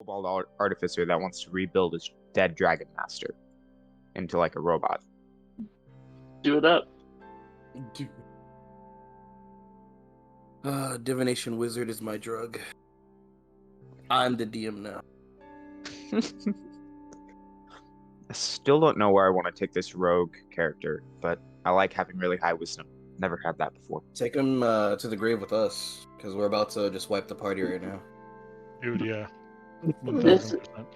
kobold artificer that wants to rebuild his dead dragon master into like a robot. Do it up. Divination wizard is my drug. I'm the DM now. I still don't know where I want to take this rogue character, but I like having really high wisdom. Never had that before. Take him to the grave with us, because we're about to just wipe the party right now. Dude, yeah. This- 1000%.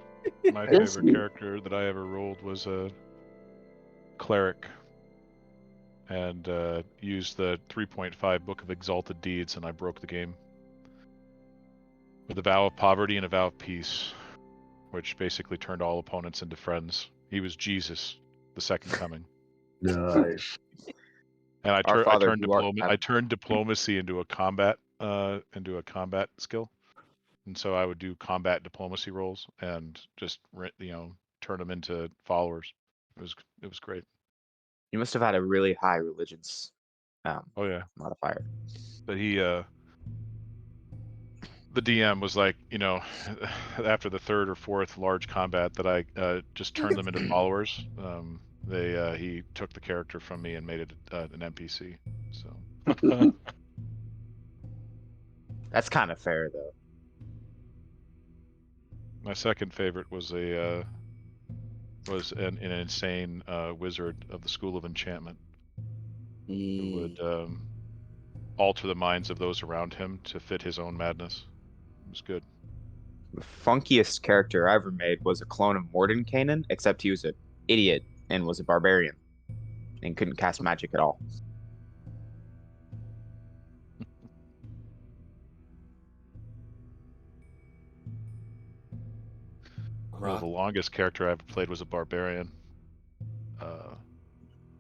My this- favorite character that I ever rolled was a cleric, and used the 3.5 Book of Exalted Deeds, and I broke the game with a vow of poverty and a vow of peace, which basically turned all opponents into friends. He was Jesus, the second coming. Nice. And I, Our Father, who art in I heaven. turned diplomacy into a combat skill, and so I would do combat diplomacy rolls and just turn them into followers. It was great. You must have had a really high religions Oh yeah, modifier. but he the DM was like, after the third or fourth large combat that I just turned them into followers. He took the character from me and made it an NPC. So That's kind of fair though. my second favorite was an insane wizard of the School of Enchantment who would alter the minds of those around him to fit his own madness. It was good. The funkiest character I ever made was a clone of Mordenkainen, except he was an idiot and was a barbarian and couldn't cast magic at all. Well, the longest character I ever played was a barbarian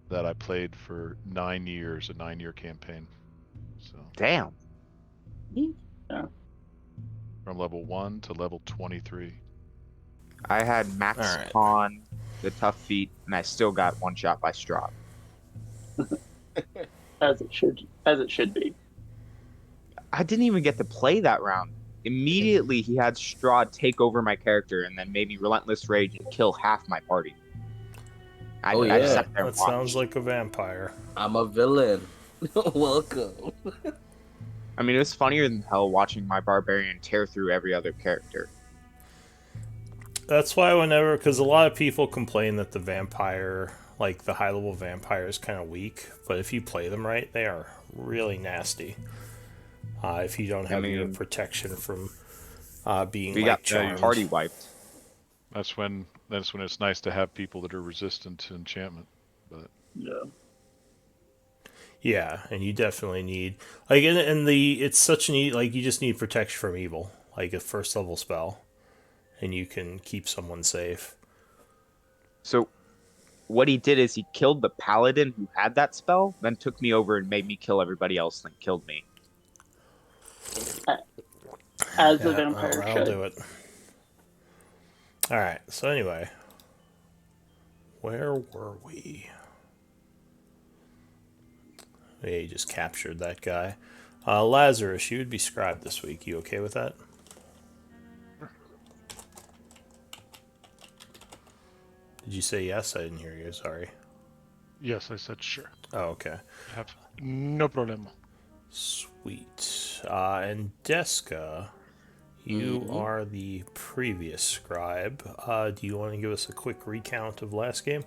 that I played for 9 years, a 9-year campaign. So Damn. from level 1 to level 23. I had max Alright. con, the tough feat, and I still got one shot by Strahd. As it should be. I didn't even get to play that round. Immediately, he had Strahd take over my character and then made me Relentless Rage and kill half my party. I just sat there and That sounds watched. like a vampire. I'm a villain. Welcome. I mean, it was funnier than hell watching my barbarian tear through every other character. That's why because a lot of people complain that the vampire, like the high-level vampire, is kind of weak. But if you play them right, they are really nasty. If you don't have your protection from being We like got the charmed. party wiped. That's when it's nice to have people that are resistant to enchantment. But Yeah. Yeah, and you definitely need it's such a neat, like, you just need protection from evil, like a first level spell, and you can keep someone safe. So, what he did is he killed the paladin who had that spell, then took me over and made me kill everybody else, then killed me. As the Yeah, vampire that'll should. do it. All right. So anyway, where were we? Yeah, you just captured that guy. Lazarus, you would be scribed this week. You okay with that? Did you say yes? I didn't hear you. Sorry. yes, I said sure. Oh, okay. I have no problem. Sweet. And Deska, you are the previous scribe. Do you want to give us a quick recount of last game?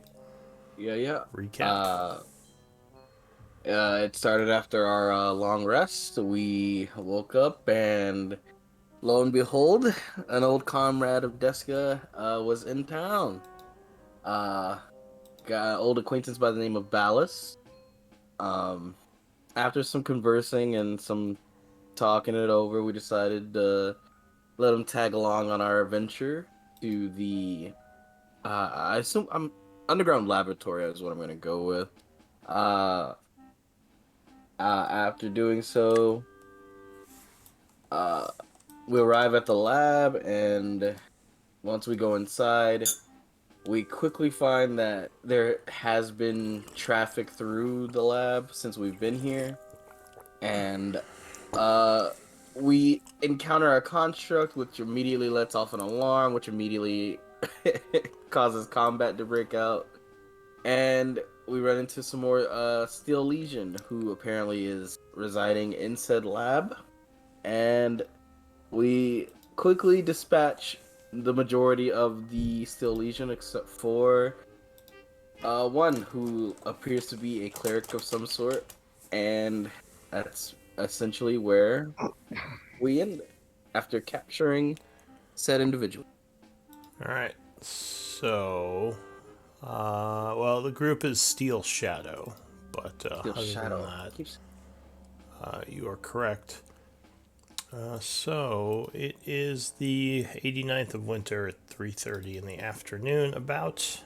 Yeah. Recap. It started after our long rest. We woke up and lo and behold, an old comrade of Deska was in town. Got an old acquaintance by the name of Ballas. After some conversing and some talking it over, we decided to let him tag along on our adventure to the I assume underground laboratory is what I'm gonna go with. After doing so, we arrive at the lab, and once we go inside, we quickly find that there has been traffic through the lab since we've been here, and we encounter a construct, which immediately lets off an alarm, which immediately causes combat to break out. And we run into some more Steel Legion, who apparently is residing in said lab. And we quickly dispatch the majority of the Steel Legion, except for one who appears to be a cleric of some sort. And that's essentially where we end it, after capturing said individual. All right. So, well, the group is Steel Shadow, but Steel other Shadow. than that, you are correct. So it is the 89th of winter at 3:30 in the afternoon. About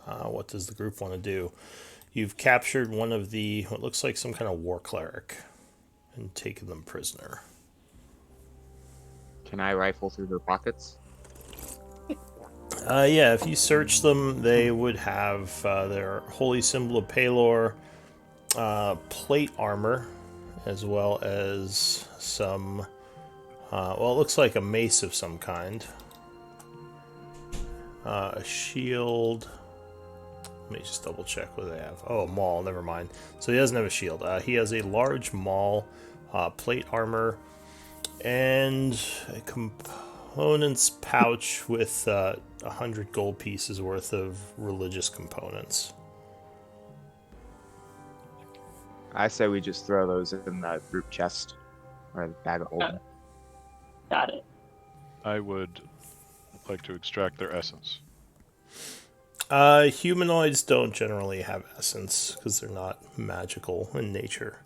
what does the group want to do? You've captured one of the what looks like some kind of war cleric and taken them prisoner. Can I rifle through their pockets? Yeah, if you search them, they would have their holy symbol of Palor, plate armor, as well as some, well, it looks like a mace of some kind, a shield. Let me just double check what they have. Oh, a maul, never mind. So he doesn't have a shield. He has a large maul, plate armor, and a components pouch with 100 gold pieces worth of religious components. I say we just throw those in the group chest or the bag of holding. Got it. I would like to extract their essence. Humanoids don't generally have essence because they're not magical in nature.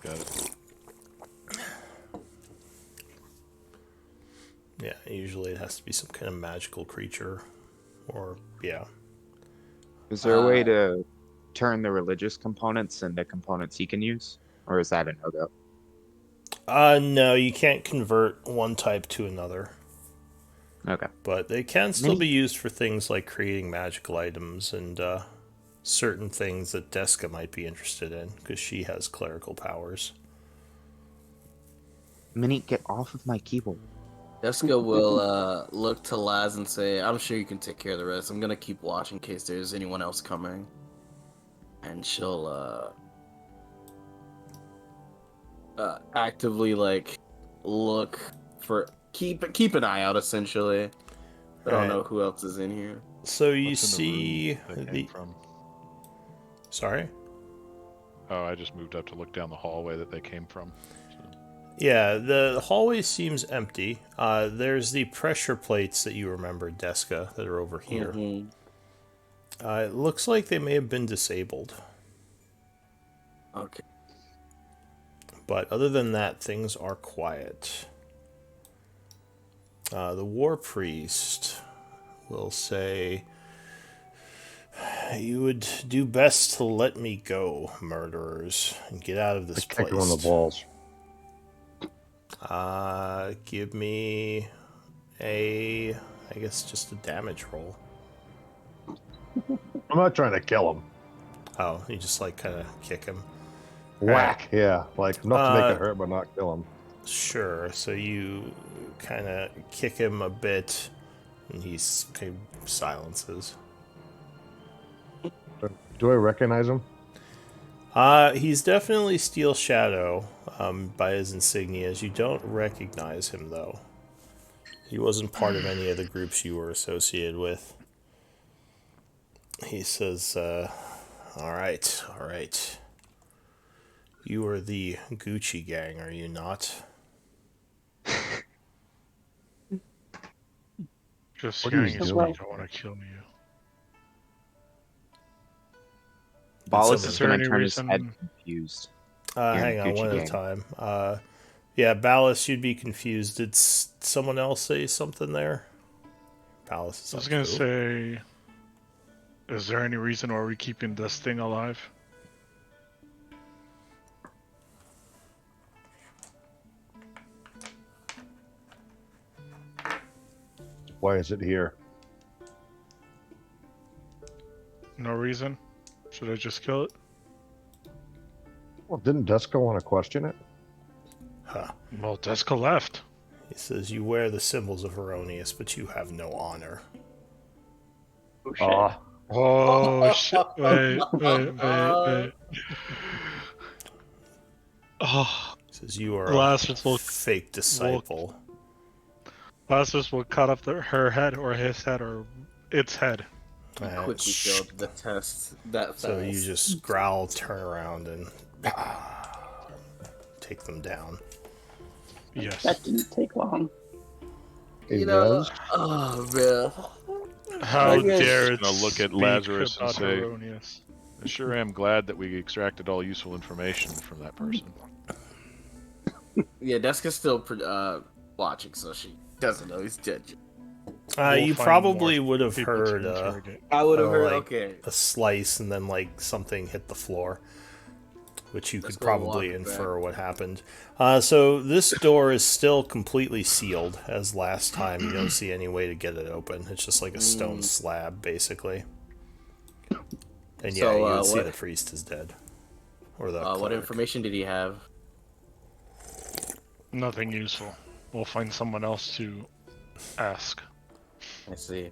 Got it. Yeah, usually it has to be some kind of magical creature, or yeah. Is there a way to turn the religious components into components he can use, or is that a no-go? No, you can't convert one type to another, Okay. but they can still be used for things like creating magical items and certain things that Deska might be interested in because she has clerical powers. Minnie, get off of my keyboard. Jessica will look to Laz and say, I'm sure you can take care of the rest. I'm going to keep watch in case there's anyone else coming. And she'll actively look for keep an eye out essentially. I don't know who else is in here. So you What's in the see room they came from? Sorry? Oh, I just moved up to look down the hallway that they came from. Yeah, the hallway seems empty. There's the pressure plates that you remember, Deska, that are over here. Mhm. It looks like they may have been disabled. Okay. But other than that, things are quiet. The war priest will say, you would do best to let me go, murderers, and get out of this place. Kick him on the balls. Give me I guess just a damage roll. I'm not trying to kill him. Oh, you just kind of kick him. Whack. Yeah, enough to make it hurt, but not kill him. Sure. So you kind of kick him a bit, and he silences. Do I recognize him? He's definitely Steel Shadow by his insignias. You don't recognize him, though. He wasn't part of any of the groups you were associated with. He says, all right. You are the Gucci gang, are you not? Just What are hearing you you doing? speak, I want to kill you. Ballas someone- is Is there going any to turn his head reason- confused. Hang on, Gucci one at a gang. time. Yeah, Ballas, you'd be confused. Did someone else say something there? Ballas is I was up gonna too. say, is there any reason why we're keeping this thing alive? Why is it here? No reason? Should I just kill it? Well, didn't Deska want to question it? Huh. Well, Deska left. He says, "You wear the symbols of Erroneous, but you have no honor." Oh, shit. Oh, Oh shit! Wait. Oh, He says, "You are a Lazarus will fake disciple." Lazarus will cut off her head or his head or its head. Quickly failed the test that fast. So you just growl, turn around, and take them down. Yes. That didn't take long. hey, You know, Rez, oh man. How I guess- dare it Gonna look at speak Lazarus and about say- Erroneous. I sure am glad that we extracted all useful information from that person. Yeah, Deska's still watching, so she doesn't know he's dead. We'll You find probably more would have people to heard interrogate. I would have Oh, heard. like- Okay. a slice and then like something hit the floor, which you Let's could go probably walk it infer what happened. So this door is still completely sealed as last time. You don't see any way to get it open. It's just like a stone slab, basically. And yeah, So, you would see what- the priest is dead. Or the What cleric. information did he have? Nothing useful. We'll find someone else to ask. I see.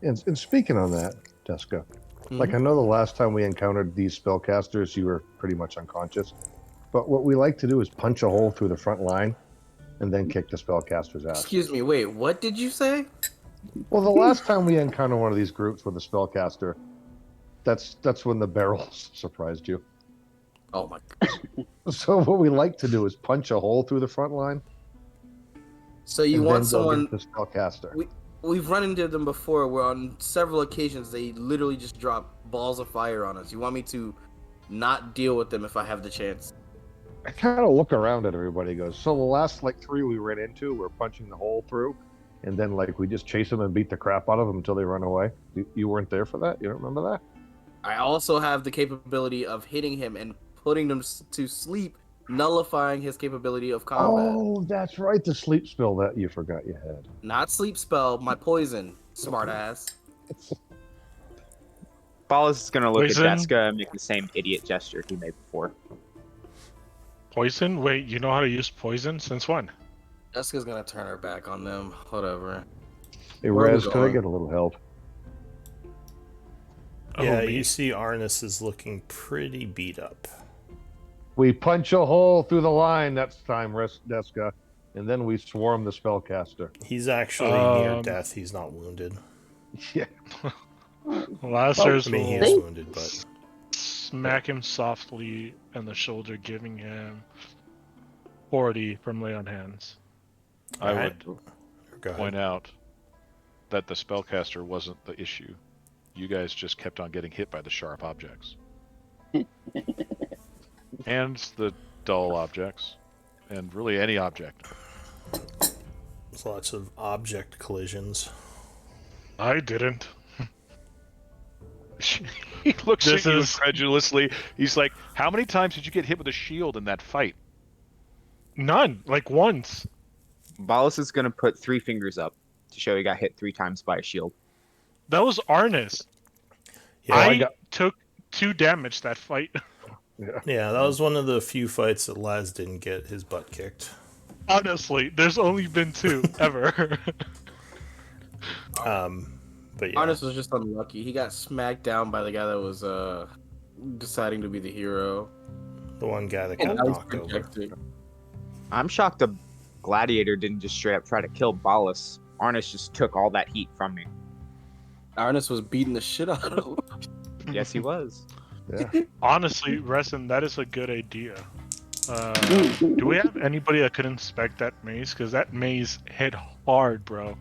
and speaking on that, Deska, like I know the last time we encountered these spellcasters, you were pretty much unconscious. But what we like to do is punch a hole through the front line, and then kick the spellcaster's ass. Excuse me. Wait. What did you say? Well, the last time we encountered one of these groups with a spellcaster, that's when the barrels surprised you. Oh my. So what we like to do is punch a hole through the front line. So you and want then go someone? get the spellcaster. We've run into them before. Where on several occasions they literally just drop balls of fire on us. You want me to not deal with them if I have the chance? I kind of look around at everybody. And goes, so the last like 3 we ran into, we're punching the hole through, and then like we just chase them and beat the crap out of them until they run away. You weren't there for that. You don't remember that? I also have the capability of hitting him and putting him to sleep, nullifying his capability of combat. Oh, that's right. The sleep spell that you forgot you had. Not sleep spell, my poison, smartass. Ballas is gonna look Poison? at Deska and make the same idiot gesture he made before. Poison? Wait, you know how to use poison? Since when? Jessica's gonna turn her back on them. Whatever. Hey, Where are we Rez, can I going? get a little help? Yeah, me. you see Arnis is looking pretty beat up. We punch a hole through the line next time, Deska, and then we swarm the spellcaster. He's actually near Um, death. He's not wounded. Yeah. Lazarus I mean, he will is wounded, but smack him softly in the shoulder, giving him 40 from lay on hands. I Alright. would go ahead. point out that the spellcaster wasn't the issue. You guys just kept on getting hit by the sharp objects. And the dull objects. And really any object. There's lots of object collisions. I didn't. He looks This at you is- incredulously. He's like, how many times did you get hit with a shield in that fight? None. Like once. Ballas is gonna put 3 fingers up to show he got hit 3 times by a shield. That was Arnis. Yeah, I took 2 damage that fight. yeah, that was one of the few fights that Laz didn't get his butt kicked. Honestly, there's only been 2 ever. But yeah, Arnis was just unlucky. He got smacked down by the guy that was deciding to be the hero. the one guy that And got now he's knocked over. projected. I'm shocked a gladiator didn't just straight up try to kill Ballas. Arnis just took all that heat from me. Arnis was beating the shit out of him. Yes, he was. Yeah. Honestly, Resin, that is a good idea. Do we have anybody that could inspect that maze? Because that maze hit hard, bro.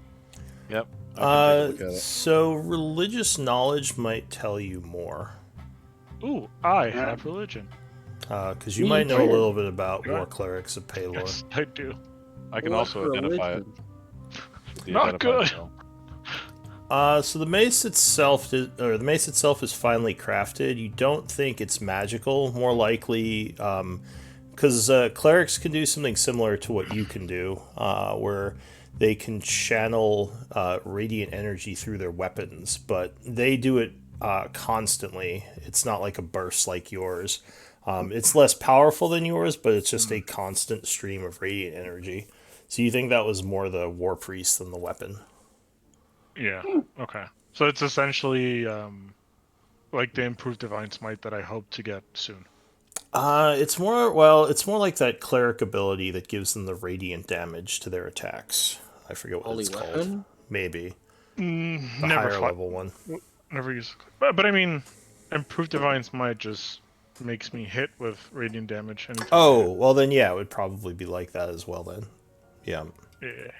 Yep. I can take a look at it. So religious knowledge might tell you more, Ooh, I have religion. because you Me might know a too. little bit about Yeah. war clerics of Paylor. Yes, I do. I can What also identify it. religion? The Not identifier good. spell. So the mace itself is finely crafted. You don't think it's magical. More likely, because clerics can do something similar to what you can do, where they can channel radiant energy through their weapons, but they do it constantly. It's not like a burst like yours. It's less powerful than yours, but it's just a constant stream of radiant energy. So you think that was more the War Priest than the weapon? Yeah. Okay. So it's essentially like the improved Divine Smite that I hope to get soon. It's more like that cleric ability that gives them the radiant damage to their attacks. I forget what Holy it's called. weapon? Maybe the Never higher fought, level one. never use it. But I mean, improved Divine Smite just makes me hit with radiant damage. Anytime I Oh, well then, yeah, it would probably be like that as well then. Yeah. hit. Yeah.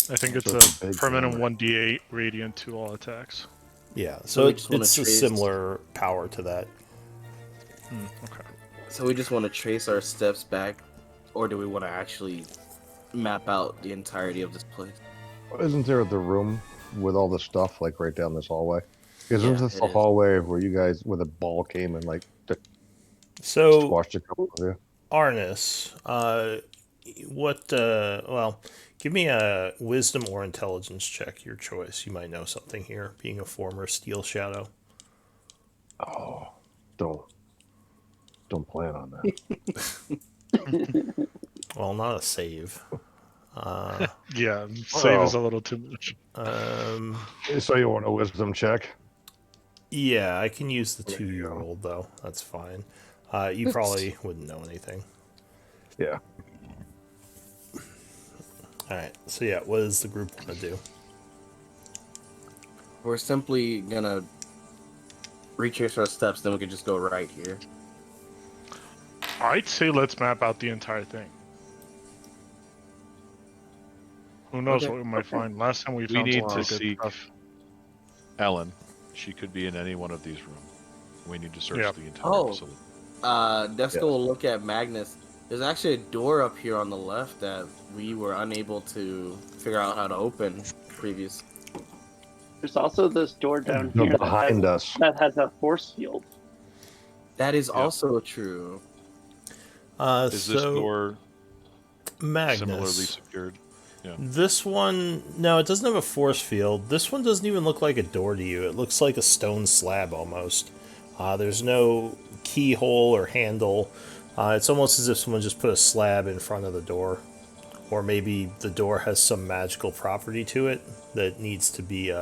I think it's So it's a a big permanent number. 1d8 radiant to all attacks. Yeah, So so we it's just wanna a trace- similar power to that. Okay. So we just want to trace our steps back, or do we want to actually map out the entirety of this place? Isn't there the room with all the stuff like right down this hallway? Isn't Yeah, this it the is. hallway where you guys, where the ball came and like So, squashed a couple of you? Arnis, well, give me a wisdom or intelligence check, your choice. You might know something here, being a former Steel Shadow. Oh, don't plan on that. Well, not a save. Yeah, save is a little too much. So you want a wisdom check? Yeah, I can use the There 2 you you go. rolled, though. That's fine. You probably wouldn't know anything. Yeah. Alright, so yeah, what does the group want to do? We're simply gonna retrace our steps, then we can just go right here. I'd say let's map out the entire thing. Who knows Okay. what we might find? Last time we We found need some to good seek stuff. Ellen. She could be in any one of these rooms. We need to search Yeah. the entire Oh. facility. Deska Yeah. will look at Magnus. There's actually a door up here on the left that we were unable to figure out how to open previous. There's also this door down No, here behind us. that has a force field. That is also true. Is this So, door Magnus. similarly secured? This one, no, it doesn't have a force field. This one doesn't even look like a door to you. It looks like a stone slab almost. There's no keyhole or handle. It's almost as if someone just put a slab in front of the door. Or maybe the door has some magical property to it that needs to be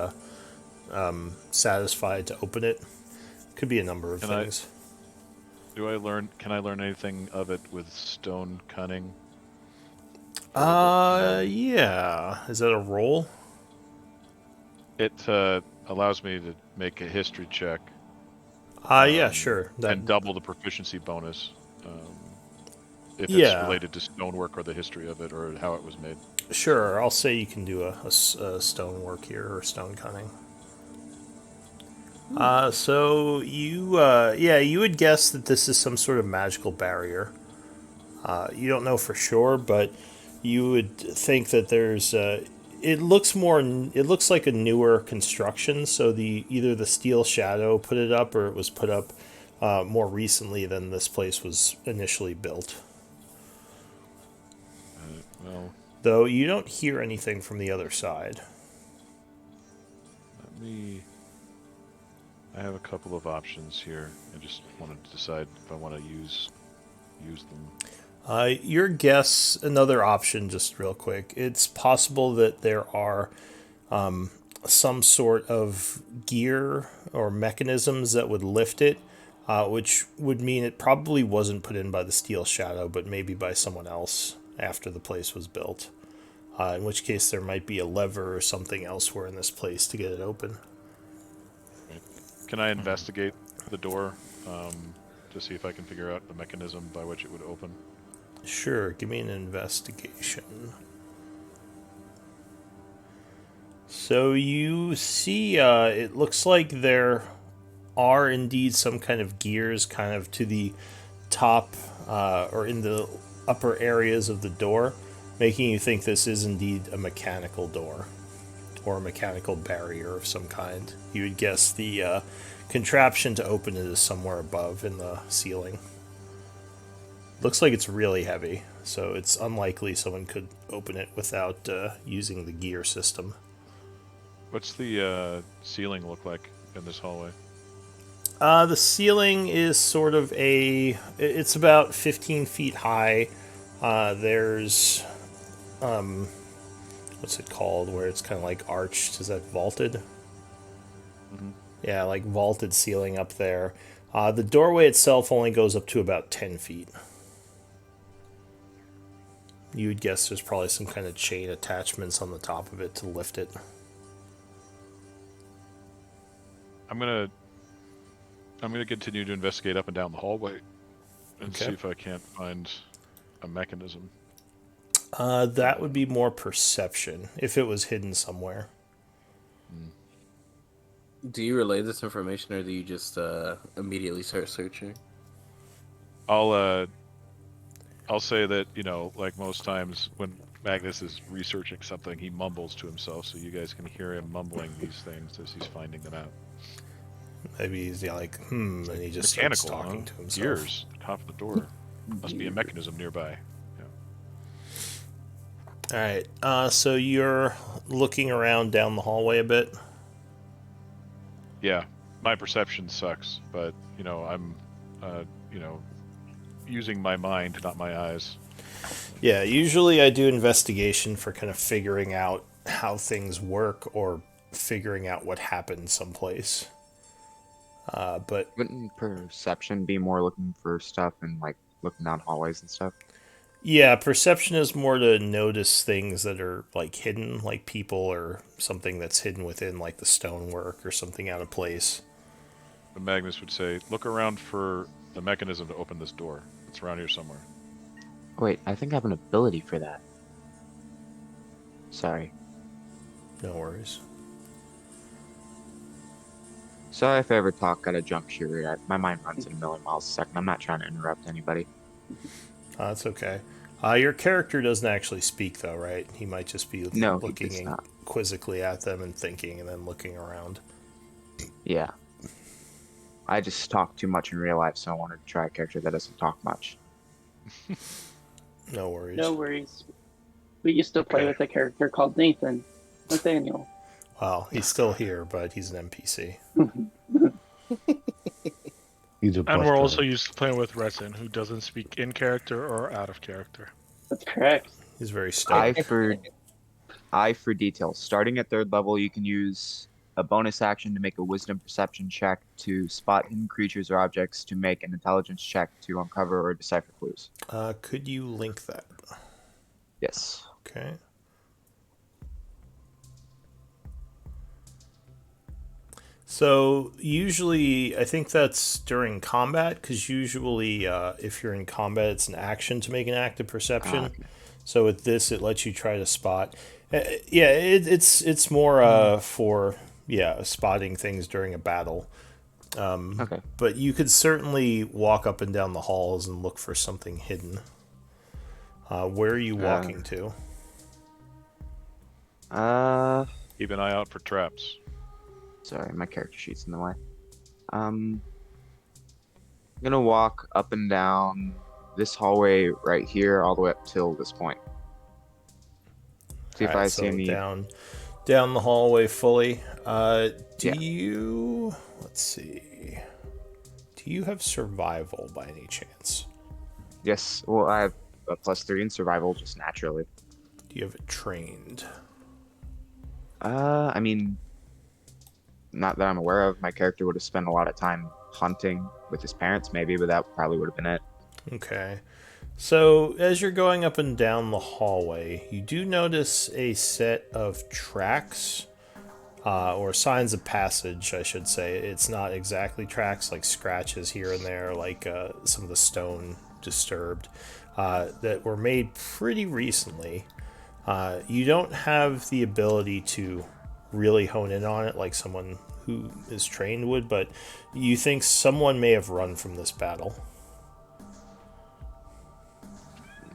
satisfied to open it. Could be a number of Can I- things. Can I learn anything of it with stone cunning? Yeah. Is that a roll? It allows me to make a history check. Yeah, sure. And double the proficiency bonus. If Yeah. it's related to stonework or the history of it or how it was made. Sure, I'll say you can do a stonework here, or stone cunning. So you would guess that this is some sort of magical barrier. You don't know for sure, but you would think that there's. It looks like a newer construction. So either the Steel Shadow put it up, or it was put up more recently than this place was initially built. Well, Though you don't hear anything from the other side. I have a couple of options here. I just wanted to decide if I want to use them. Your guess, another option, just real quick. It's possible that there are some sort of gear or mechanisms that would lift it, which would mean it probably wasn't put in by the Steel Shadow, but maybe by someone else after the place was built. In which case, there might be a lever or something elsewhere in this place to get it open. Can I investigate the door to see if I can figure out the mechanism by which it would open? Sure, give me an investigation. So you see, it looks like there are indeed some kind of gears kind of to the top or in the upper areas of the door, making you think this is indeed a mechanical door or a mechanical barrier of some kind. You would guess the contraption to open it is somewhere above in the ceiling. Looks like it's really heavy, so it's unlikely someone could open it without using the gear system. What's the ceiling look like in this hallway? The ceiling is sort of it's about 15 feet high. There's, what's it called, where it's kind of like arched? Is that vaulted? Mhm. Yeah, like vaulted ceiling up there. The doorway itself only goes up to about 10 feet. You would guess there's probably some kind of chain attachments on the top of it to lift it. I'm gonna continue to investigate up and down the hallway and Okay. see if I can't find a mechanism. That would be more perception, if it was hidden somewhere. Do you relay this information, or do you just immediately start searching? I'll say that, like most times when Magnus is researching something, he mumbles to himself, so you guys can hear him mumbling these things as he's finding them out. Maybe he's like, and he just starts Mechanical, talking huh? to himself. Gears, top of the door. Must be a mechanism nearby. All right, so you're looking around down the hallway a bit. Yeah, my perception sucks, but I'm, using my mind, not my eyes. Yeah, usually I do investigation for kind of figuring out how things work or figuring out what happened someplace. But Wouldn't perception be more looking for stuff and like looking down hallways and stuff? yeah, perception is more to notice things that are like hidden, like people or something that's hidden within like the stonework or something out of place. But Magnus would say, look around for the mechanism to open this door. It's around here somewhere. Wait, I think I have an ability for that. Sorry. No worries. Sorry if I ever talk at a jump shooter. My mind runs at a million miles a second. I'm not trying to interrupt anybody. That's okay. Your character doesn't actually speak, though, right? He might just be No, he looking does not. quizzically at them and thinking and then looking around. Yeah. I just talk too much in real life, so I wanted to try a character that doesn't talk much. No worries. No worries. We used to play Okay. with a character called Nathaniel. Well, he's still here, but he's an NPC. He's a And bus we're driver. also used to playing with Resin, who doesn't speak in character or out of character. That's correct. He's very stoic. Eye for detail. Starting at 3rd level, you can use a bonus action to make a wisdom perception check to spot hidden creatures or objects, to make an intelligence check to uncover or decipher clues. Could you link that? Yes. Okay. So usually, I think that's during combat, because usually if you're in combat, it's an action to make an active perception. Okay. So with this, it lets you try to spot. Yeah, it's more for spotting things during a battle. Okay. But you could certainly walk up and down the halls and look for something hidden. Where are you walking to? Keep an eye out for traps. Sorry, my character sheet's in the way. I'm gonna walk up and down this hallway right here, all the way up till this point. See if I Alright, see so any. down the hallway fully. Do Yeah. you? Let's see. Do you have survival by any chance? Yes. Well, I have a +3 in survival just naturally. Do you have it trained? I mean, not that I'm aware of. My character would have spent a lot of time hunting with his parents, maybe, but that probably would have been it. Okay. So as you're going up and down the hallway, you do notice a set of tracks, or signs of passage, I should say. It's not exactly tracks, like scratches here and there, like some of the stone disturbed, that were made pretty recently. You don't have the ability to really hone in on it like someone who is trained would, but you think someone may have run from this battle.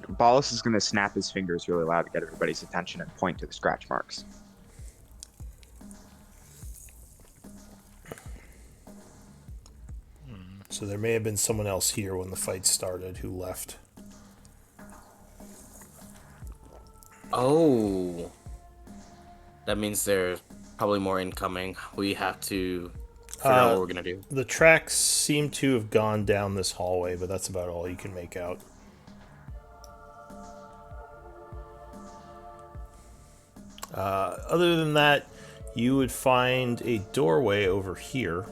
Ballas is gonna snap his fingers really loud to get everybody's attention and point to the scratch marks. So there may have been someone else here when the fight started who left. Oh. That means there's probably more incoming. We have to figure out what we're gonna do. The tracks seem to have gone down this hallway, but that's about all you can make out. Other than that, you would find a doorway over here,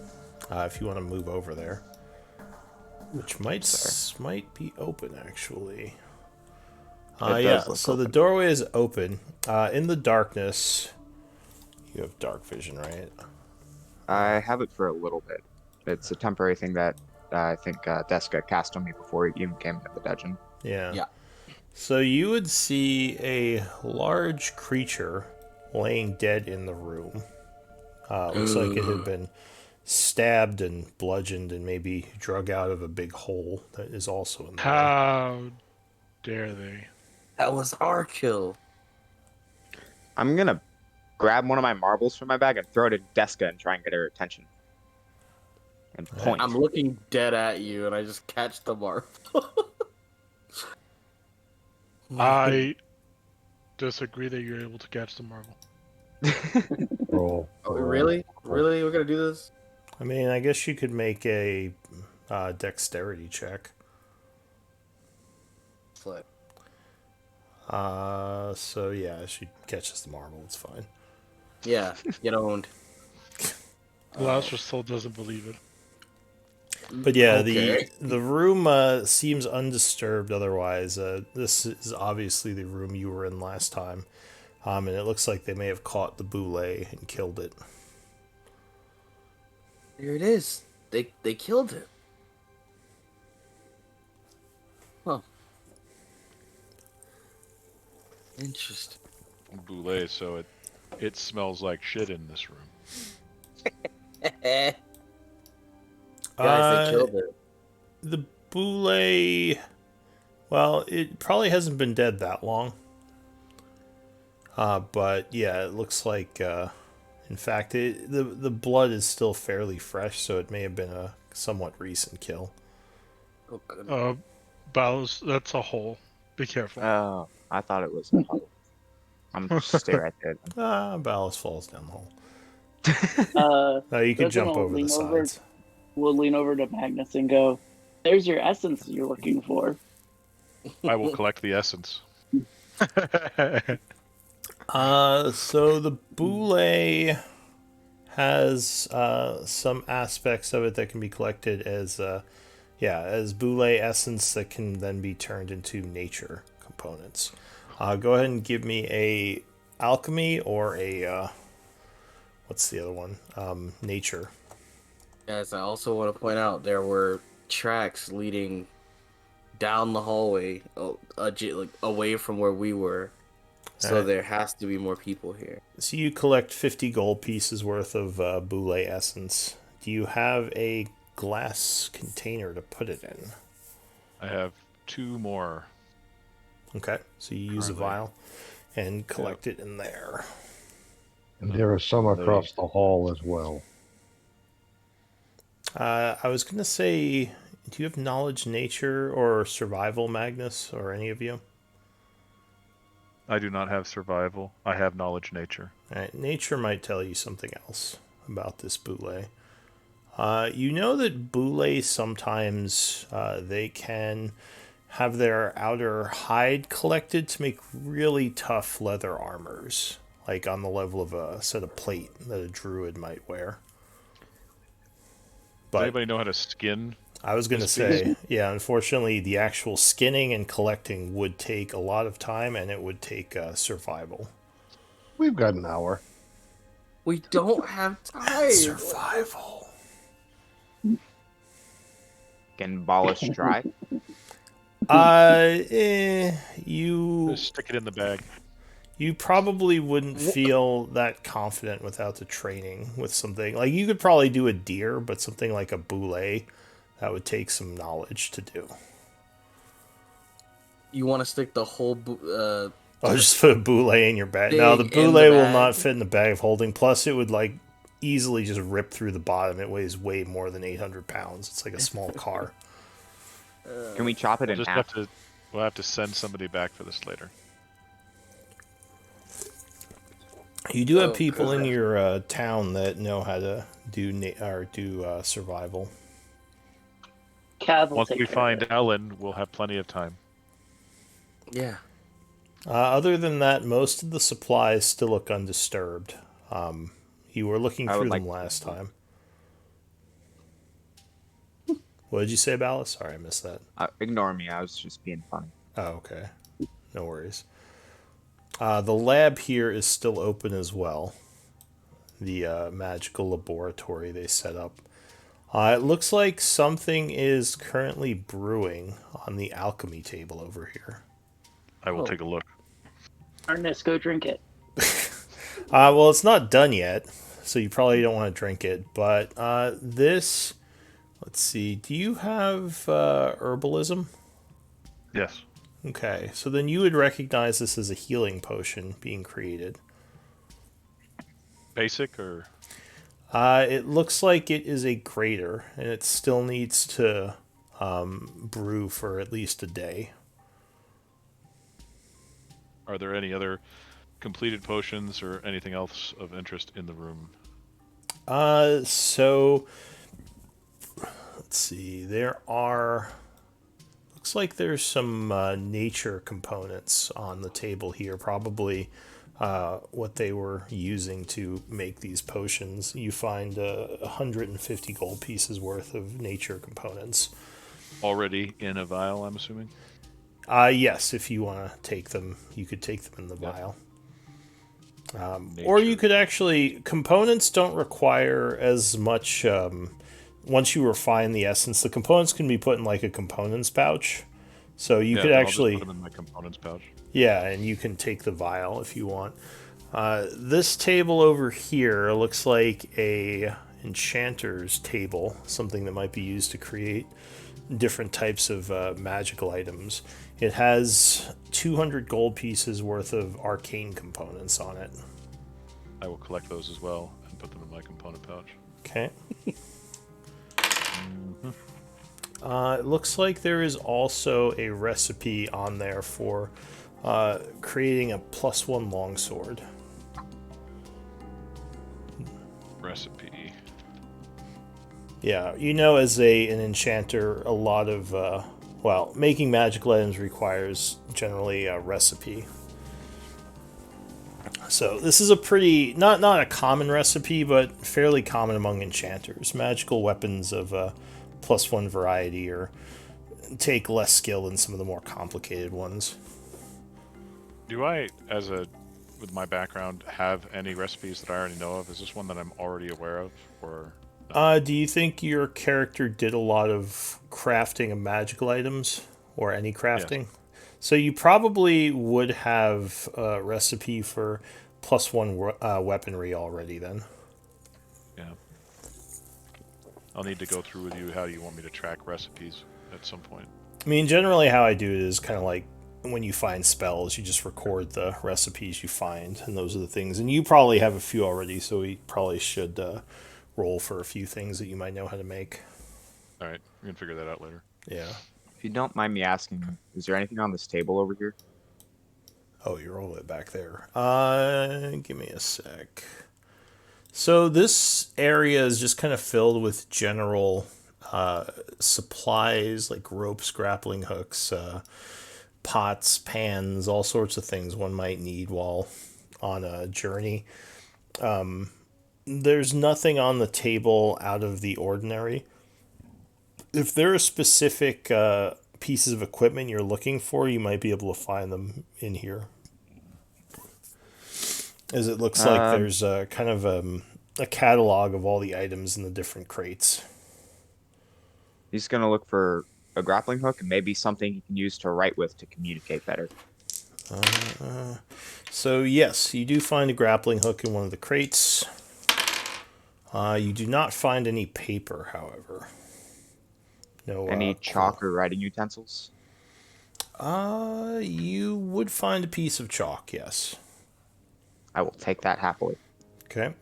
if you want to move over there, which might be open actually. Yeah. So the doorway is open. In the darkness, you have dark vision, right? I have it for a little bit. It's a temporary thing that I think Deska cast on me before he even came into the dungeon. Yeah. Yeah. So you would see a large creature laying dead in the room. Looks like it had been stabbed and bludgeoned and maybe drug out of a big hole that is also in there. How dare they? That was our kill. I'm gonna grab one of my marbles from my bag and throw it at Deska and try and get her attention. And point. I'm looking dead at you, and I just catch the marble. I disagree that you're able to catch the marble. Roll. Oh, really? Really? We're gonna do this? I mean, I guess you could make a dexterity check. Flip. So yeah, she catches the marble. It's fine. Yeah, get owned. Gloucester still doesn't believe it. But yeah, Okay. the room seems undisturbed otherwise. This is obviously the room you were in last time. And it looks like they may have caught the boule and killed it. There it is. They killed it. Huh. Interesting. Boule, so it smells like shit in this room. Guys, they killed it. The boule, well, it probably hasn't been dead that long. But yeah, it looks like, in fact, the blood is still fairly fresh, so it may have been a somewhat recent kill. Oh, goodness. Battles, that's a hole. Be careful. Oh, I thought it was a puddle. I'm just stay right there. Ballast falls down the hole. No, you can Doesn't jump it over the lean over? sides. We'll lean over to Magnus and go, "There's your essence you're looking for." I will collect the essence. So the boule has some aspects of it that can be collected as as boule essence that can then be turned into nature components. Go ahead and give me a alchemy or a what's the other one? Nature. Guys, I also want to point out there were tracks leading down the hallway, like away from where we were. So Alright. there has to be more people here. So you collect 50 gold pieces worth of boule essence. Do you have a glass container to put it in? I have 2 more. Okay, so you use a Currently. vial and collect it in there. And there are some across the hall as well. I was going to say, do you have knowledge, nature, or survival, Magnus, or any of you? I do not have survival. I have knowledge nature. All right, nature might tell you something else about this boule. You know that boule sometimes they can have their outer hide collected to make really tough leather armors, like on the level of a set of plate that a druid might wear. Does But anybody know how to skin? I was going to this say, yeah, unfortunately, the actual skinning and collecting would take a lot of time, and it would take survival. We've got an hour. We don't have time. Survival. Can abolish dry. You Just stick it in the bag. you probably wouldn't feel that confident without the training with something. Like, you could probably do a deer, but something like a boule, that would take some knowledge to do. You want to stick the whole Oh, just put a boule in your bag. No, the Big in boule the will bag. not fit in the bag of holding. Plus, it would, like, easily just rip through the bottom. It weighs way more than 800 pounds. It's like a small car. Can we chop it We'll in just half? we'll have to send somebody back for this later. You do have Oh, people in goodness. your town that know how to do survival. Cav will Once take we care find of it. Ellen, we'll have plenty of time. Yeah. Other than that, most of the supplies still look undisturbed. You were looking I through would them like- last time. What did you say, Ballast? Sorry, I missed that. Ignore me. I was just being funny. Oh, okay. No worries. The lab here is still open as well. The magical laboratory they set up. It looks like something is currently brewing on the alchemy table over here. I will Oh. take a look. Ernest, go drink it. Well, it's not done yet, so you probably don't want to drink it. But this, let's see, do you have herbalism? Yes. Okay, so then you would recognize this as a healing potion being created. Basic or It looks like it is a greater, and it still needs to brew for at least a day. are there any other completed potions or anything else of interest in the room? So let's see. There are. Looks like there's some nature components on the table here. Probably what they were using to make these potions. You find 150 gold pieces worth of nature components. Already in a vial, I'm assuming? Yes, if you want to take them, you could take them in the Yeah. vial. Or you Nature. could actually, components don't require as much, once you refine the essence, the components can be put in like a components pouch. So you Yeah, could then I'll just actually, put them in my components pouch. yeah, and you can take the vial if you want. This table over here looks like a enchanter's table, something that might be used to create different types of magical items. It has 200 gold pieces worth of arcane components on it. I will collect those as well and put them in my component pouch. Okay. It looks like there is also a recipe on there for creating a +1 longsword. Recipe. Yeah, you know, as an enchanter, a lot of making magical items requires generally a recipe. So this is a pretty not a common recipe, but fairly common among enchanters. Magical weapons of +1 variety or take less skill than some of the more complicated ones. Do I, with my background, have any recipes that I already know of? Is this one that I'm already aware of, or Do you think your character did a lot of crafting of magical items or any crafting? So you probably would have a recipe for +1 weaponry already then. yeah? I'll need to go through with you how you want me to track recipes at some point. I mean, generally how I do it is kind of like when you find spells, you just record the recipes you find, and those are the things. And you probably have a few already, so we probably should roll for a few things that you might know how to make. All right, we can figure that out later. Yeah. If you don't mind me asking, is there anything on this table over here? Oh, you're all the way back there. Give me a sec. So this area is just kind of filled with general supplies like ropes, grappling hooks, pots, pans, all sorts of things one might need while on a journey. There's nothing on the table out of the ordinary. If there are specific pieces of equipment you're looking for, you might be able to find them in here. As it looks like there's a kind of a catalog of all the items in the different crates. He's gonna look for a grappling hook and maybe something he can use to write with to communicate better. So yes, you do find a grappling hook in one of the crates. You do not find any paper, however. No. Any chalk or writing utensils? You would find a piece of chalk, yes. I will take that happily. Okay.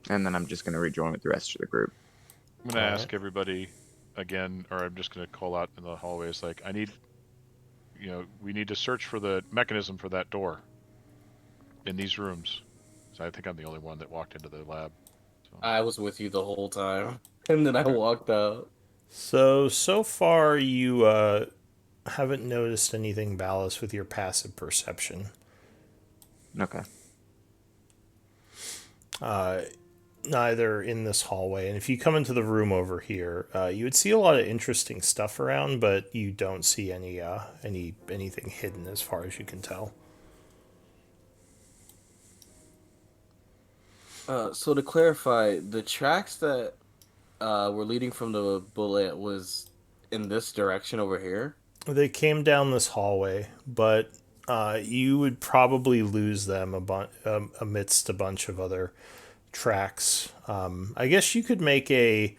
And then I'm just gonna rejoin with the rest of the group. I'm gonna Alright. ask everybody again, or I'm just gonna call out in the hallways. Like, we need to search for the mechanism for that door in these rooms. So I think I'm the only one that walked into the lab. So. I was with you the whole time, and then I walked out. So far you haven't noticed anything, Ballast, with your passive perception. Okay. Neither in this hallway, and if you come into the room over here, you would see a lot of interesting stuff around, but you don't see anything hidden as far as you can tell. So to clarify, the tracks that were leading from the bullet was in this direction over here. They came down this hallway, but you would probably lose them amidst a bunch of other tracks. I guess you could make a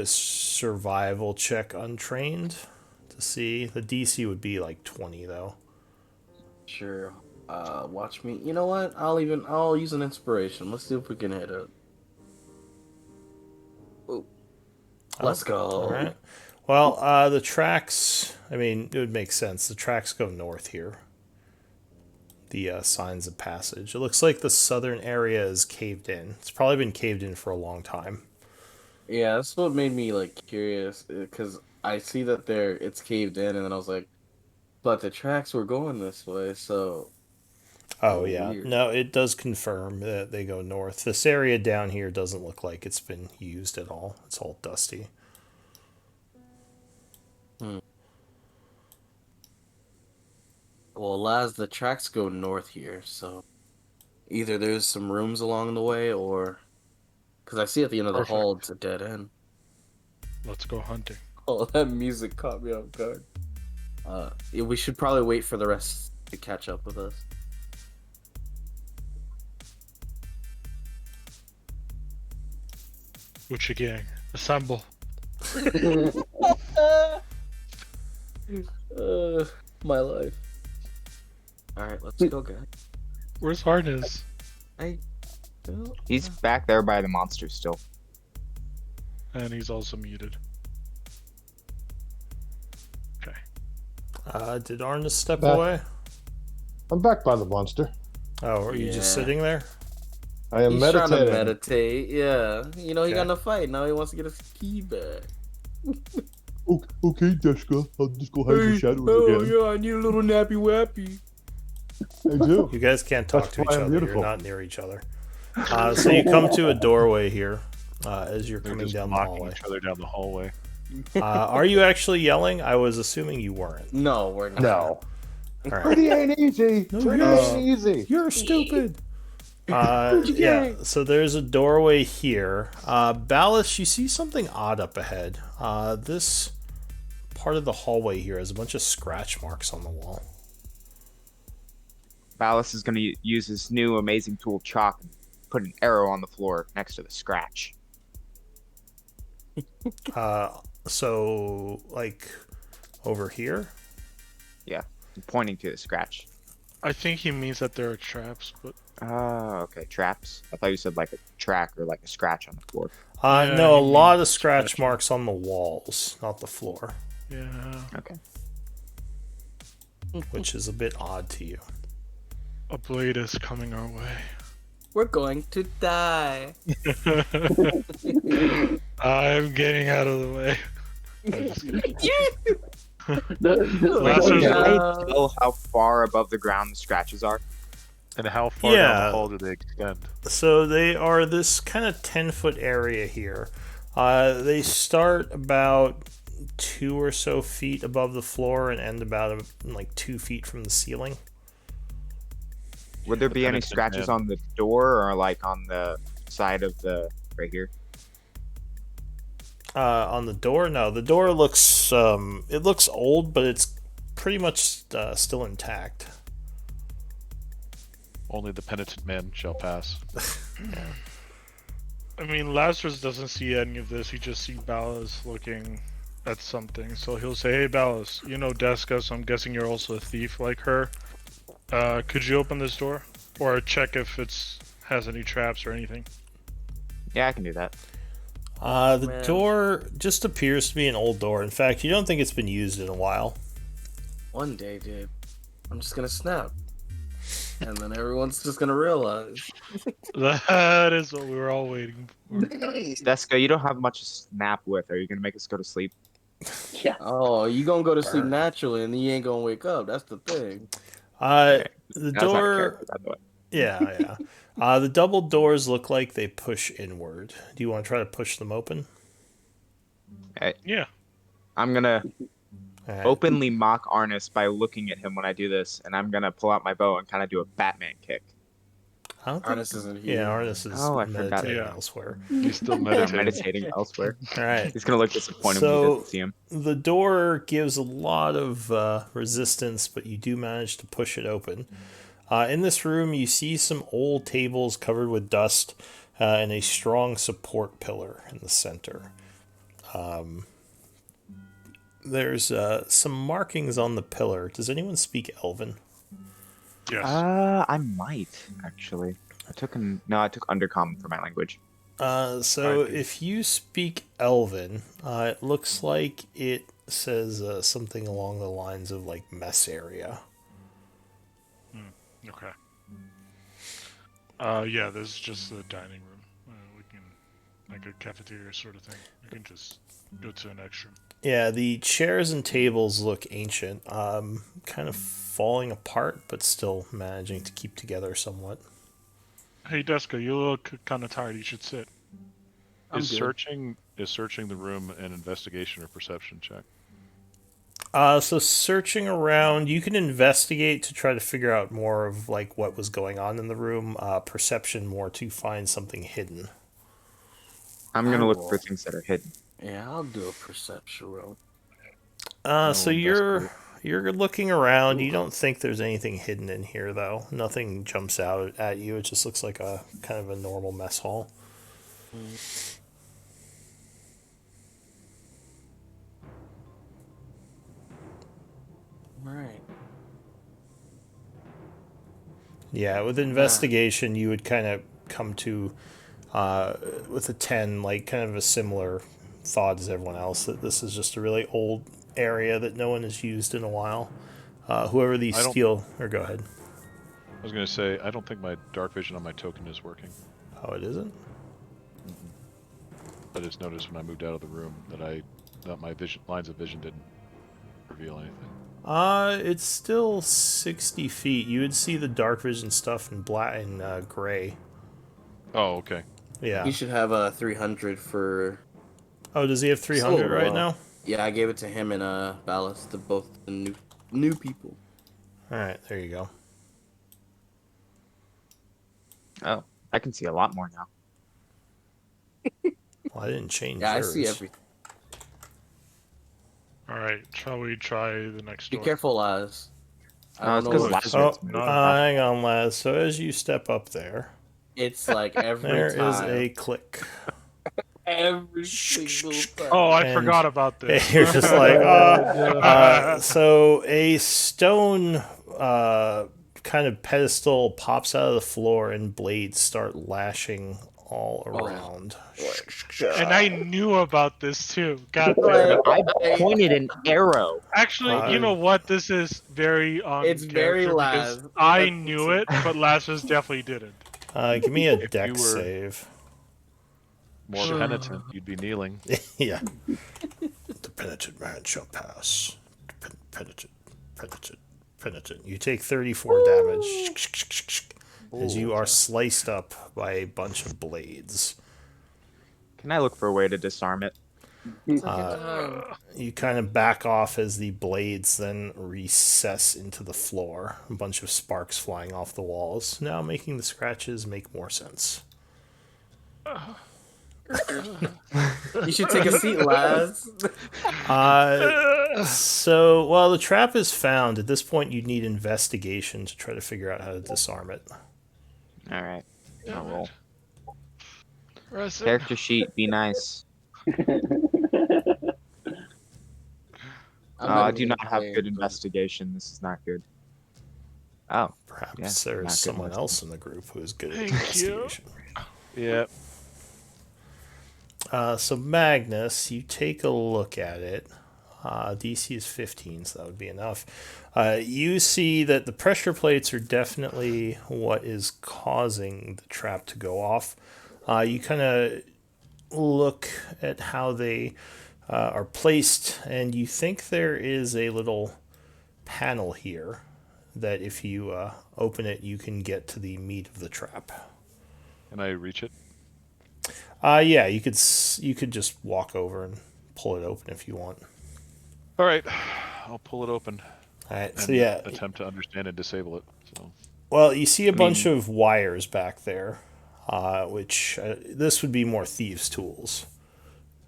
survival check untrained to see. The DC would be like 20 though. Sure. Watch me. You know what? I'll use an inspiration. Let's see if we can hit it. Ooh. Let's go. All right. Well, the tracks, I mean, it would make sense. The tracks go north here. The signs of passage. It looks like the southern area is caved in. It's probably been caved in for a long time. Yeah, that's what made me curious, because I see that it's caved in, and then I was like, but the tracks were going this way, so. Oh yeah, weird. No, it does confirm that they go north. This area down here doesn't look like it's been used at all. It's all dusty. Well, as the tracks go north here, so either there's some rooms along the way, or because I see at the end of the Perfect. hall it's a dead end. Let's go hunting. Oh, that music caught me off guard. Yeah, we should probably wait for the rest to catch up with us. Gucci gang, assemble. My life. All right, let's go, guys. Where's Harness? He's back there by the monster still. And he's also muted. Okay. Did Arnis step Back. away? I'm back by the monster. Oh, are you just Yeah. sitting there? I am He's trying to meditating. meditate. Yeah, he got Okay. in a fight. Now he wants to get his key back. Okay, Deska. I'll just go hide in the shadows again. yeah, I need a little nappy wappy. I do. You guys can't talk That's to each why I'm other. beautiful. You're not near each other. So you come to a doorway here as you're They're coming just down the mocking hallway. each other down the hallway. Are you actually yelling? I was assuming you weren't. No, we're not. No. All right. Pretty ain't easy. No, Pretty you're- ain't easy. You're stupid. Yeah, so there's a doorway here. Ballast, you see something odd up ahead. This part of the hallway here has a bunch of scratch marks on the wall. Ballast is going to use his new amazing tool, Chalk, and put an arrow on the floor next to the scratch. So, like, over here? Pointing to the scratch. I think he means that there are traps, but Okay. Traps. I thought you said like a track or like a scratch on the floor. Yeah, No, a he lot means of scratch scratch marks on the walls, not the floor, yeah, Okay. which is a bit odd to you. a blade is coming our way. We're going to die. I'm getting out of the way. I'm just kidding. The- Can Yeah. I tell how far above the ground the scratches are? And how far Yeah. down the hall do they extend? So they are this kind of 10-foot area here. They start about 2 or so feet above the floor and end about like 2 feet from the ceiling. Would there be any Penitent scratches man. on the door or like on the side of the right here? On the door, no, the door looks it looks old, but it's pretty much still intact. Only the penitent man shall pass. I mean, Lazarus doesn't see any of this. He just sees Ballas looking at something. So he'll say, "Hey, Ballas, you know Deska, so I'm guessing you're also a thief like her. Could you open this door or check if it's has any traps or anything?" Yeah, I can do that. The Man. door just appears to be an old door. In fact, you don't think it's been used in a while. One day, dude, I'm just gonna snap. and then everyone's just gonna realize. That is what we were all waiting for. Deska, you don't have much to snap with. Are you gonna make us go to sleep? Yeah. Oh, you gonna go to sleep naturally, and you ain't gonna wake up. That's the thing. The That's not a door. character, by the way. Yeah, yeah. The double doors look like they push inward. Do you want to try to push them open? Yeah. I'm gonna All right. openly mock Arnis by looking at him when I do this, and I'm gonna pull out my bow and kind of do a Batman kick. I don't think. Arnis isn't here. Yeah, Arnis is Oh, I forgot. meditating Yeah. elsewhere. He's still I'm meditating. meditating elsewhere. All right. He's gonna look disappointed when he So- doesn't see him. The door gives a lot of resistance, but you do manage to push it open. In this room, you see some old tables covered with dust and a strong support pillar in the center. There's some markings on the pillar. Does anyone speak Elven? Yes. I might actually. I took Undercommon for my language. So if you speak Elven, it looks like it says something along the lines of like mess area. Okay. Yeah, this is just the dining room. We can, like a cafeteria sort of thing. We can just go to the next room. Yeah, the chairs and tables look ancient, kind of falling apart, but still managing to keep together somewhat. Hey, Deska, you look kind of tired. You should sit. I'm Is good. searching the room an investigation or perception check? So searching around, you can investigate to try to figure out more of like what was going on in the room. Perception more to find something hidden. I'm gonna look will. for things that are hidden. Yeah, I'll do a perception roll. So you're looking around. You don't think there's anything hidden in here, though. Nothing jumps out at you. It just looks like a kind of a normal mess hall. Right. Yeah, with investigation, you would kind of come to, with a 10, like kind of a similar thought as everyone else, that this is just a really old area that no one has used in a while. Whoever these I don't- steal, or go ahead. I was going to say, I don't think my dark vision on my token is working. Oh, it isn't? I just noticed when I moved out of the room that my lines of vision didn't reveal anything. It's still 60 feet. You would see the dark vision stuff in black and gray. Oh, okay. Yeah. You should have a 300 for. Oh, does he have 300 So, right now? Yeah, I gave it to him and Ballast to both the new people. All right, there you go. Oh, I can see a lot more now. Well, I didn't change Yeah, I yours. see everything. All right. Shall we try the next Be door? careful, Laz. I It's don't because know. it's- Lazarus Oh, moved. hang on, Laz. So as you step up there, It's like every there is time. a click. Every single time. Oh, I And- forgot about this. You're just like, so a stone kind of pedestal pops out of the floor and blades start lashing all around. And I knew about this too. God damn it. I pointed an arrow. Actually, you know what? This is very on It's very character because Laz. I That's- knew it, but Lazarus definitely didn't. Give me a you dex were- save. More penitent, you'd be kneeling. Yeah. The penitent man shall pass. Penitent. You take 34 damage as you are sliced up by a bunch of blades. Can I look for a way to disarm it? You kind of back off as the blades then recess into the floor. A bunch of sparks flying off the walls, now making the scratches make more sense. You should take a seat, Laz. So, while the trap is found, at this point you need investigation to try to figure out how to disarm it. All right, I'll roll. Resin. Character sheet. Be nice. I do not have good investigation. This is not good. Oh, Perhaps Yeah, not there's good someone else in the group who is good at Thank you. investigation. Yeah. So Magnus, you take a look at it. DC is 15, so that would be enough. You see that the pressure plates are definitely what is causing the trap to go off. You kind of look at how they are placed, and you think there is a little panel here that if you open it, you can get to the meat of the trap. Can I reach it? Yeah, you could just walk over and pull it open if you want. All right, I'll pull it open. All right, And so yeah, attempt to understand and disable it. So well, you see a bunch of wires back there, which this would be more thieves' tools.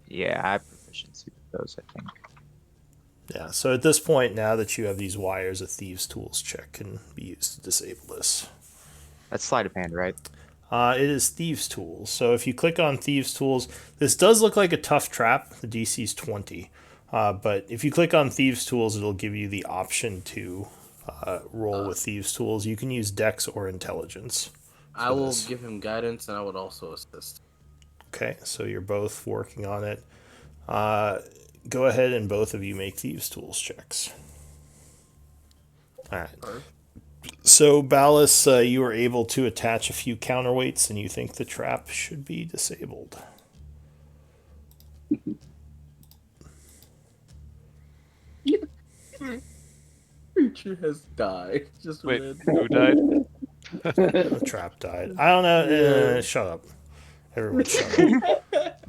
Yeah, I have proficiency with those, I think. Yeah, so at this point, now that you have these wires, a thieves' tools check can be used to disable this. That's sleight of hand, right? It is thieves' tools. So if you click on thieves' tools, this does look like a tough trap. The DC is 20. But if you click on thieves' tools, it'll give you the option to roll with thieves' tools. You can use Dex or Intelligence. I will give him guidance, and I would also assist. Okay, so you're both working on it. Go ahead and both of you make thieves' tools checks. All right. So, Ballas, you were able to attach a few counterweights, and you think the trap should be disabled. Creature has died. Just wait, red. who died? The trap died. I don't know. Shut up. Everyone shut up.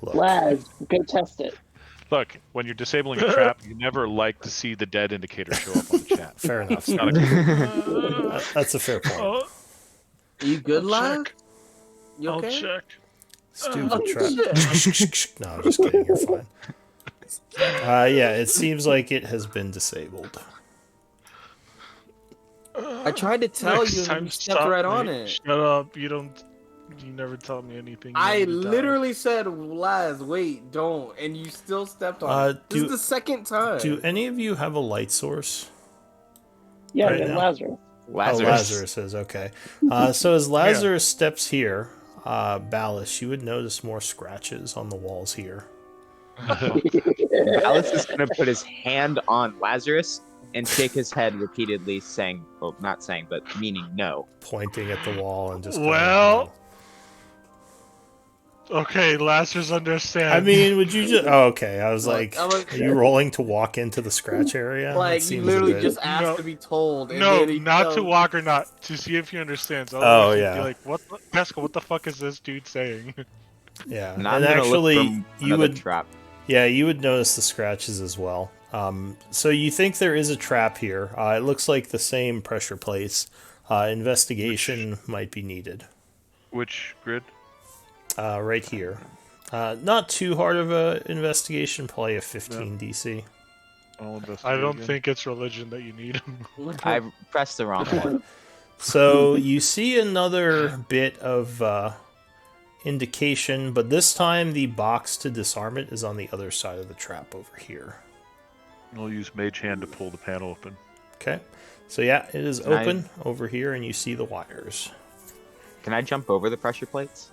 Look. Laz, go test it. Look, when you're disabling a trap, you never like to see the dead indicator show up on the chat. Fair enough. Not a good That's a fair point. Oh, You good, I'll lad? check. You I'll okay? check. Stupid Oh, trap. shit. No, I'm just kidding. You're fine. Yeah, it seems like it has been disabled. I tried to tell Next you, and time, you stepped stop right on me. it. Shut up. You never tell me anything. You I want me to die. literally said, Laz, wait, don't, and you still stepped on it. This is the second time. Do any of you have a light source? Yeah, Right get now. Lazarus. Lazarus. Oh, Lazarus is okay. So as Lazarus steps here, Ballas, you would notice more scratches on the walls here. Alice is going to put his hand on Lazarus and shake his head repeatedly, saying, well, not saying, but meaning no. Pointing at the wall and just going, Well, okay, Lazarus understands. I mean, would you just... Oh, okay. I was Like, like, I was- are you rolling to walk into the scratch area? That Like, you seems a literally bit- just asked No. to be told. And No, then he not tells- to walk or not, to see if he understands. Oh, Otherwise, he'd yeah. Be like, what, Pesca? What the fuck is this dude saying? Yeah, Now and I'm gonna actually, look for you another would... trap. Yeah, you would notice the scratches as well. So you think there is a trap here. It looks like the same pressure plates. Investigation might be needed. Which grid? Right here. Not too hard of a investigation, probably a 15 DC. I'll investigate I don't again. think it's religion that you need. I pressed the wrong one. So you see another bit of indication, but this time the box to disarm it is on the other side of the trap over here. I'll use Mage Hand to pull the panel open. Okay. So yeah, it is Can I- open over here, and you see the wires. Can I jump over the pressure plates?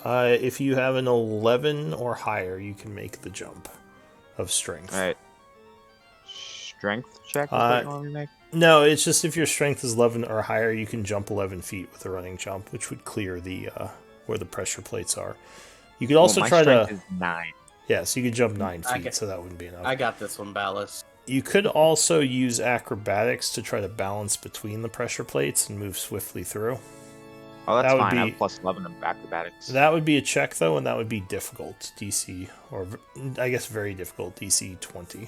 If you have an 11 or higher, you can make the jump of strength. All right. Strength check? Is Uh, what you want me to make? No, it's just if your strength is 11 or higher, you can jump 11 feet with a running jump, which would clear the where the pressure plates are. You could also Well, my try strength to... is 9. Yeah, so you could jump 9 I feet, can- so that wouldn't be enough. I got this one, Ballas. You could also use acrobatics to try to balance between the pressure plates and move swiftly through. Oh, that's That would fine. I be- have plus 11 of acrobatics. That would be a check, though, and that would be difficult. DC, or I guess very difficult, DC 20.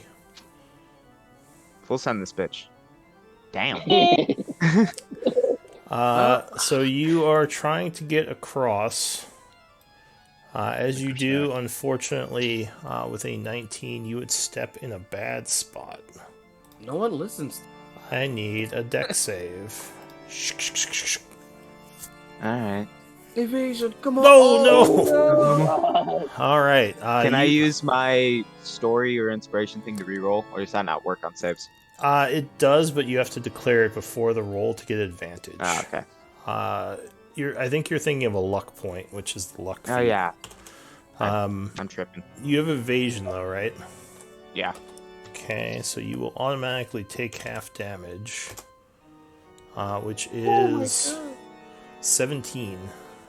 We'll send this bitch. Damn. So you are trying to get across. As you do, unfortunately, with a 19, you would step in a bad spot. No one listens. I need a deck save. Alright. Evasion, come on. No. All right. Can I use my story or inspiration thing to reroll? Or does that not work on saves? It does, but you have to declare it before the roll to get advantage. Ah, okay. I think you're thinking of a luck point, which is the luck. Oh, feat. yeah. Um, I'm tripping. you have evasion though, right? Yeah. Okay, so you will automatically take half damage, which Oh my is God. 17,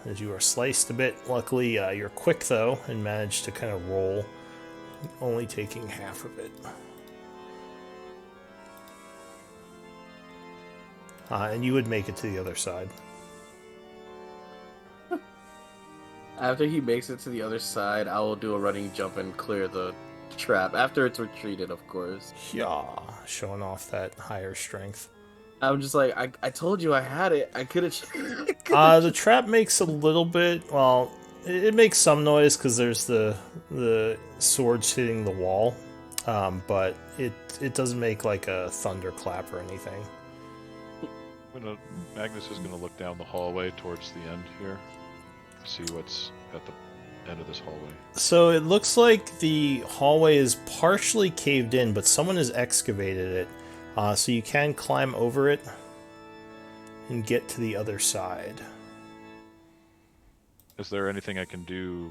as you are sliced a bit. Luckily, you're quick though, and managed to kind of roll, only taking half of it. And you would make it to the other side. After he makes it to the other side, I will do a running jump and clear the trap. After it's retreated, of course. Yeah, showing off that higher strength. I'm just like, I told you I had it. I could have. The trap makes a little bit. Well, it makes some noise because there's the swords hitting the wall, but it doesn't make like a thunderclap or anything. Magnus is gonna look down the hallway towards the end here, see what's at the end of this hallway. So it looks like the hallway is partially caved in, but someone has excavated it. So you can climb over it and get to the other side. Is there anything I can do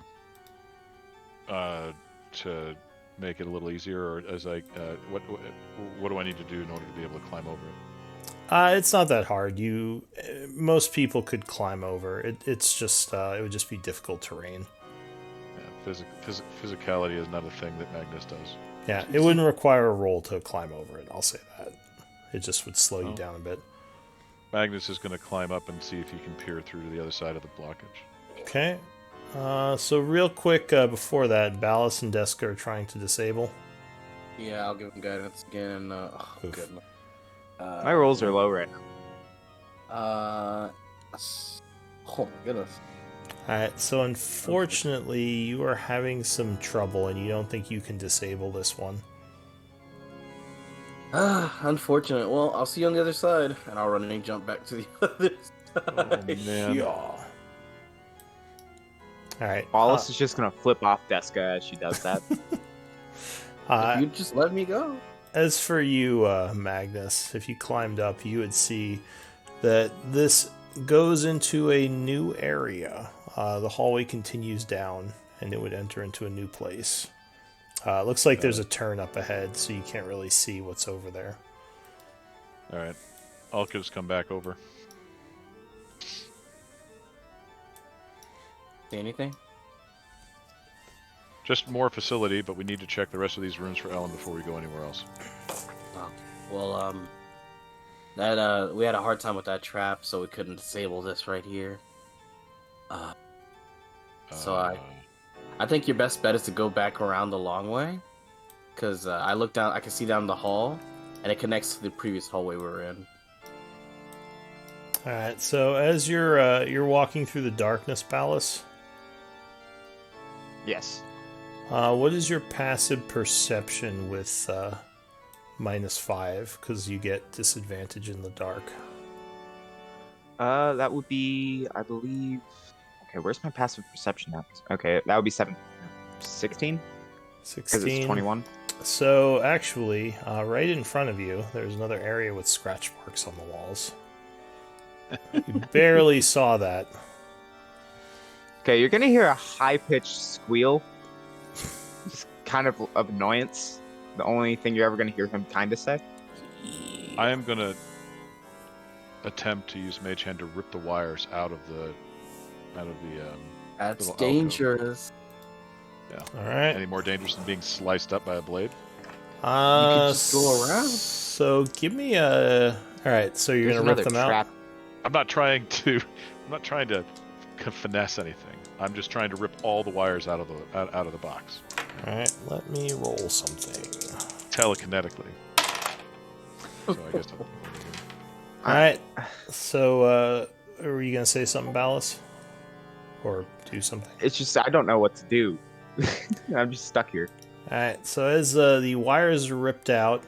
to make it a little easier, or as what do I need to do in order to be able to climb over it? It's not that hard. Most people could climb over. It's just it would just be difficult terrain. Yeah, physicality is not a thing that Magnus does. Yeah, it wouldn't require a roll to climb over it. I'll say that. It just would slow you Oh. down a bit. Magnus is going to climb up and see if he can peer through to the other side of the blockage. Okay. So real quick before that, Ballas and Deska are trying to disable. Yeah, I'll give him guidance again. Oof. Goodness. My rolls are low right now. Oh my goodness. Alright, so unfortunately, you are having some trouble, and you don't think you can disable this one. Unfortunate. Well, I'll see you on the other side, and I'll run and jump back to the other side. Oh, man. Yeah. Alright. Wallace is just gonna flip off Deska as she does that. If you just let me go. As for you, Magnus, if you climbed up, you would see that this goes into a new area. The hallway continues down, and it would enter into a new place. Looks like there's a turn up ahead, so you can't really see what's over there. All right, I'll just come back over. See anything? Just more facility, but we need to check the rest of these rooms for Ellen before we go anywhere else. Oh, well, that we had a hard time with that trap, so we couldn't disable this right here. So I think your best bet is to go back around the long way, because I look down, I can see down the hall, and it connects to the previous hallway we were in. All right. So as you're walking through the darkness, Ballas, Yes. what is your passive perception with -5? Because you get disadvantage in the dark. That would be, I believe. Okay, where's my passive perception now? Okay, that would be 16? Because 16. it's 21. So actually, right in front of you, there's another area with scratch marks on the walls. You barely saw that. Okay, you're gonna hear a high-pitched squeal. Just kind of annoyance. The only thing you're ever gonna hear him kind of say. I am gonna attempt to use Mage Hand to rip the wires out of the That's little alcove. dangerous. All right. Any more dangerous than being sliced up by a blade? just go around. So give me a. All right. So you're There's gonna rip another them out. trap. I'm not trying to finesse anything. I'm just trying to rip all the wires out of the box All right. Let me roll something. telekinetically. So I guess All right. So are you gonna say something, Ballas, or do something? It's just I don't know what to do. I'm just stuck here. Alright, so as the wires are ripped out,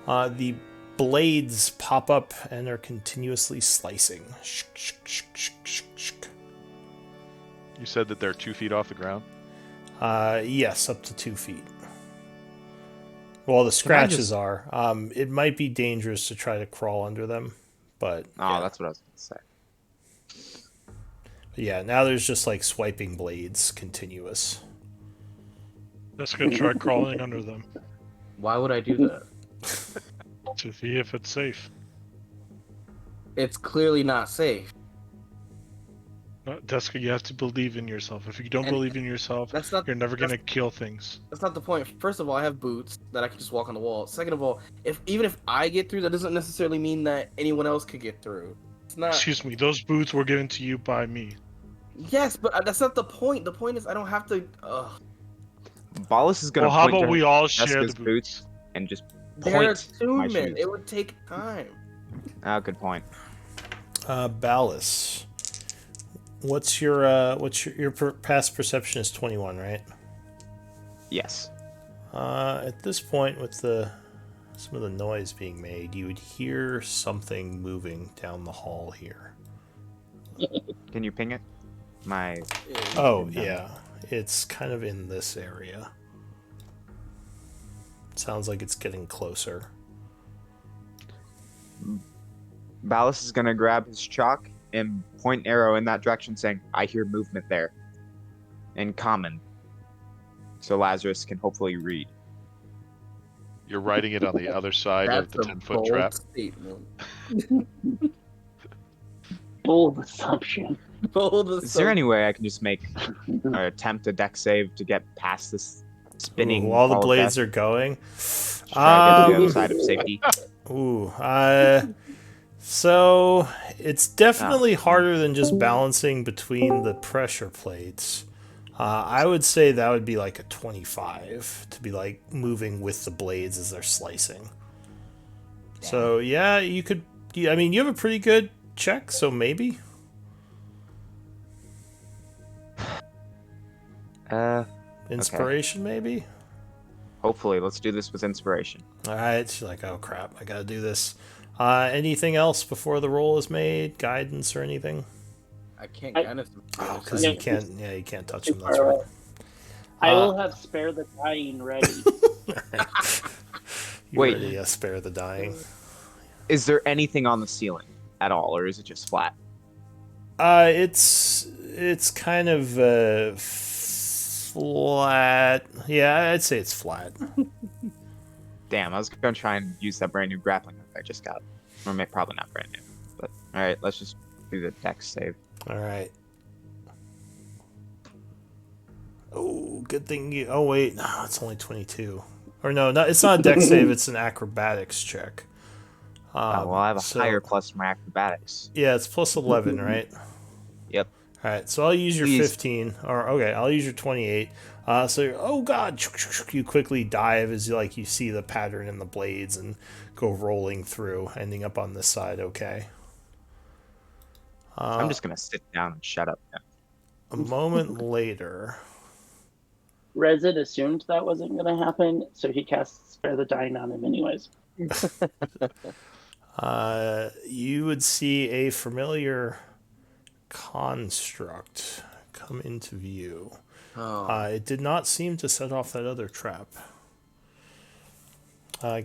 the blades pop up and are continuously slicing. you said that they're 2 feet off the ground. Yes, up to 2 feet. Well, the scratches are. It might be dangerous to try to crawl under them, but Oh, that's what I was gonna say. yeah, now there's just like swiping blades, continuous. Let's go try crawling under them. Why would I do that? To see if it's safe. It's clearly not safe. No, Deska, you have to believe in yourself. If you don't And believe in yourself, That's not. you're never gonna kill things. That's not the point. First of all, I have boots that I can just walk on the wall. Second of all, even if I get through, that doesn't necessarily mean that anyone else could get through. It's not. Excuse me, those boots were given to you by me. Yes, but that's not the point. The point is I don't have to. Ballus is gonna Well, how point about to we all share Jessica's the boots boots? and just They're point my attunement. shoes. It would take time. Oh, good point. Ballast. What's your past perception is 21, right? Yes. At this point, with some of the noise being made, you would hear something moving down the hall here. Can you ping it? My. Oh yeah, it's kind of in this area. Sounds like it's getting closer. Ballus is gonna grab his chalk and point an arrow in that direction, saying, "I hear movement there." In common, so Lazarus can hopefully read. You're writing it on the other side of That's the a 10-foot bold trap. statement. Bold assumption. Bold Is there any way I can just make or attempt a deck save to get past this spinning? Ooh, while the ball of blades death? are going. Try to get to the other side of safety. So it's definitely harder than just balancing between the pressure plates. I would say that would be like a 25 to be like moving with the blades as they're slicing. So yeah, you could. I mean, you have a pretty good check, so maybe. Inspiration, maybe. Hopefully, let's do this with inspiration. All right, she's like, oh crap, I gotta do this. Anything else before the roll is made? Guidance or anything? I can't kind of. Oh, because you can't. Yeah, you can't touch them. Too That's far right. away. I will have spare the dying ready. You Wait. already spare the dying. Is there anything on the ceiling at all, or is it just flat? It's kind of flat. Yeah, I'd say it's flat. Damn, I was gonna try and use that brand new grappling hook I just got. Or probably not brand new. But alright, let's just do the dex save. All right. Oh, good thing you. Oh wait, no, it's only 22. Or no, it's not a dex save. It's an acrobatics check. Oh, well, I have a so- higher plus to my acrobatics. Yeah, it's plus 11, right? Yep. All right, so I'll use your Please. 15, or okay, I'll use your 28. Oh god, you quickly dive as you see the pattern in the blades and go rolling through, ending up on this side. Okay. I'm just gonna sit down and shut up now. A moment later. Resin assumed that wasn't going to happen, so he casts spare the dying on him anyways. You would see a familiar construct come into view. It did not seem to set off that other trap.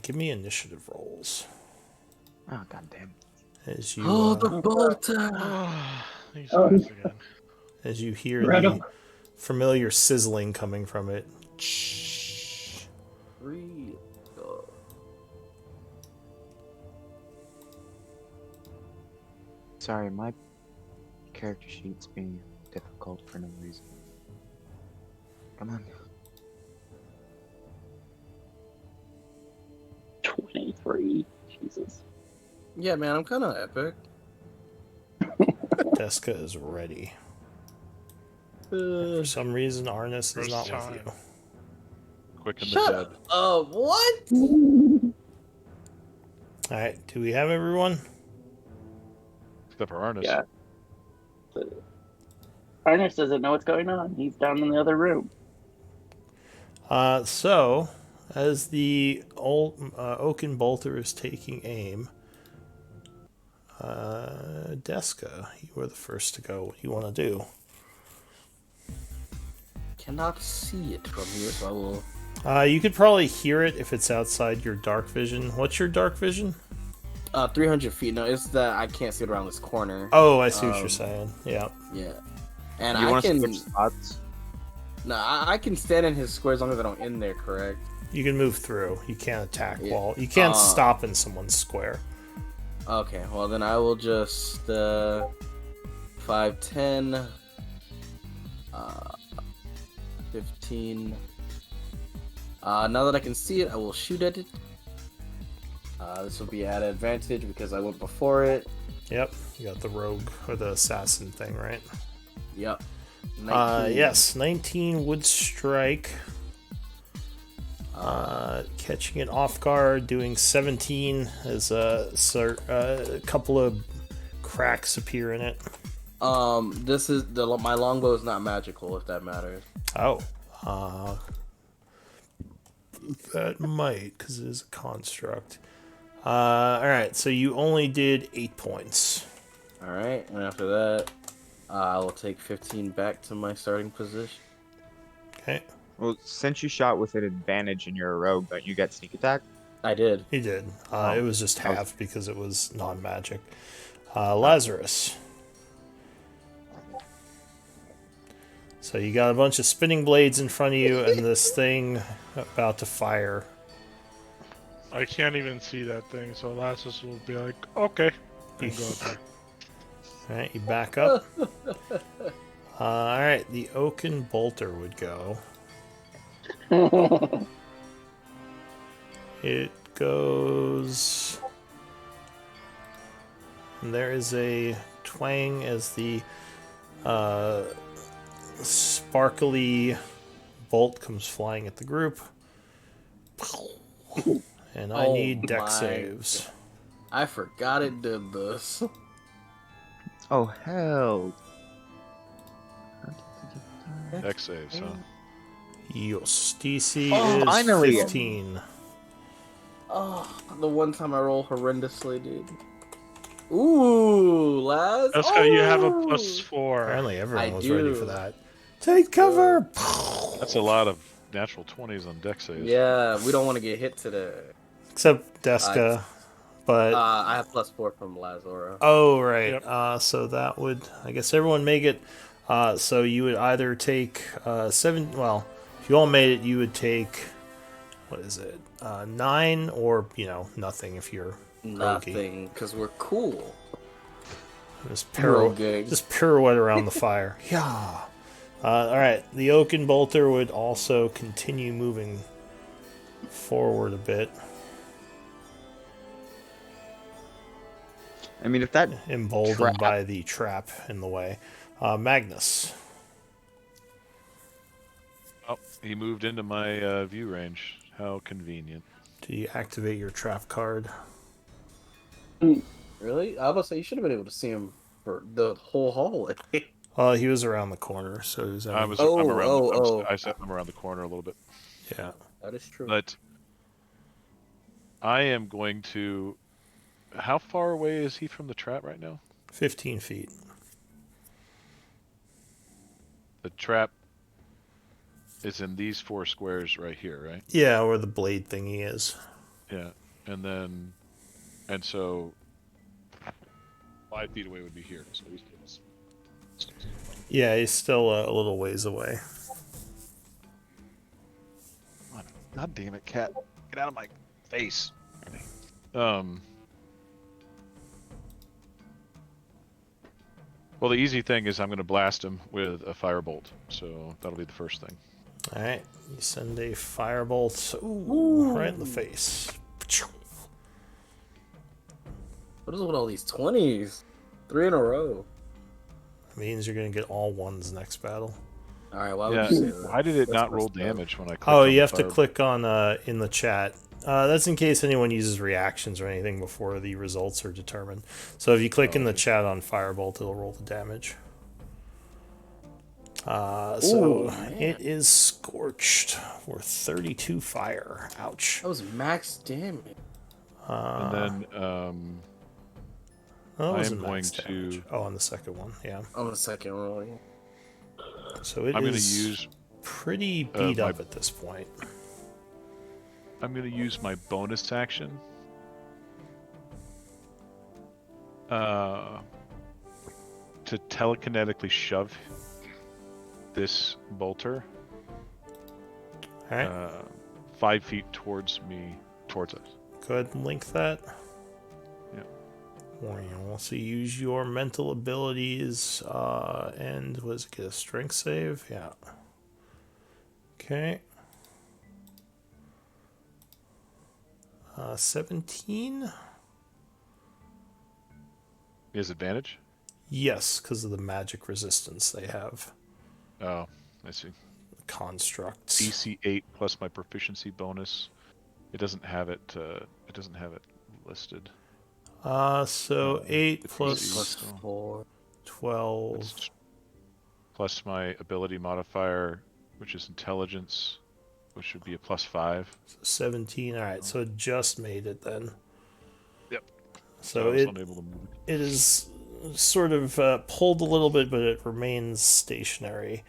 Give me initiative rolls. Oh, goddamn. As you, Oh, the bolter! These guys again. as you hear Right the on. familiar sizzling coming from it. Real. Sorry, my character sheet's being difficult for no reason. Come on. 23. Jesus. Yeah, man, I'm kind of epic. Deska is ready. For some reason, Arnis is First not time. with you. Quick and the Shut dead. up! What? All right, do we have everyone? Except for Arnis. Yeah. Arnis doesn't know what's going on. He's down in the other room. So, as the old Oaken Bolter is taking aim, Deska, you were the first to go. What do you want to do? Cannot see it from here, so I will. You could probably hear it if it's outside your dark vision. What's your dark vision? 300 feet. No, it's that I can't see it around this corner. Oh, I see what you're saying. Yeah. Yeah. And You I want to can. switch spots? No, I can stand in his square as long as I don't in there, correct? You can move through. You can't attack Yeah. while you can't stop in someone's square. Okay, well then I will just 5, 10, 15. Now that I can see it, I will shoot at it. This will be at advantage because I went before it. Yep, you got the rogue or the assassin thing, right? Yep. 19. Yes, 19 would strike. Catching it off guard, doing 17 as a couple of cracks appear in it. This is my longbow is not magical, if that matters. Oh, that might, because it is a construct. All right, so you only did 8 points. All right, and after that, I will take 15 back to my starting position. Okay, Well, since you shot with an advantage and you're a rogue, don't you get sneak attack? I did. he did. Oh. It was just halved because it was non-magic. Lazarus. So you got a bunch of spinning blades in front of you and this thing about to fire. I can't even see that thing, so Lassus will be like, okay, and go up there. Alright, you back up. Alright, the Oaken Bolter would go. It goes... And there is a twang as the sparkly bolt comes flying at the group. And I Oh need deck my saves. I forgot it did this. Oh, hell. Dex saves, huh? Yes, DC Oh, is finally. 15. Oh, the one time I roll horrendously, dude. Ooh, Laz. Jessica, you have a Oh! +4. Apparently everyone I was ready do. for that. Take cover! That's a lot of natural 20s on dex saves. Yeah, we don't want to get hit today. Except Deska. But I have +4 from Lazora. oh right. Yep. So that would, I guess everyone make it. So you would either take 7. Well, if you all made it, you would take, what is it? 9 or nothing if you're roguey. Nothing, because we're cool. Just Roguing. just pirouette around the fire. Yeah. All right. The Oaken Bolter would also continue moving forward a bit, I mean, if that emboldened Trap. by the trap in the way. Magnus. Oh, he moved into my view range. How convenient. Do you activate your trap card? Really? I was about to say, you should have been able to see him for the whole hallway. He was around the corner, so he was. I was. Oh, I'm around. oh. I said I'm around the corner a little bit, Yeah. That is true. but I am going to. How far away is he from the trap right now? 15 feet. The trap is in these 4 squares right here, right? Yeah, where the blade thingy is. Yeah, and so 5 feet away would be here. So he's Yeah, he's still a little ways away. God damn it, cat! Get out of my face. Well, the easy thing is I'm going to blast him with a firebolt, so that'll be the first thing. All right, you send a firebolt. Ooh, right in the face. What is with all these 20s? 3 in a row. Means you're gonna get all ones next battle. Alright, why would Yeah, you say that? why did it That's not roll messed up. damage when I clicked Oh, on you the have to firebolt? click on in the chat. That's in case anyone uses reactions or anything before the results are determined. So if you click in the chat on Firebolt, it'll roll the damage. So man. it is scorched for 32 fire. Ouch. That was max damage. And then That I wasn't am going max damage. to- Oh, on the second one, yeah. On the second roll. So it I'm going to is use pretty beat my- up at this point. my bonus action. To telekinetically shove this bolter All right. 5 feet towards us. Go ahead and link that. Yeah. We'll see. Use your mental abilities. And was it get a strength save? Yeah. Okay. 17. He has advantage? Yes, because of the magic resistance they have. Oh, I see. Constructs. DC 8 plus my proficiency bonus. It doesn't have it. It doesn't have it listed. So 8 Plus plus 4. 12. It's plus my ability modifier, which is intelligence, which would be a +5. So 17. All right, so it just made it then. Yep. So I was it unable to move it. it is sort of pulled a little bit, but it remains stationary.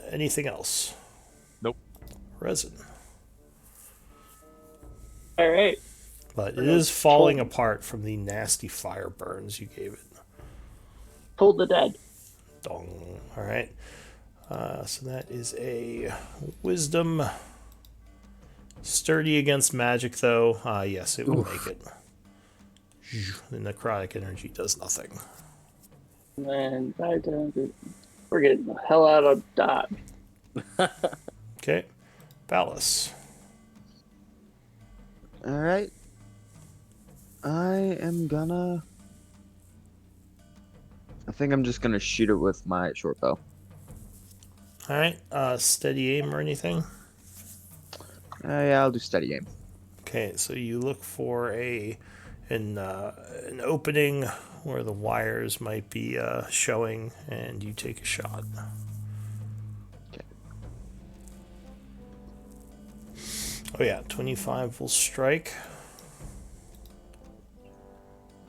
Anything else? Nope. Resin. All right. But it is falling apart from the nasty fire burns you gave it. Told the dead. Dong. All right. So that is a wisdom. Sturdy against magic, though. Yes, it will make it. The necrotic energy does nothing. And we're getting the hell out of Dodge. Okay. Ballas. All right. I think I'm just gonna shoot it with my short bow. All right. Steady aim or anything? Yeah, I'll do steady aim. Okay, so you look for an opening where the wires might be showing, and you take a shot. Okay. Oh yeah, 25 will strike.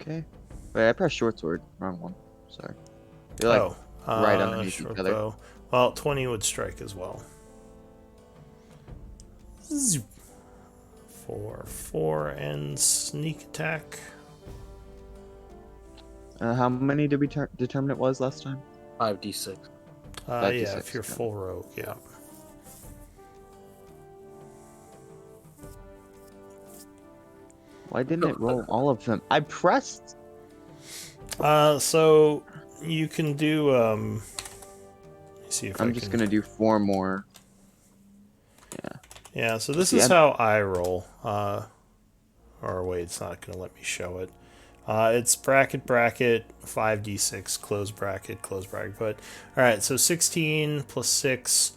Okay. Wait, I pressed short sword. Wrong one. Sorry. You're like right underneath each short other. bow. Well, 20 would strike as well. Zoop. 4 and sneak attack. How many did we determine it was last time? 5d6. Yeah, 5d6, if you're yeah. full rogue, yeah. Why didn't it roll all of them? I pressed. So you can do let me see if I'm I just can... gonna do 4 more. Yeah, so this See, is I- how I roll. Or wait, it's not going to let me show it. It's bracket, 5d6, close bracket. But, alright, so 16 plus 6,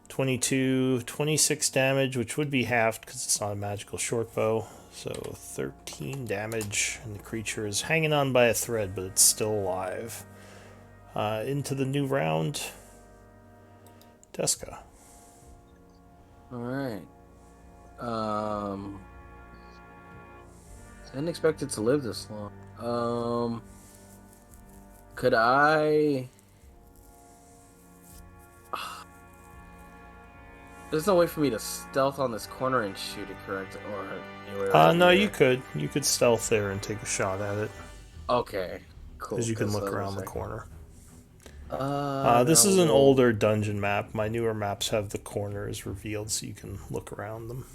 22, 26 damage, which would be halved because it's not a magical short bow. So 13 damage, and the creature is hanging on by a thread, but it's still alive. Into the new round. Deska. Alright. Didn't expect it to live this long. Could I... There's no way for me to stealth on this corner and shoot it, correct? Or anywhere No, here. you could. You could stealth there and take a shot at it. Okay, cool. Because you can 'cause look I was around the like, corner. no, This is an we'll- older dungeon map. My newer maps have the corners revealed so you can look around them.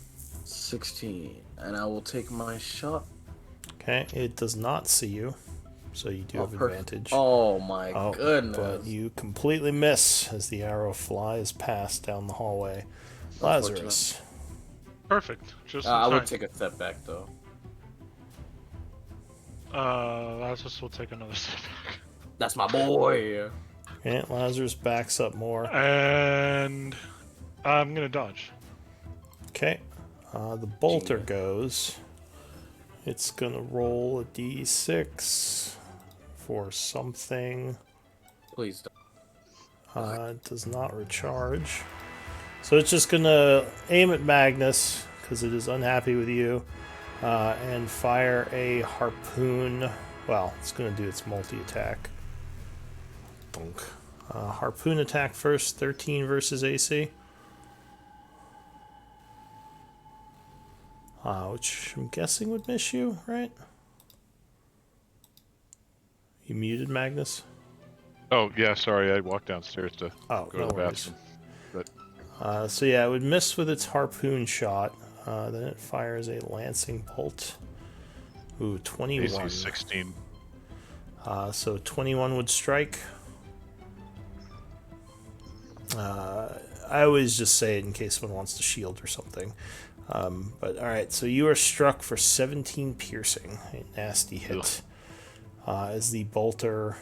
16. And I will take my shot. Okay, it does not see you, so you do have Perfect. advantage. Oh my Oh, goodness. But you completely miss as the arrow flies past down the hallway. Lazarus. Perfect. Just I in would time. take a step back though. Lazarus will take another step back. That's my boy. Okay, Lazarus backs up more. And I'm gonna dodge. Okay, the bolter goes. It's gonna roll a d6 for something. Please don't. It does not recharge. So it's just gonna aim at Magnus, because it is unhappy with you, and fire a harpoon. Well, it's gonna do its multi-attack. Bonk. Harpoon attack first, 13 versus AC. Which I'm guessing would miss you, right? You muted, Magnus? Oh, yeah, sorry. I walked downstairs to Oh, go no to the worries. bathroom. But So yeah, it would miss with its harpoon shot. Then it fires a lancing bolt. Ooh, 21. AC 16. So 21 would strike. I always just say it in case someone wants to shield or something. But alright, so you are struck for 17 piercing. A nasty hit. As the bolter,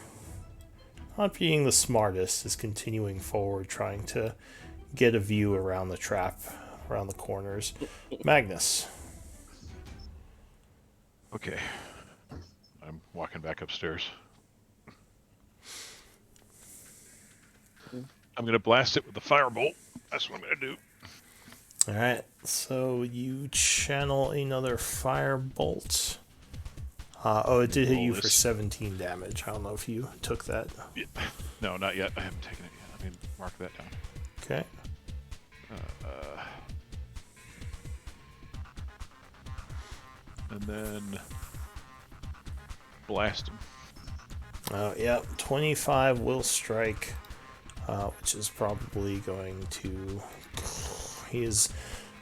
not being the smartest, is continuing forward, trying to get a view around the trap, around the corners. Magnus. Okay. I'm walking back upstairs. I'm going to blast it with the firebolt. That's what I'm going to do. Alright, so you channel another firebolt. Oh, it did hit you for 17 damage. I don't know if you took that. Yeah. No, not yet. I haven't taken it yet. Let me mark that down. Okay. And then blast him. Yeah, 25 will strike, which is probably going to... He is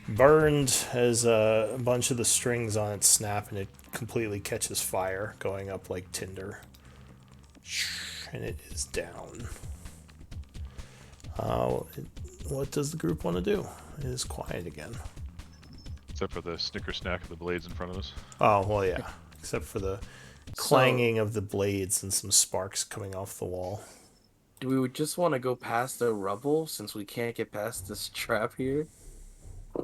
burned as a bunch of the strings on it snap and it completely catches fire, going up like tinder. And it is down. What does the group want to do? It is quiet again. Except for the snicker snack of the blades in front of us. Oh, well, yeah. Except for the clanging of the blades and some sparks coming off the wall. Do we just want to go past the rubble since we can't get past this trap here?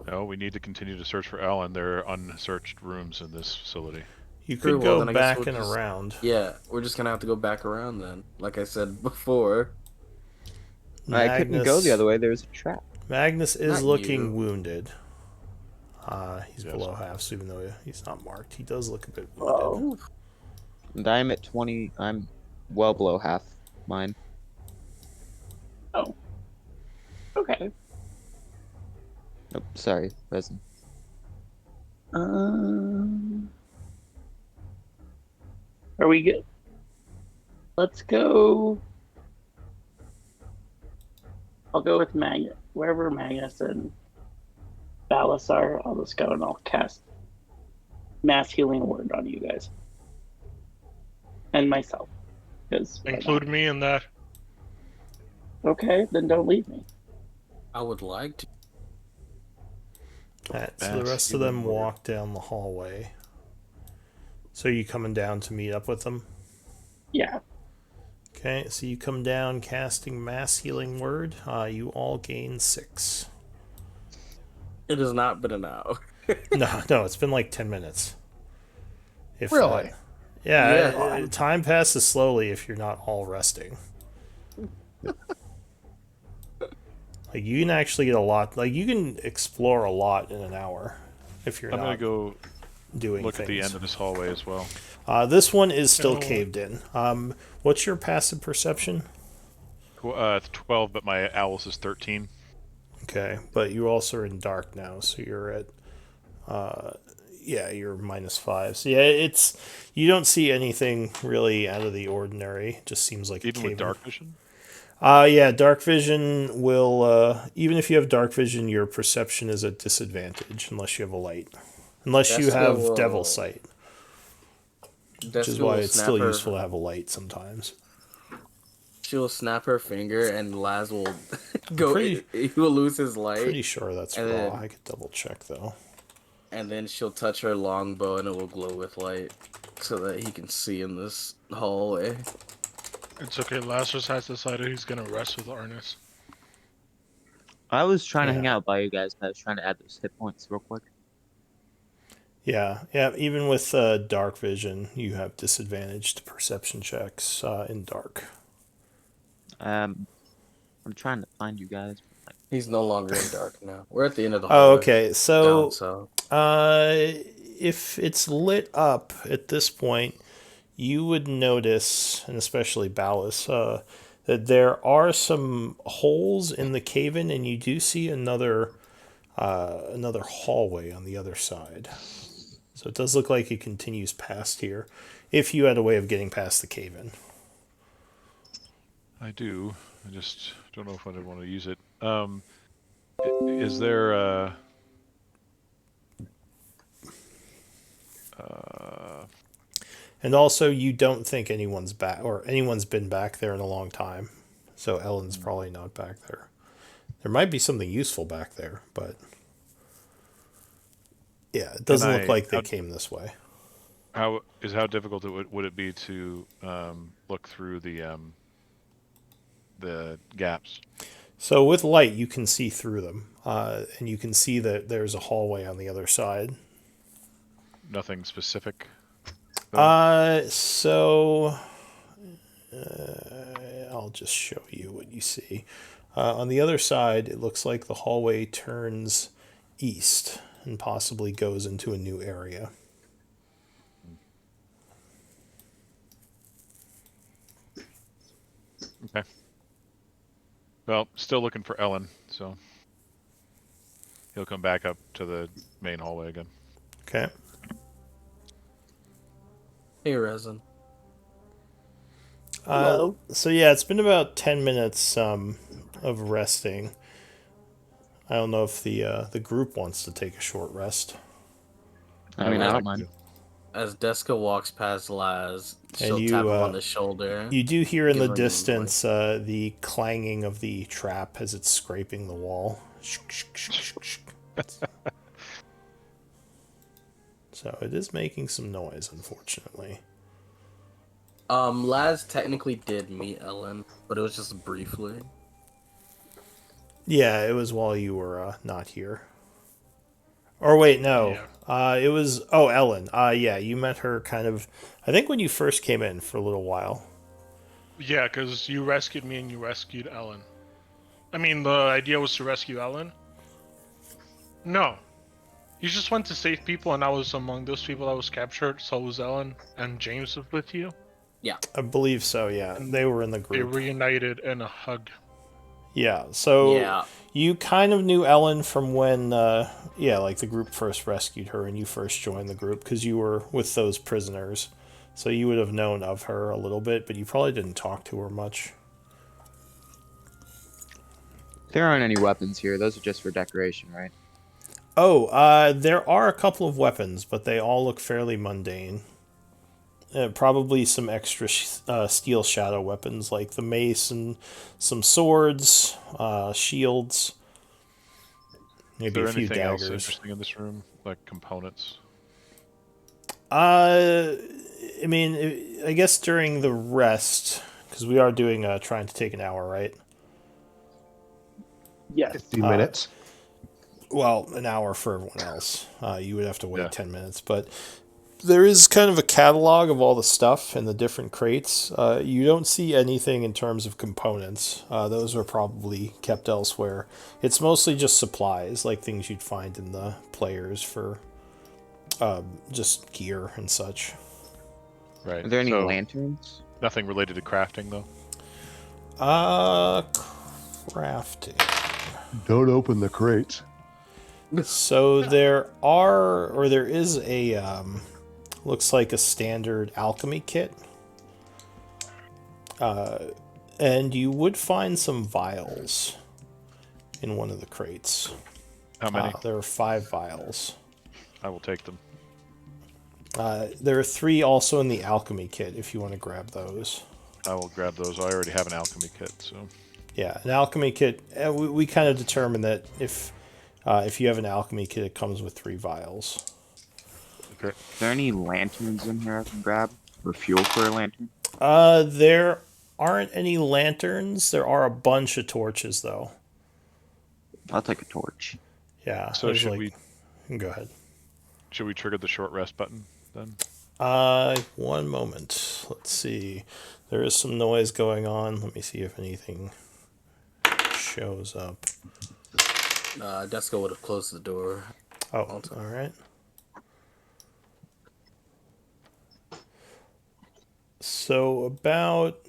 No, we need to continue to search for Alan. There are unsearched rooms in this facility. You True, could well, go then I guess back we'll and just- around. Yeah, we're just gonna have to go back around then. Like I said before. I couldn't go the other way. There's a trap. Magnus is Not looking you. wounded. He's Yes. below half, so even though he's not marked, he does look a bit wounded. Oh, And I'm at 20. I'm well below half mine. okay. Nope, sorry, resin. Are we good? Let's go. I'll go with Magnus. Wherever Magnus and Ballas are, I'll just go and I'll cast Mass Healing Word on you guys. And myself. Because Include me in that. okay, then don't leave me. I would like to. Alright, so the Mass rest of healing them word. walk down the hallway. So are you coming down to meet up with them? Yeah. Okay, so you come down casting Mass Healing Word. You all gain 6. It has not been an hour. No, it's been like 10 minutes. If Really? that. Yeah, Yeah. time passes slowly if you're not all resting. Like, you can actually get a lot. Like, you can explore a lot in an hour if you're I'm going not to go doing look things. at the end of this hallway as well. This one is still Oh. caved in. What's your passive perception? It's 12, but my owls is 13. Okay, but you also are in dark now, so you're at, you're -5. So yeah, it's you don't see anything really out of the ordinary. It just seems like Even a with cave-in. dark vision? Yeah, dark vision will. Even if you have dark vision, your perception is at disadvantage unless you have a light. Unless you That's have still, devil sight, which is Deska why will it's snap still her- useful to have a light sometimes. She will snap her finger and Laz will go. Pretty- He will lose his light, Pretty sure that's And raw. then- I could double check though. and then she'll touch her longbow and it will glow with light, so that he can see in this hallway. It's okay. Lazarus has decided he's gonna rest with Arnis. I was trying to Yeah. hang out by you guys, but I was trying to add those hit points real quick. Yeah. Even with dark vision, you have disadvantaged perception checks in dark. I'm trying to find you guys. He's no longer in dark now. We're at the end of the Oh, hallway. okay. So, Down south. if it's lit up at this point, you would notice, and especially Ballas, that there are some holes in the cave-in, and you do see another hallway on the other side. So it does look like it continues past here, if you had a way of getting past the cave-in. I do. I just don't know if I'd want to use it. Is there And also, you don't think anyone's back or anyone's been back there in a long time, so Ellen's probably not back there. There might be something useful back there, but yeah, it doesn't look like they came this way. how difficult would it be to look through the gaps? So with light, you can see through them, and you can see that there's a hallway on the other side. Nothing specific. So I'll just show you what you see. On the other side, it looks like the hallway turns east and possibly goes into a new area. Okay. Well, still looking for Ellen, so he'll come back up to the main hallway again. Okay. Hey, Resin. Hello. So yeah, it's been about 10 minutes of resting. I don't know if the group wants to take a short rest. I mean, I don't mind. As Deska walks past Laz, she'll you, tap him on the shoulder. You do hear in Give the him distance the clanging of the trap as it's scraping the wall. So it is making some noise, unfortunately. Laz technically did meet Ellen, but it was just briefly. Yeah, it was while you were not here. Or wait, no. It was Ellen. Yeah, you met her kind of I think when you first came in for a little while. Yeah, because you rescued me and you rescued Ellen. I mean, the idea was to rescue Ellen? No. You just went to save people, and I was among those people that was captured, so was Ellen, and James was with you? Yeah. I believe so, yeah. They were in the They group. reunited in a hug. Yeah, so Yeah. you kind of knew Ellen from when, like the group first rescued her and you first joined the group because you were with those prisoners. So you would have known of her a little bit, but you probably didn't talk to her much. There aren't any weapons here. Those are just for decoration, right? Oh, there are a couple of weapons, but they all look fairly mundane. Probably some extra steel shadow weapons like the mace and some swords, shields, maybe Is a there few anything else daggers. interesting in this room, like components? I mean, I guess during the rest, because we are doing trying to take an hour, right? Yes. 15 minutes. Well, an hour for everyone else. You would have to wait Yeah. 10 minutes, but there is kind of a catalog of all the stuff in the different crates. You don't see anything in terms of components. Those are probably kept elsewhere. It's mostly just supplies, like things you'd find in the players for just gear and such. Right. Are there any so lanterns? Nothing related to crafting, though. Crafting. Don't open the crates. So there is a looks like a standard alchemy kit, and you would find some vials in one of the crates. How many? There are 5 vials. I will take them. There are 3 also in the alchemy kit if you want to grab those. I will grab those. I already have an alchemy kit, so. Yeah, an alchemy kit. We kind of determined that if you have an alchemy kit, it comes with 3 vials. Okay. Are there any lanterns in here I can grab? Or fuel for a lantern? There aren't any lanterns. There are a bunch of torches, though. I'll take a torch. Yeah. So there's should we Go ahead. trigger the short rest button then? One moment. Let's see. There is some noise going on. Let me see if anything shows up. Deska would have closed the door. Oh, all right. So about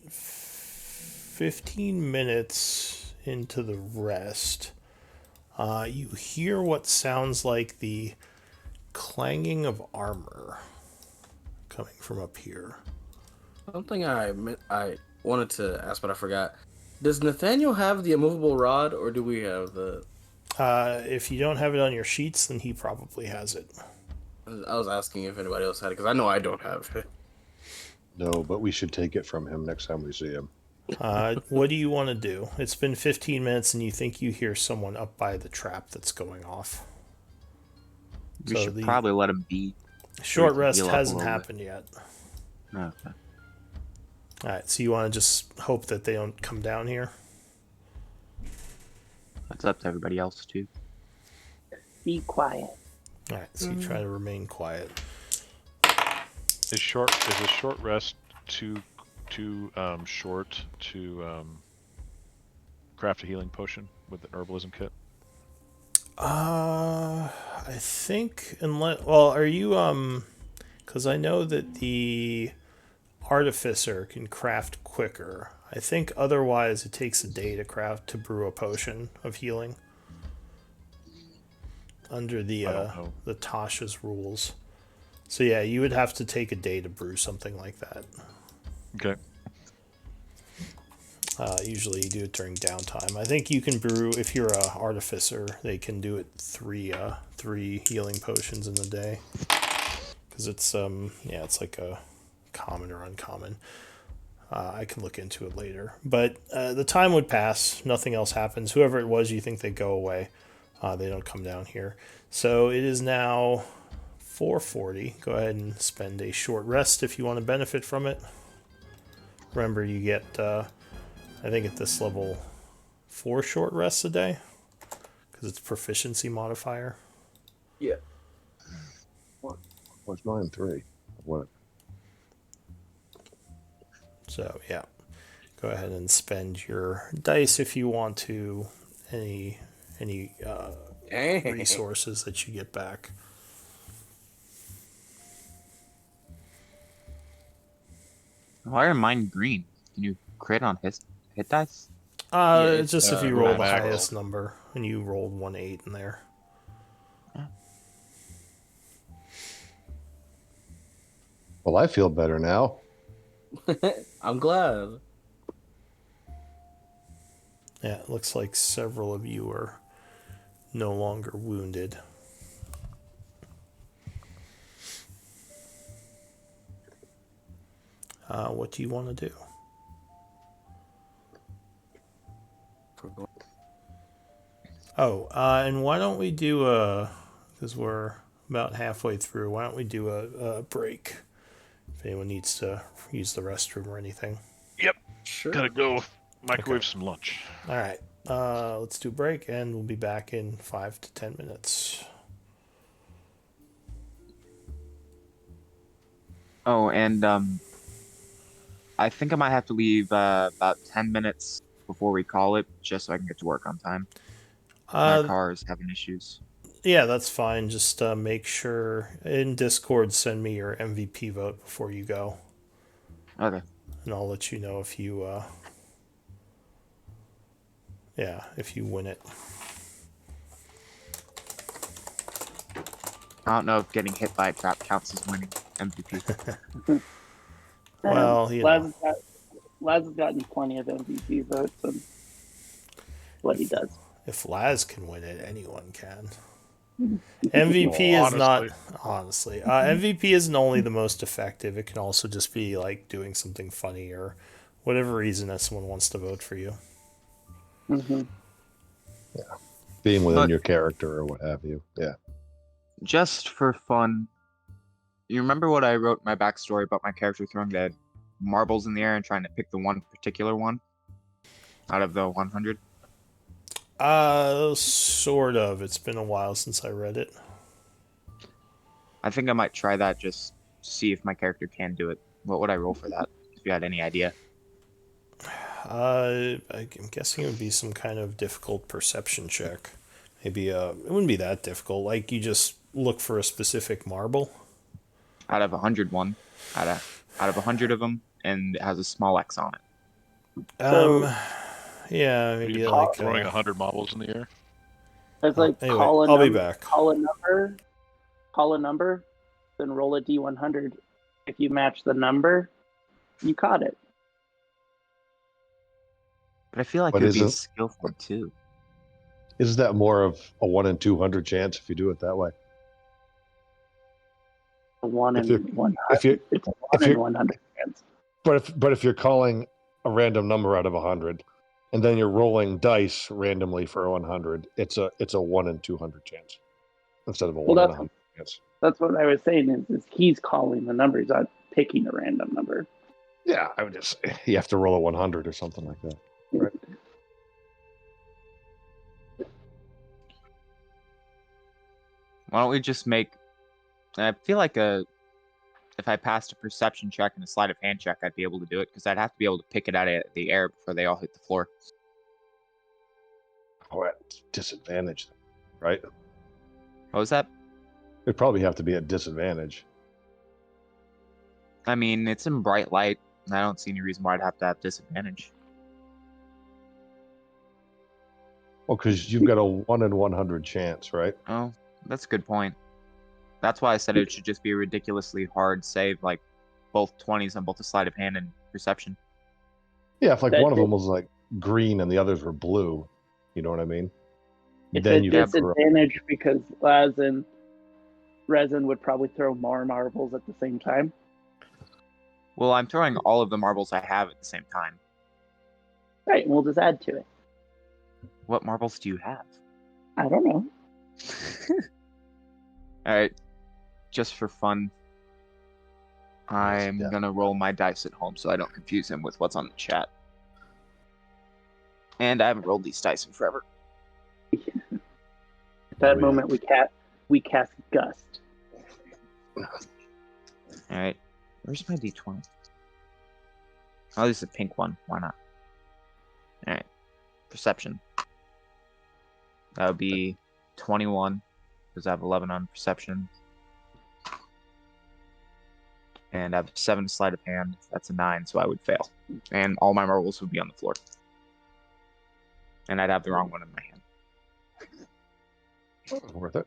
15 minutes into the rest, you hear what sounds like the clanging of armor coming from up here. Something I wanted to ask, but I forgot. Does Nathaniel have the immovable rod, or do we have the? If you don't have it on your sheets, then he probably has it. I was asking if anybody else had it because I know I don't have it. No, but we should take it from him next time we see him. What do you want to do? It's been 15 minutes and you think you hear someone up by the trap that's going off. We So should the probably let him be. short can rest heal up a hasn't little bit. happened yet. Okay. Alright, so you want to just hope that they don't come down here? That's up to everybody else too. Be quiet. Alright, so you try to remain quiet. Is a short rest too short to craft a healing potion with the herbalism kit? I think unless are you because I know that the artificer can craft quicker. I think otherwise it takes a day to brew a potion of healing under the I don't know. the Tasha's rules. So yeah, you would have to take a day to brew something like that. Okay. Usually you do it during downtime. I think you can brew if you're a artificer. They can do it three healing potions in a day. Because it's it's like a common or uncommon. I can look into it later. But the time would pass. Nothing else happens. Whoever it was, you think they go away. They don't come down here. So it is now 4:40. Go ahead and spend a short rest if you want to benefit from it. Remember, you get, I think at this level, 4 short rests a day. Because it's proficiency modifier. Yeah. What's mine? 3. What? So, yeah. Go ahead and spend your dice if you want to. Any resources that you get back. Why are mine green? Can you crit on hit dice? It's just if you roll the max. highest number, and you rolled 1/8 in there. Well, I feel better now. I'm glad. Yeah, it looks like several of you are no longer wounded. What do you want to do? Oh, and why don't we do because we're about halfway through, why don't we do a break? If anyone needs to use the restroom or anything. Sure. Gotta go microwave some lunch. All right, let's do a break, and we'll be back in 5 to 10 minutes. Oh, and I think I might have to leave about 10 minutes before we call it, just so I can get to work on time. My car is having issues. Yeah, that's fine. Just make sure in Discord, send me your MVP vote before you go, Okay. and I'll let you know if you, if you win it. I don't know if getting hit by a trap counts as winning MVP. Well, you know. Laz has gotten plenty of MVP votes on what he does. If Laz can win it, anyone can. MVP is not honestly. MVP isn't only the most effective. It can also just be like doing something funny or whatever reason that someone wants to vote for you. Mm-hmm. Being within But- your character or what have you. Yeah. Just for fun, you remember what I wrote in my backstory about my character throwing the marbles in the air and trying to pick the one particular one out of the 100? Sort of. It's been a while since I read it. I think I might try that just to see if my character can do it. What would I roll for that? If you had any idea. I'm guessing it would be some kind of difficult perception check. Maybe it wouldn't be that difficult. Like you just look for a specific marble. Out of 101, out of 100 of them, and it has a small X on it. Yeah, maybe You like throwing 100 marbles in the air. It's like anyway, call a I'll number, be back. Call a number, then roll a D100. If you match the number, you caught it. But I feel like But it would be isn't- skillful too. Is that more of a 1 in 200 chance if you do it that way? A 1 If in you're- 100. if you're- It's a 1 if in you're- 100 chance. But if you're calling a random number out of 100, and then you're rolling dice randomly for 100, it's a 1 in 200 chance instead of a 1 in that's- 100 chance. That's what I was saying. Is he's calling the number. He's not picking a random number. Yeah, I would just you have to roll a 100 or something like that. Why don't we just make? I feel like if I passed a perception check and a sleight of hand check, I'd be able to do it because I'd have to be able to pick it out of the air before they all hit the floor. Oh, at disadvantage, right? What was that? It'd probably have to be at disadvantage. I mean, it's in bright light, and I don't see any reason why I'd have to have disadvantage. Well, because you've got a 1 in 100 chance, right? Oh, that's a good point. That's why I said it should just be a ridiculously hard save, like both 20s on both the sleight of hand and perception. Yeah, if like That- one of them was like green and the others were blue, you know what I mean? It's Then a you have to roll. disadvantage because Laz and Resin would probably throw more marbles at the same time. Well, I'm throwing all of the marbles I have at the same time. Right, and we'll just add to it. What marbles do you have? I don't know. Alright, just for fun, I'm Yeah. gonna roll my dice at home so I don't confuse him with what's on the chat. And I haven't rolled these dice in forever. At that yeah. moment, we cast Gust. Alright, where's my d20? I'll use the pink one, why not? Alright, perception. That would be 21, because I have 11 on perception. And I have 7 sleight of hand, that's a 9, so I would fail. And all my marbles would be on the floor. And I'd have the wrong one in my hand. Worth it.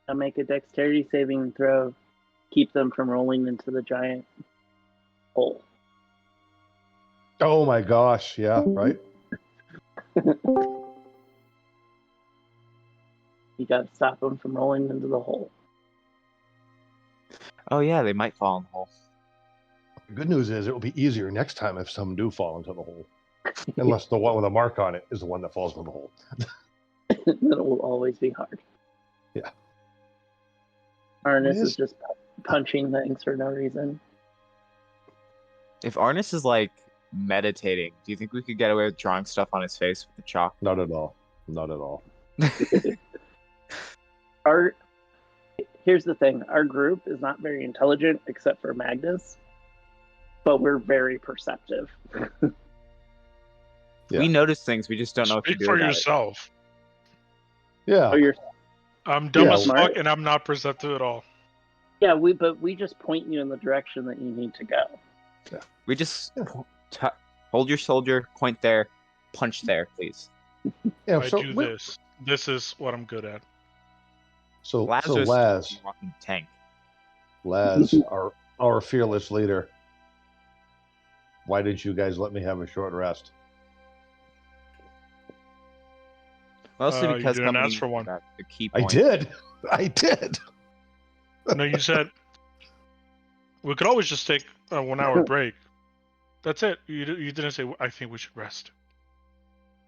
I'll make a dexterity saving throw. Keep them from rolling into the giant hole. Oh my gosh, yeah, right? You got to stop them from rolling into the hole. Oh yeah, they might fall in the hole. The good news is it will be easier next time if some do fall into the hole. Unless the one with a mark on it is the one that falls into the hole. That will always be hard. Yeah. Arnis It is is. just punching things for no reason. If Arnis is like meditating, do you think we could get away with drawing stuff on his face with the chalk? Not at all. Not at all. Here's the thing. Our group is not very intelligent except for Magnus, but we're very perceptive. Yeah. We notice things, we just don't know what to Speak do for about yourself. Yeah. Oh, you're I'm dumb Yeah, as smart. fuck, and I'm not perceptive at all. yeah. But we just point you in the direction that you need to go. it. We just hold your soldier, point there, punch there, please. Yeah, I do this. This is what I'm good at. So Lazarus is Laz, a walking tank. Laz, our fearless leader. Why did you guys let me have a short rest? Mostly You because didn't somebody ask for one. got the key I point. did. I did. No, you said we could always just take a 1 hour break. That's it. You didn't say I think we should rest.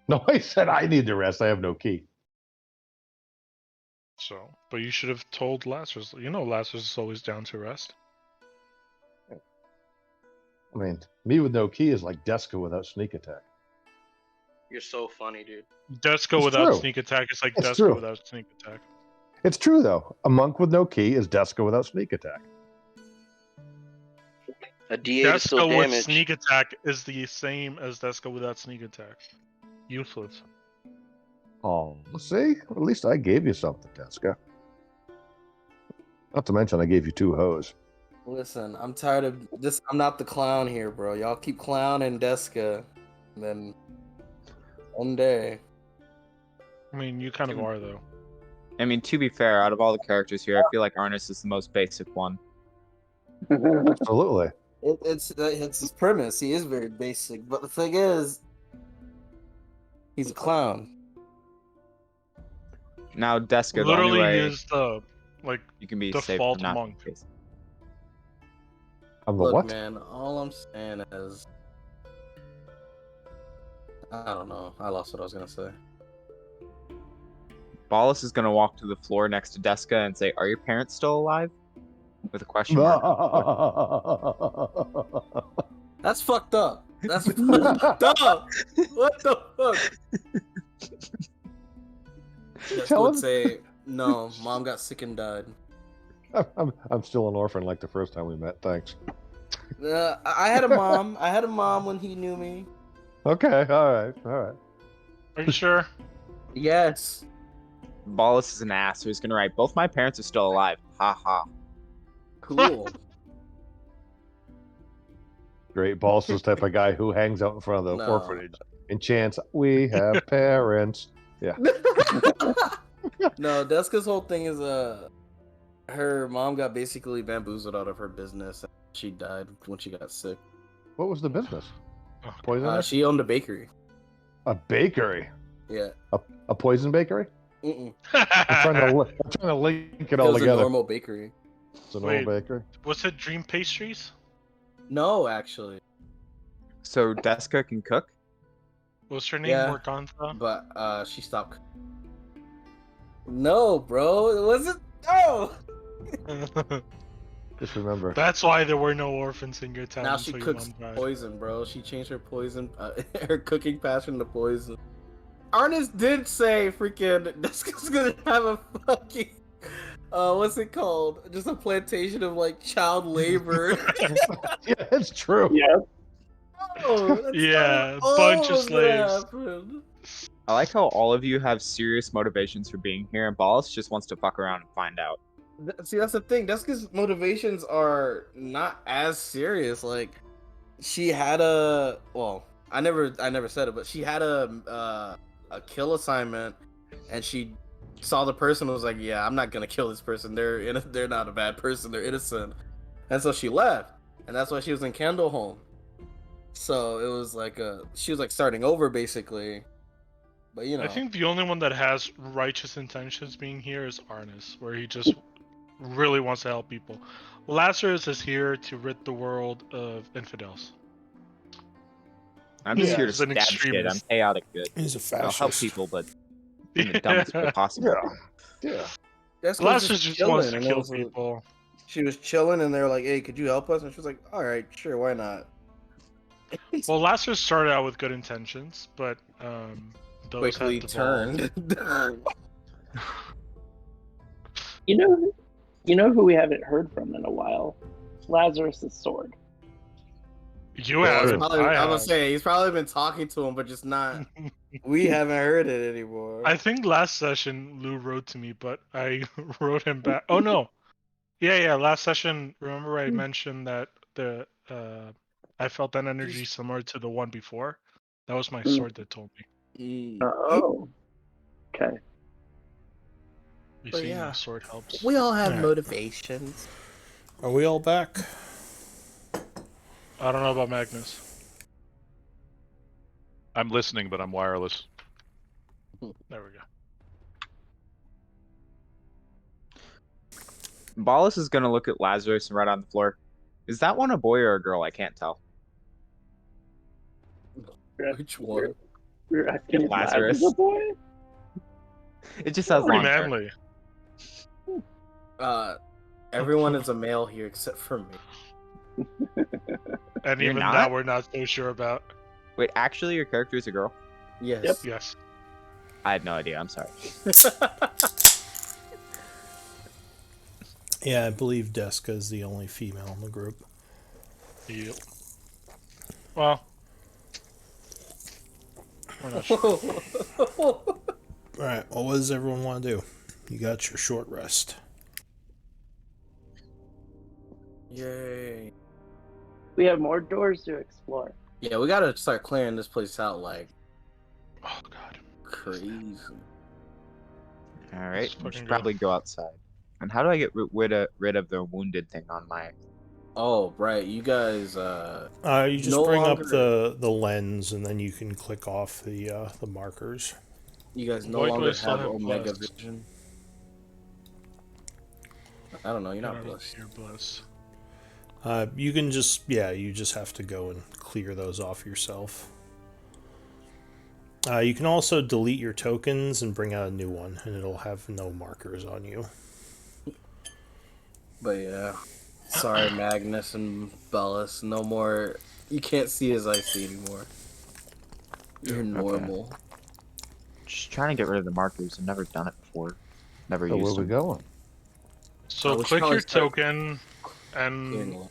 No, I said I need to rest. I have no key. So, but you should have told Lazarus. You know, Lazarus is always down to rest. I mean, me with no key is like Deska without sneak attack. You're so funny, dude. Desco It's without true. sneak attack is like It's Desco true. without sneak attack. It's true though. A monk with no key is Deska without sneak attack. A D8 is still Desco with damage. sneak attack is the same as Desco without sneak attack. Useless. Oh, see? At least I gave you something, Deska. Not to mention I gave you 2 hoes. Listen, I'm tired of this. I'm not the clown here, bro. Y'all keep clowning Deska, and then one day. I mean, you kind of are though. I mean, to be fair, out of all the characters here, I feel like Arnis is the most basic one. Absolutely. It's his premise. He is very basic, but the thing is, he's a clown. Now, Deska, the only Literally, he way is the like you can be safe default from not monk. face. I'm the Look, what? man, all I'm saying is, I don't know. I lost what I was gonna say. Ballas is gonna walk to the floor next to Deska and say, "Are your parents still alive?" With a question mark. That's fucked up. That's fucked up. What the fuck? Just Tell would him. say, no, mom got sick and died. I'm still an orphan like the first time we met. Thanks. I had a mom. I had a mom when he knew me. Okay. All right. Are you sure? Yes. Ballas is an ass, so he's gonna write, "Both my parents are still alive." Ha ha. Cool. Great balls is the type of guy who hangs out in front of the No. orphanage and chants, "We have parents." Yeah. No, Deska's whole thing is her mom got basically bamboozled out of her business. And she died when she got sick. What was the business? Oh, Poison? She owned a bakery. A bakery? Yeah. A poison bakery? Mm-mm. I'm trying to link it It all was a together. normal bakery. It's a normal Wait. bakery. Was it Dream Pastries? No, actually, So Deska can cook? Was her name Yeah. Morgantha? but she stopped. No, bro, it wasn't. No. Just remember. That's why there were no orphans in your town. Now she until your cooks mom died. poison, bro. She changed her poison, her cooking passion to poison. Arnis did say freaking Deska's gonna have a fucking what's it called? Just a plantation of like child labor. Yeah, it's true. Yeah. Oh, that's Yeah, not bunch of all that slaves. happened. I like how all of you have serious motivations for being here, and Ballas just wants to fuck around and find out. See, that's the thing. Deska's motivations are not as serious. Like, she had a I never said it, but she had a kill assignment, and she saw the person and was like, "Yeah, I'm not gonna kill this person. They're not a bad person. They're innocent." And so she left, and that's why she was in Candleholm. So it was like she was like starting over basically. But you know, I think the only one that has righteous intentions being here is Arnis, where he just really wants to help people. Lazarus is here to rid the world of infidels. I'm just Yeah, here to he's an stab shit. I'm extremist. chaotic good. He's a I'll help fascist. people, but in the dumbest way possible. Yeah. Deska was Lazarus just wants to and kill it was a- people. She was chilling, and they were like, "Hey, could you help us?" And she was like, "All right, sure, why not?" Well, Lazarus started out with good intentions, but those Quickly had devolved. turned. You know who we haven't heard from in a while? Lazarus's sword. You Yeah, have. true. Probably, I I'm gonna have. say he's probably been talking to him, but just not. We haven't heard it anymore. I think last session Lou wrote to me, but I wrote him back. Oh no, yeah. Last session, remember I mentioned that the I felt an energy similar to the one before. That was my sword that told me. Oh. Okay. You But see, yeah. my sword helps. We all have Alright. motivations. Are we all back? I don't know about Magnus. I'm listening, but I'm wireless. There we go. Ballas is gonna look at Lazarus and write on the floor. Is that one a boy or a girl? I can't tell. Which one? You're asking if Lazarus. Lazarus a boy? It just has Pretty long hair. manly. Everyone is a male here except for me. And You're even not? that we're not so sure about. Wait, actually, your character is a girl? Yes. Yep. Yes. I had no idea. I'm sorry. Yeah, I believe Deska is the only female in the group. Yep. Well, we're not sure. Alright, well, what does everyone want to do? You got your short rest. Yay. We have more doors to explore. Yeah, we gotta start clearing this place out like Oh god. crazy. All right, we fucking should go. probably go outside. And how do I get rid of the wounded thing on my Oh, right. You guys, You just no bring up longer- the lens, and then you can click off the markers. you guys no Why do longer I still have have Omega bless? Vision. I don't know. You're I not don't blessed. hear bless. You can just you just have to go and clear those off yourself. You can also delete your tokens and bring out a new one, and it'll have no markers on you. But yeah, sorry, Magnus and Bellis. No more. You can't see as I see anymore. You're normal. Just trying to get rid of the markers. I've never done it before. Never So where used we them. going? So we should click probably your start token, clearing and the-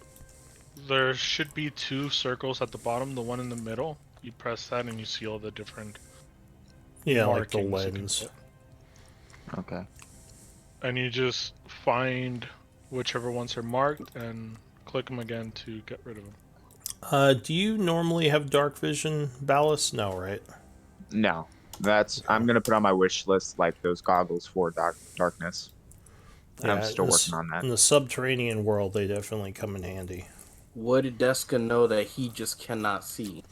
there should be 2 circles at the bottom. The one in the middle. You press that, and you see all the different Yeah, like the markings you can lens. put. Okay. And you just find whichever ones are marked and click them again to get rid of them. Do you normally have dark vision, Ballast? No, right? No, I'm gonna put on my wish list like those goggles for darkness. And I'm still working on that. In the subterranean world, they definitely come in handy. Would Deska know that he just cannot see?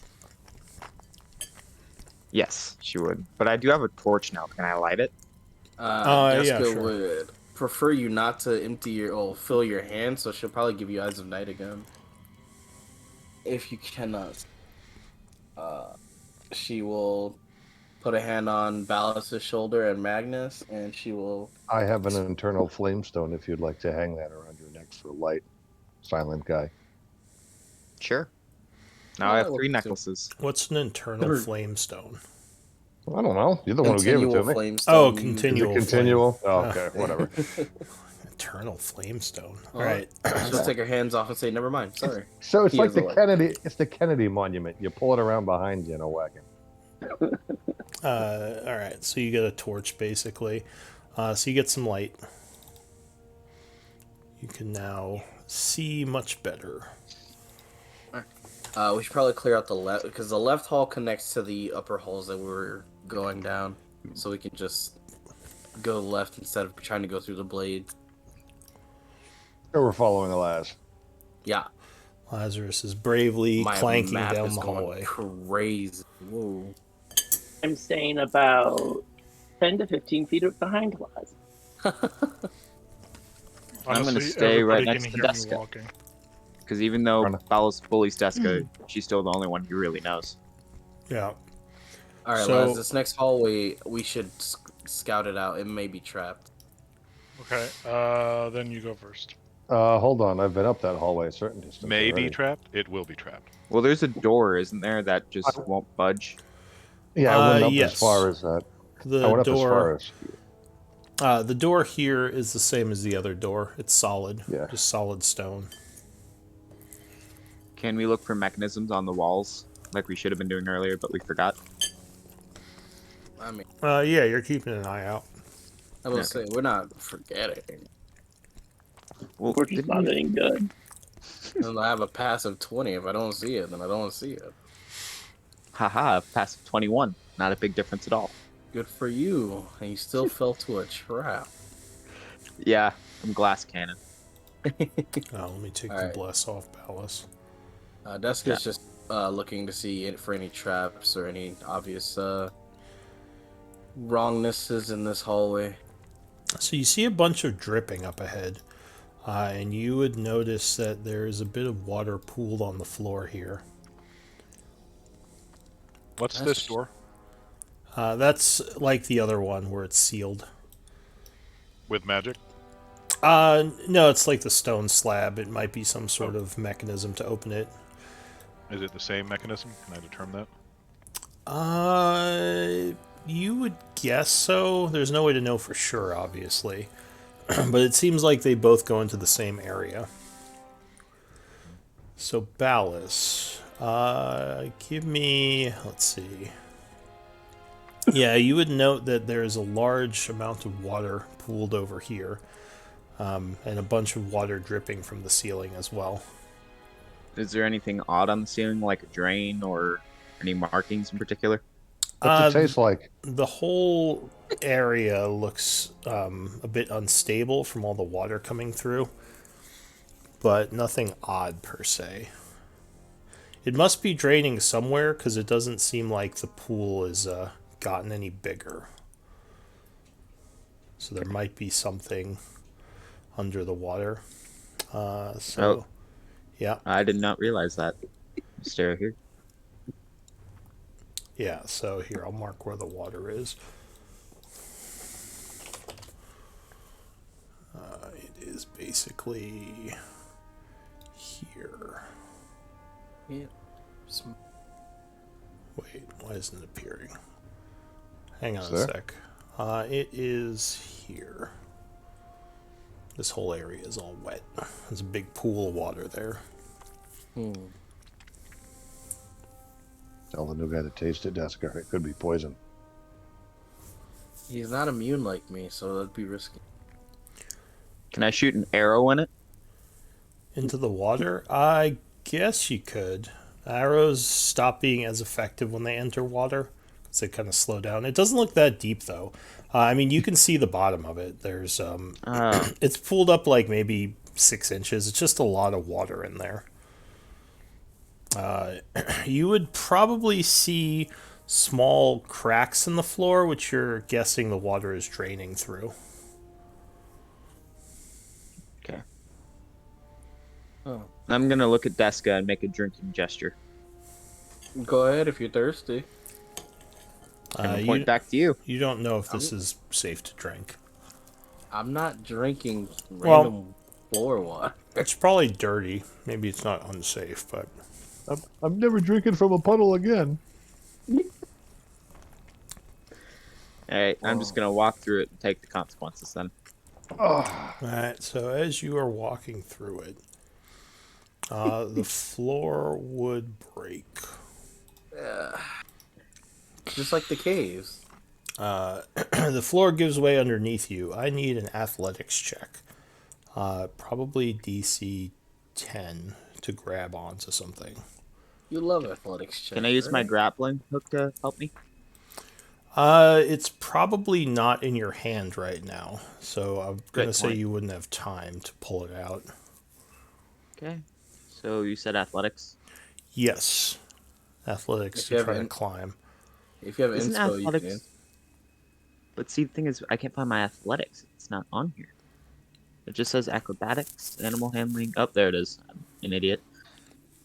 Yes, she would. But I do have a torch now. Can I light it? Deska yeah, sure. would prefer you not to fill your hand, so she'll probably give you Eyes of Night again. If you cannot, she will put a hand on Ballas's shoulder and Magnus, and she will. I have an internal flamestone if you'd like to hang that around your neck for light. Silent guy. Sure. Now I have 3 necklaces. What's an internal Never- flamestone? I don't know. You're the one who gave it to me. Flamestone. Oh, Is it continual. continual? Oh, flame. okay, whatever. Eternal flamestone. All All right. She'll take her hands off and say, "Never mind. Sorry." So it's He like has the a light. Kennedy. It's the Kennedy Monument. You pull it around behind you in a wagon. All right. So you get a torch, basically. So you get some light. You can now see much better. We should probably clear out the left because the left hall connects to the upper halls that we were going down, so we can just go left instead of trying to go through the blade. So we're following the last. Yeah, Lazarus is bravely my clanking map down is the going hallway. crazy. Whoa. I'm staying about 10 to 15 feet behind Laz. I'm gonna Honestly, stay right everybody next can to hear me Deska. walking. Because even though Run. Ballas bullies Deska, she's still the only one who really knows. Yeah. All right, So- Laz, this next hallway we should scout it out. It may be trapped. Okay, then you go first. Hold on. I've been up that hallway a certain distance. May be already. trapped. It will be trapped. Well, there's a door, isn't there, that just won't budge? Yeah, I went up yes. as far as that. I The went up as far door. as. The door here is the same as the other door. It's solid. Yeah. Just solid stone. Can we look for mechanisms on the walls, like we should have been doing earlier, but we forgot? I mean, Yeah, you're keeping an eye out. I will say we're not forgetting. Well, We're just not any good. And I have a passive 20. If I don't see it, then I don't see it. haha, passive 21. Not a big difference at all. Good for you. And you still fell to a trap. Yeah, I'm glass cannon. Let me take the Alright. bless off Palace. Deska's just looking to see for any traps or any obvious wrongnesses in this hallway. So you see a bunch of dripping up ahead, and you would notice that there is a bit of water pooled on the floor here. What's That's- this door? That's like the other one where it's sealed. With magic? No, it's like the stone slab. It might be some sort of mechanism to open it. Is it the same mechanism? Can I determine that? You would guess so. There's no way to know for sure, obviously. But it seems like they both go into the same area. So, Ballas, give me, let's see. Yeah, you would note that there's a large amount of water pooled over here, and a bunch of water dripping from the ceiling as well. Is there anything odd on the ceiling, like a drain or any markings in particular? What's it taste like? The whole area looks a bit unstable from all the water coming through. but nothing odd per se. It must be draining somewhere because it doesn't seem like the pool has gotten any bigger. So there might be something under the water. Yeah. I did not realize that. Stare here. Yeah, so here, I'll mark where the water is. It is basically here. Yeah. Wait, why isn't it appearing? Hang on Is a there? sec. It is here. This whole area is all wet. There's a big pool of water there. Tell the new guy to taste it, Deska. It could be poison. He's not immune like me, so that'd be risky. Can I shoot an arrow in it? Into the water? I guess you could. Arrows stop being as effective when they enter water, because they kind of slow down. It doesn't look that deep, though. I mean, you can see the bottom of it. There's it's pulled up like maybe 6 inches. It's just a lot of water in there. You would probably see small cracks in the floor, which you're guessing the water is draining through. Okay. Oh. I'm gonna look at Deska and make a drinking gesture. Go ahead if you're thirsty. And point back to you. You don't know if this is safe to drink. I'm not drinking Well- random floor water. It's probably dirty. Maybe it's not unsafe, but I'm never drinking from a puddle again. Alright, I'm just gonna walk through it and take the consequences then. Alright, so as you are walking through it, the floor would break. Just like the caves. The floor gives way underneath you. I need an athletics check. Probably DC 10 to grab onto something. You love athletics checks. Can I use my right? grappling hook to help me? It's probably not in your hand right now, so I'm gonna Great say point. you wouldn't have time to pull it out. Okay. So you said athletics? Yes, athletics If to you have try to an- climb. If you have Isn't inspo, you athletics? can. But see, the thing is, I can't find my athletics. It's not on here. It just says acrobatics, animal handling. Oh, there it is. I'm an idiot.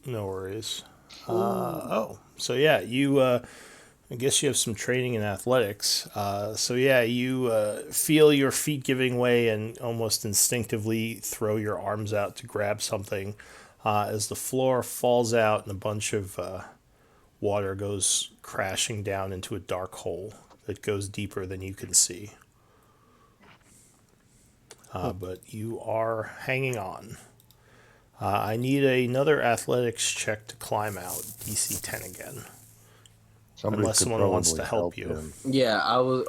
No worries. So yeah, you. I guess you have some training in athletics. So yeah, you feel your feet giving way and almost instinctively throw your arms out to grab something. As the floor falls out and a bunch of water goes crashing down into a dark hole that goes deeper than you can see. But you are hanging on. I need another athletics check to climb out. DC 10 again. Somebody Unless could someone wants probably to help you. him. Yeah,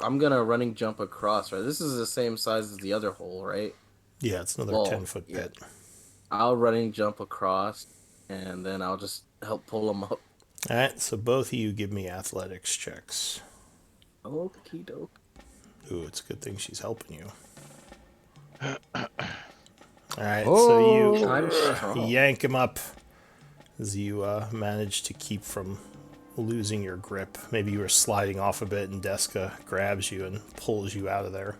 I'm gonna running jump across, right? This is the same size as the other hole, right? Yeah, it's another Well, 10-foot yeah. pit. I'll running jump across, and then I'll just help pull them up. All right, so both of you give me athletics checks. Okie doke. Ooh, it's a good thing she's helping you. All right, Oh, so I'm you strong. yank him up as you manage to keep from losing your grip. Maybe you were sliding off a bit, and Deska grabs you and pulls you out of there.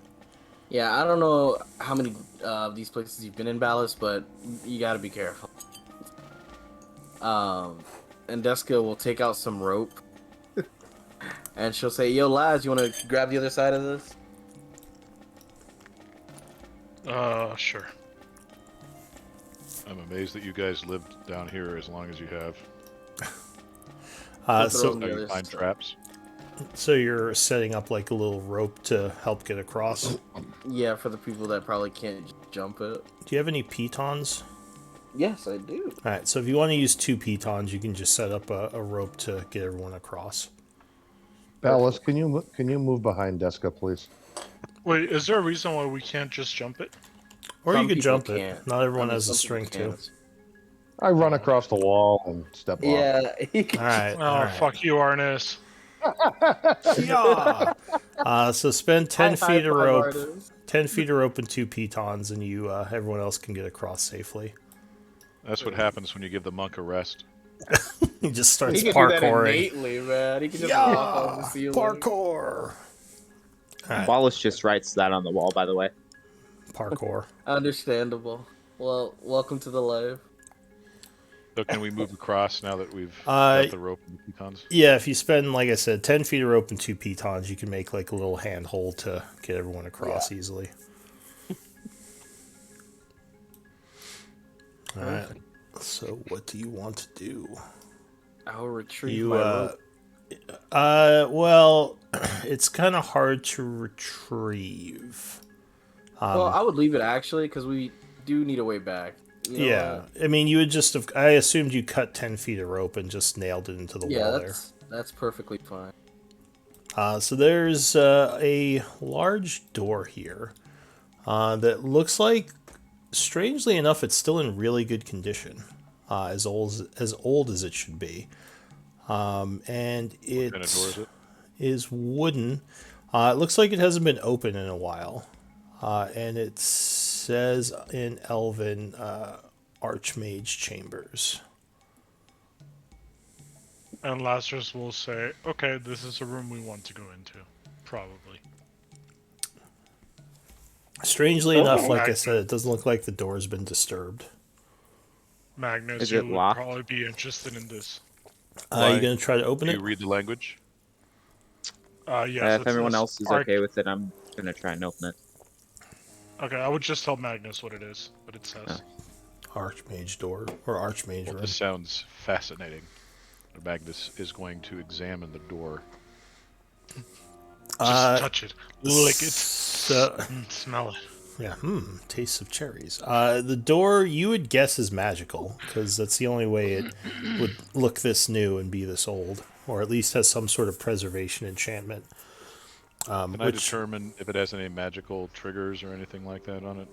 Yeah, I don't know how many of these places you've been in, Ballas, but you gotta be careful. And Deska will take out some rope, and she'll say, "Yo, lads, you want to grab the other side of this?" Sure. I'm amazed that you guys lived down here as long as you have. We'll throw So, them How the you other find side. traps? so you're setting up like a little rope to help get across. Yeah, for the people that probably can't jump it. Do you have any pitons? Yes, I do. All right, so if you want to use 2 pitons, you can just set up a rope to get everyone across. Ballas, can you move behind Deska, please? Wait, is there a reason why we can't just jump it? Or Some you could people jump it. can't. Not everyone I mean, has the some people strength to. can't. I run across the wall and step off. Yeah, he can All right. Oh, all right. fuck you, Arnis. Yeah. So spend 10 High feet of five rope, artists. 10 feet of rope and 2 pitons, and you everyone else can get across safely. That's what happens when you give the monk a rest. He just starts He can do that parkouring. innately, man. He can just walk off the ceiling. Parkour. Alright, Wallace just writes that on the wall, by the way. parkour. Understandable. Well, welcome to the life. So can we move across now that we've Uh, got the rope and the pecans? Yeah, if you spend, like I said, 10 feet of rope and 2 pitons, you can make like a little handhold to get everyone across easily. Alright. So what do you want to do? I'll retrieve You my rope. well, it's kind of hard to retrieve. Well, I would leave it actually because we do need a way back. You know Yeah, what? I mean, you would just have. I assumed you cut 10 feet of rope and just nailed it into the Yeah, wall there. that's perfectly fine. So there's a large door here that looks like, strangely enough, it's still in really good condition, as old as it should be. And it What kind of door is it? is wooden. It looks like it hasn't been open in a while, and it says in Elven, Archmage Chambers. And Lazarus will say, okay, this is a room we want to go into. Probably. Strangely enough, like I Magnus. said, it doesn't look like the door's been disturbed. Magnus, Is you it would locked? probably be interested in this. Are you Why? going to try to open Do it? you read the language? Yes, If everyone else is Arch- okay with it, I'm gonna try and open it. Okay, I would just tell Magnus what it is, what it says. Archmage door, or Archmage Well, room. this sounds fascinating. Magnus is going to examine the door. Just touch it, lick it, So, smell it. yeah, taste of cherries. The door you would guess is magical, because that's the only way it would look this new and be this old, or at least has some sort of preservation enchantment. Can I determine if it has any magical triggers or anything like that on it?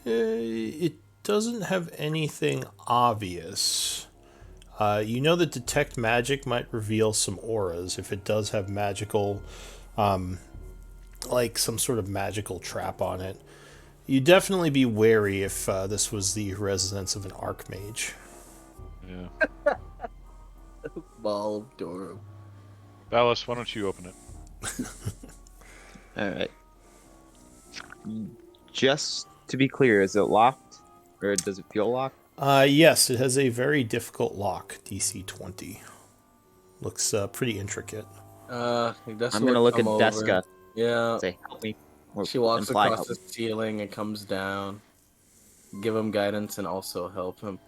It doesn't have anything obvious. You know that detect magic might reveal some auras if it does have magical, like some sort of magical trap on it. You'd definitely be wary if this was the residence of an archmage. Yeah. Ball of door. Valis, why don't you open it? All right. Just to be clear, is it locked, or does it feel locked? Yes, it has a very difficult lock, DC 20. Looks pretty intricate. I'm I'm gonna look at Deska. Yeah. Say, help me. Or She walks imply across help the me. ceiling and comes down. Give him guidance and also help him.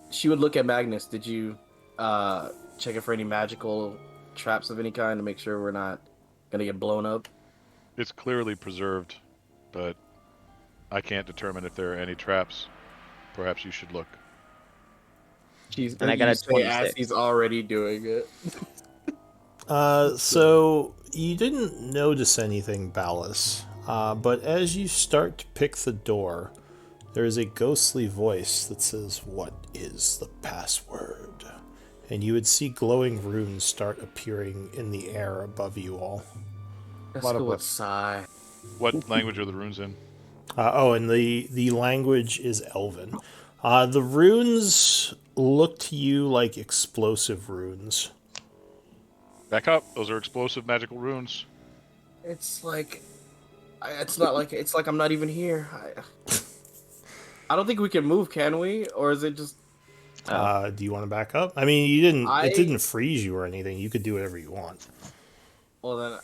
She would look at Magnus. Did you check it for any magical traps of any kind to make sure we're not gonna get blown up? It's clearly preserved, but I can't determine if there are any traps. Perhaps you should look. And I got a you say as 26. he's already doing it. So you didn't notice anything, Ballas, but as you start to pick the door, there is a ghostly voice that says, "What is the password?" And you would see glowing runes start appearing in the air above you all. Let's Lot of go with us. sigh. What language are the runes in? And the language is Elven. The runes look to you like explosive runes. Back up. Those are explosive magical runes. It's like, it's not like it's like I'm not even here. I don't think we can move, can we? Or is it just? Do you want to back up? I mean, you didn't. I- It didn't freeze you or anything. You could do whatever you want. Well then,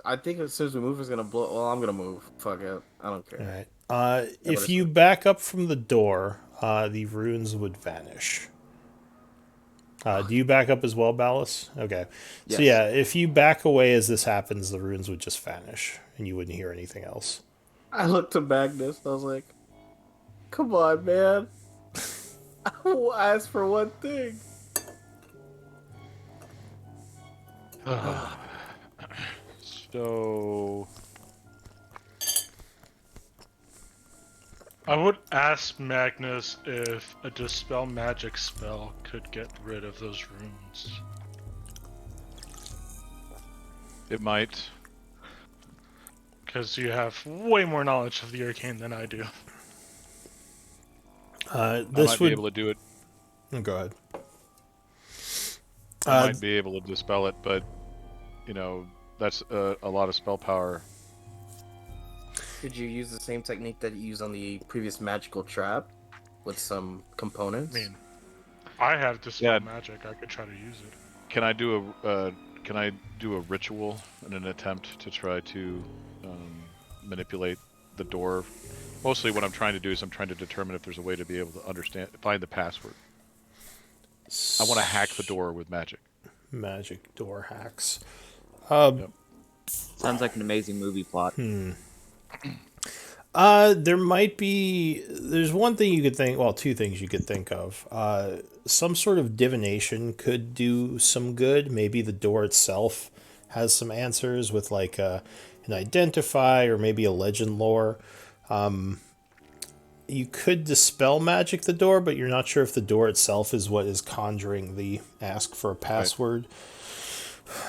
I think as soon as we move, it's gonna blow. Well, I'm gonna move. Fuck it. I don't All care. right. but If it's- you back up from the door, the runes would vanish. Do you back up as well, Ballas? Okay. So Yes. yeah, if you back away as this happens, the runes would just vanish, and you wouldn't hear anything else. I looked to Magnus. I was like, "Come on, man. I will ask for one thing." So I would ask Magnus if a Dispel Magic spell could get rid of those runes. it might. Because you have way more knowledge of the arcane than I do. I This might would be able to do it. go ahead. I might be able to dispel it, but that's a lot of spell power. Could you use the same technique that you used on the previous magical trap with some components? I mean, I have dispel Yeah. magic. I could try to use it. Can I do a ritual in an attempt to try to manipulate the door? Mostly, what I'm trying to do is I'm trying to determine if there's a way to be able to find the password. I want to hack the door with magic. Magic door hacks. Sounds like an amazing movie plot. There might be. There's one thing you could think. Well, two things you could think of. Some sort of divination could do some good. Maybe the door itself has some answers with like an identify or maybe a legend lore. You could dispel magic the door, but you're not sure if the door itself is what is conjuring the ask for a password.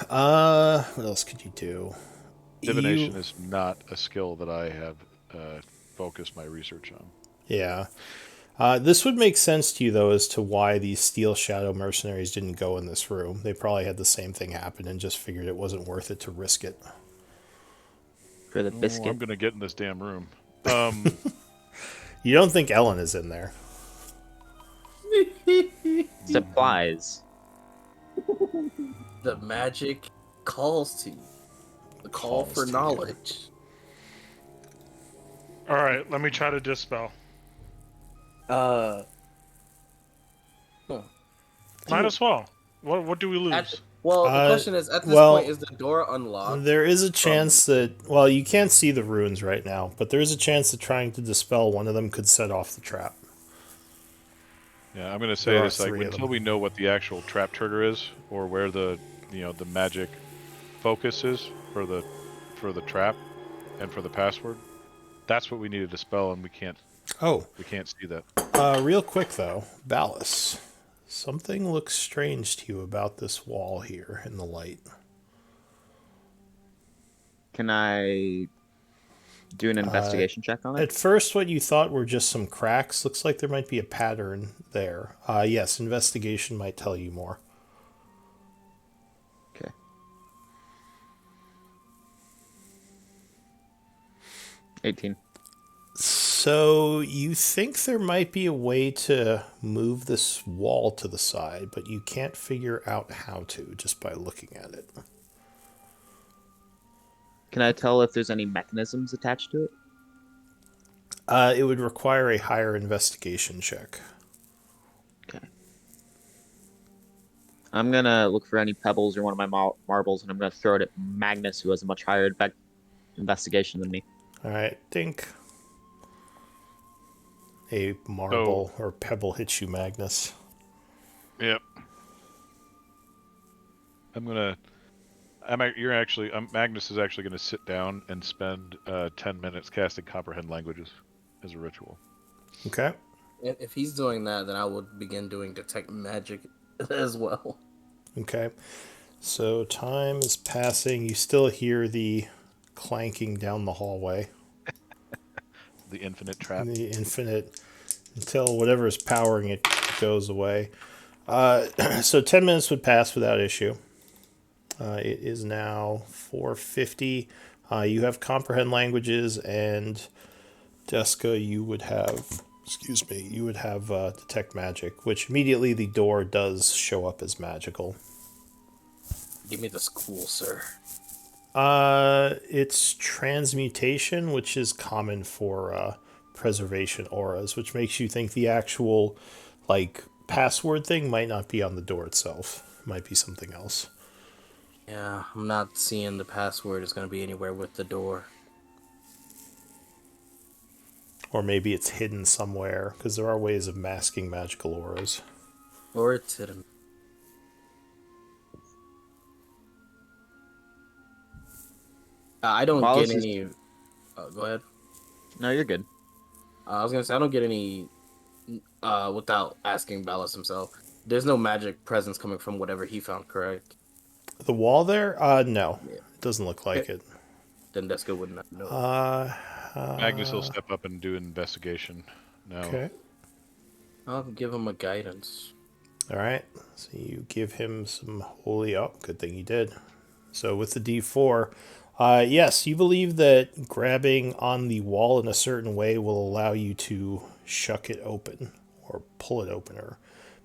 What else could you do? Divination is not a skill that I have focused my research on. Yeah. This would make sense to you, though, as to why these Steel Shadow mercenaries didn't go in this room. They probably had the same thing happen and just figured it wasn't worth it to risk it. For the biscuit. I'm gonna get in this damn room. You don't think Ellen is in there? Supplies. The magic calls to you. The call Calls for to you. knowledge. All right, let me try to dispel. Might as well. What do we lose? The question is, at this well, point, is the door unlocked? There is a chance that... Well, you can't see the runes right now, but there is a chance that trying to dispel one of them could set off the trap. Yeah, I'm gonna say There are this: like, three of until them. we know what the actual trap trigger is, or where the the magic focus is for the trap and for the password, that's what we need to dispel, and we can't see that. Real quick, though, Ballas. Something looks strange to you about this wall here in the light. Can I do an investigation check on it? At first, what you thought were just some cracks. Looks like there might be a pattern there. Yes, investigation might tell you more. Okay. $18. So you think there might be a way to move this wall to the side, but you can't figure out how to just by looking at it. Can I tell if there's any mechanisms attached to it? It would require a higher investigation check. Okay. I'm gonna look for any pebbles or one of my marbles, and I'm gonna throw it at Magnus, who has a much higher investigation than me. All right, think. A marble or pebble hits you, Magnus. Yep. Magnus is actually gonna sit down and spend 10 minutes casting comprehend languages as a ritual. Okay. If he's doing that, then I would begin doing detect magic as well. Okay. So time is passing. You still hear the clanking down the hallway. The infinite trap. The infinite, until whatever is powering it goes away. So 10 minutes would pass without issue. It is now 4:50. You have comprehend languages, and Deska, you would have detect magic, which immediately the door does show up as magical. Give me this cool, sir. It's transmutation, which is common for preservation auras, which makes you think the actual password thing might not be on the door itself. It might be something else. Yeah, I'm not seeing the password is going to be anywhere with the door. Or maybe it's hidden somewhere, because there are ways of masking magical auras. Or it's hidden. I don't Wallace get is- any... go ahead. No, you're good. I was going to say, I don't get any... without asking Ballas himself. There's no magic presence coming from whatever he found, correct? The wall there? No. Yeah. It doesn't look like it. Then Deska would not know. Magnus will step up and do an investigation now. Okay. I'll give him a guidance. All right. So you give him some holy. Oh, good thing you did. So with the D4, yes, you believe that grabbing on the wall in a certain way will allow you to shuck it open or pull it open or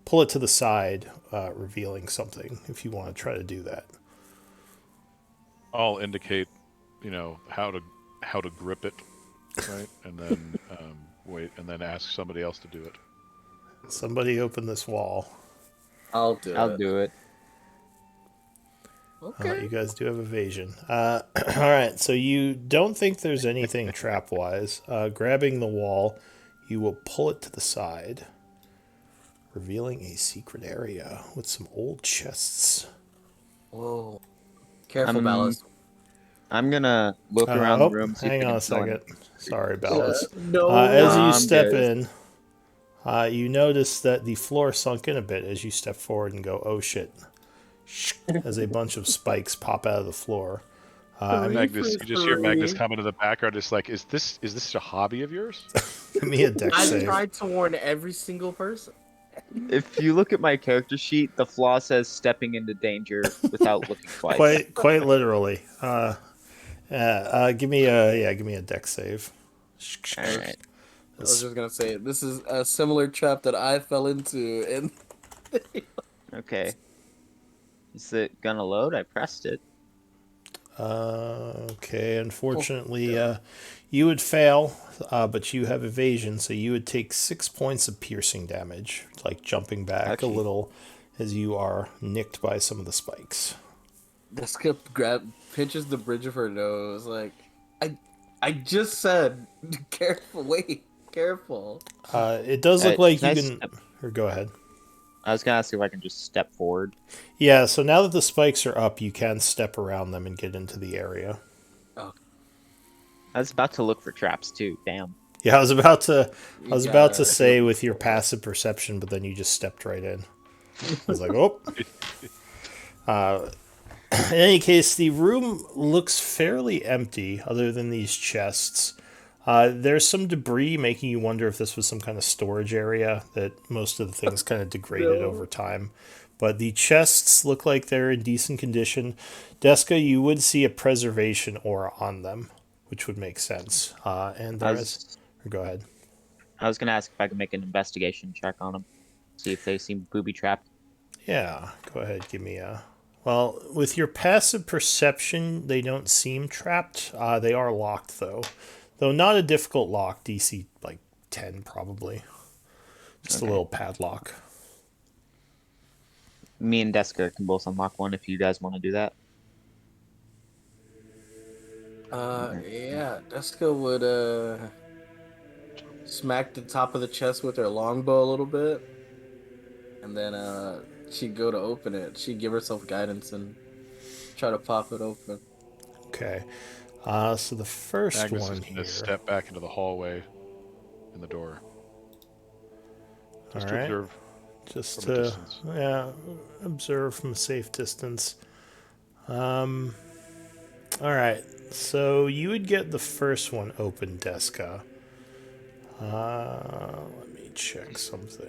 pull it to the side, revealing something if you want to try to do that. I'll indicate, how to grip it, right, and then wait, and then ask somebody else to do it. Somebody open this wall. I'll do I'll it. do it. Okay. You guys do have evasion. All right, so you don't think there's anything trap-wise. Grabbing the wall, you will pull it to the side, revealing a secret area with some old chests. Whoa. Careful, I'm- Ballast. I'm gonna look around the Oh, room. See if hang I on can a fill second. anything. Sorry, Ballas. No. As you I'm step good. in, you notice that the floor sunk in a bit as you step forward and go, "Oh shit!" As a bunch of spikes pop out of the floor. Magnus, you just hear Magnus comment in the background. It's like, is this a hobby of yours? Give me a dex I save. tried to warn every single person. If you look at my character sheet, the flaw says stepping into danger without looking twice. Quite literally. Give me a dex save. All right. I was just gonna say this is a similar trap that I fell into, and Okay. Is it gonna load? I pressed it. Okay, unfortunately, you would fail, but you have evasion, so you would take 6 points of piercing damage, like jumping back Actually- a little as you are nicked by some of the spikes. Deska pinches the bridge of her nose. Like, I just said, careful. Wait, careful. It does look like you can I can. step- Or go ahead. I was gonna ask if I can just step forward. Yeah, so now that the spikes are up, you can step around them and get into the area. I was about to look for traps too. Damn. Yeah, I was about to gotta- say with your passive perception, but then you just stepped right in. I was like, oh. In any case, the room looks fairly empty, other than these chests. There's some debris making you wonder if this was some kind of storage area that most of the things kind of degraded over time. But the chests look like they're in decent condition. Deska, you would see a preservation aura on them, which would make sense. And there is. Go ahead. I was gonna ask if I could make an investigation check on them, see if they seem booby trapped. Yeah, go ahead. Give me a. Well, with your passive perception, they don't seem trapped. They are locked, though. Though not a difficult lock, DC like 10 probably. Just a little padlock. Me and Deska can both unlock one if you guys want to do that. Yeah, Deska would smack the top of the chest with her longbow a little bit, and then she'd go to open it. She'd give herself guidance and try to pop it open. Okay. So the first Magnus one is here. gonna step back into the hallway in the door. Just All to right. observe Just from a to distance. observe from a safe distance. All right. So you would get the first one open, Deska. Let me check something.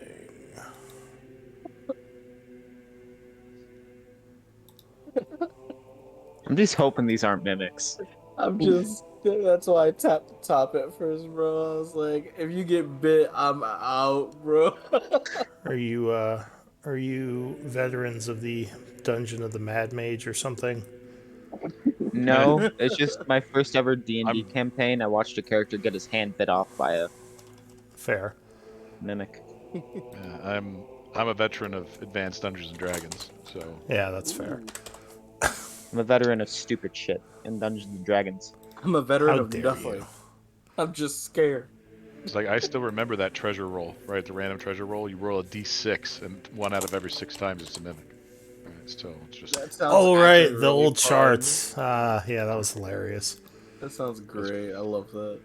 I'm just hoping these aren't mimics. I'm just. That's why I tapped the top at first, bro. I was like, if you get bit, I'm out, bro. Are you veterans of the Dungeon of the Mad Mage or something? No, it's just my first ever D&D I'm- campaign. I watched a character get his hand bit off by a Fair. mimic. Yeah, I'm a veteran of Advanced Dungeons and Dragons, so Yeah, that's fair. I'm a veteran of stupid shit in Dungeons and Dragons. I'm a veteran How of dare nothing. you. I'm just scared. it's like I still remember that treasure roll, right? The random treasure roll. You roll a d6, and 1 out of every 6 times it's a mimic. Right, so it's just That sounds Oh right, actually the really old fun. charts. Yeah, that was hilarious. That sounds great. I love that.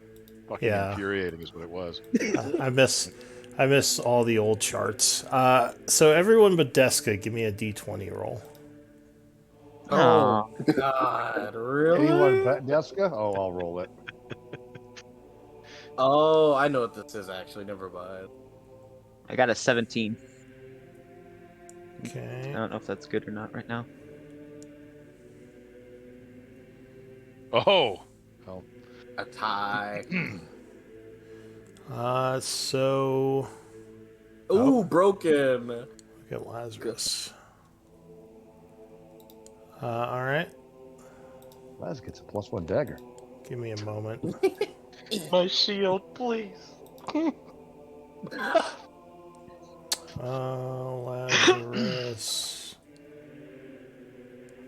fucking Yeah. infuriating, is what it was. I miss all the old charts. So everyone but Deska, give me a D20 roll. Oh God, really? Anyone bet Deska? Oh, I'll roll it. Oh, I know what this is actually. Never mind. I got a 17. I Okay. don't know if that's good or not right now. Oh, well, A tie. So Ooh, broken. look at Lazarus. All right. Laz gets a +1 dagger. Give me a moment. My shield, please. Lazarus.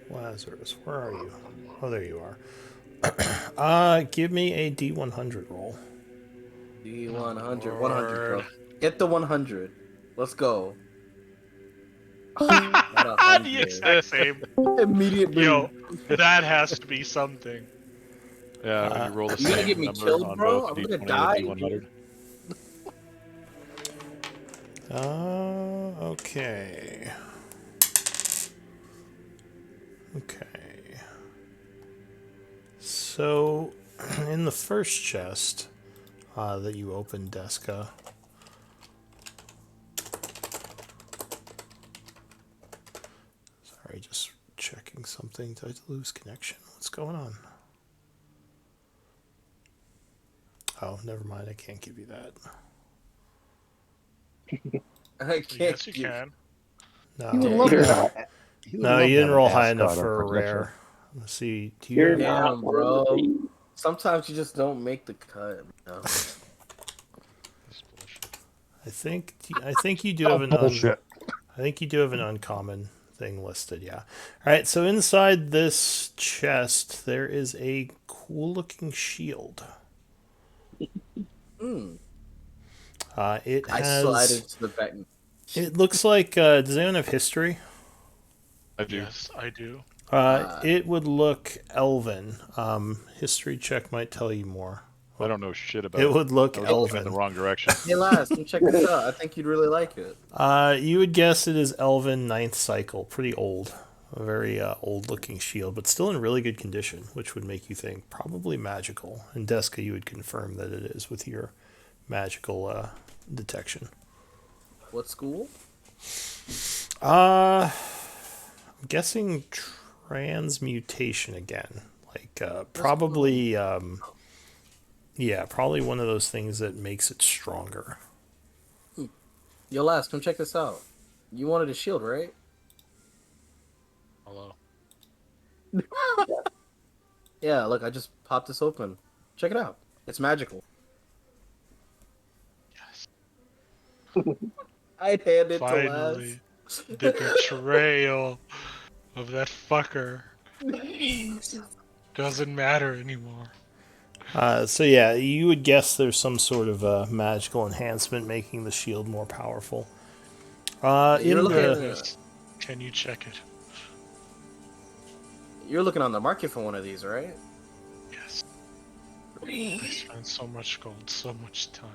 Lazarus, where are you? Oh, there you are. Give me a D100 roll. D100. 100, bro. Get the 100. Let's go. The Not 100. exact same. Immediately. Yo, that has to be something. yeah, when you roll the You gonna same get me number killed, on bro? both I'm the gonna D20 die. and the D100. Okay. Okay. So, in the first chest that you opened, Deska, sorry, just checking something. Did I lose connection? What's going on? Oh, never mind. I can't give you that. I can't Yes, you give- can. No, He would Yeah, love you're to not. have- he would no, love you to didn't have roll an high ascot enough on for a protection. rare. Let's see. Do you? You're Damn, not bro. worthy. Sometimes you just don't make the cut. You know? That's bullshit. I think you do Oh, have an bullshit. I think you do have an uncommon thing listed, yeah. All right, so inside this chest there is a cool looking shield. It I slide has into the back. it looks like does anyone have history? I do. Yes, I do. It would look elven. History check might tell you more. I don't know shit about It it. would look I was looking in the elven. wrong direction. Hey, Laz, come check this out. I think you'd really like it. You would guess it is elven 9th cycle, pretty old. A very old looking shield, but still in really good condition, which would make you think probably magical. And Deska, you would confirm that it is with your magical detection. What school? I'm guessing transmutation again. Like probably yeah, probably one of those things that makes it stronger. Yo, Laz, come check this out. You wanted a shield, right? Hello. Yeah, look, I just popped this open. Check it out. It's magical. Yes. I'd hand it to Finally, the betrayal of that fucker doesn't matter anymore. So yeah, you would guess there's some sort of magical enhancement making the shield more powerful. You're In looking the at Yes. Can you check it? You're looking on the market for one of these, right? Yes. I spent so much gold, so much time.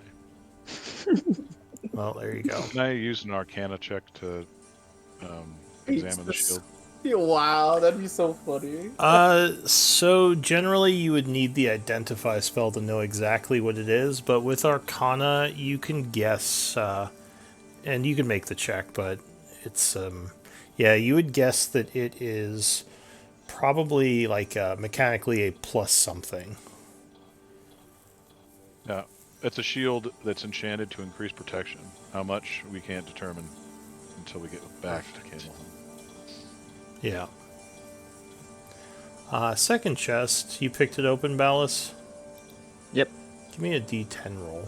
well, there you go. Can I use an Arcana check to examine the shield? Wow, that'd be so funny. So generally you would need the identify spell to know exactly what it is, but with Arcana you can guess, and you can make the check, but it's yeah, you would guess that it is probably like mechanically a plus something. Yeah, it's a shield that's enchanted to increase protection. How much we can't determine until we get back to Camelheim. Yeah. Second chest, you picked it open, Ballas? Yep. Give me a D10 roll.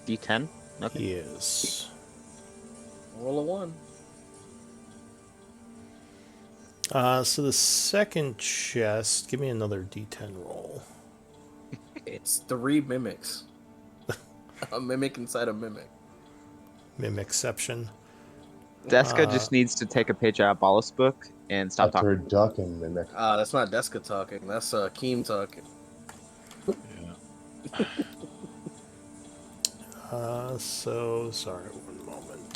D10. Okay. Yes. Roll a 1. So the second chest, give me another D10 roll. It's 3 mimics. A mimic inside a mimic. Mimicception. Deska just needs to take a page out of Ballas' book and stop A talking. turduck and mimic. That's not Deska talking. That's Keem talking. Yeah. So sorry, one moment.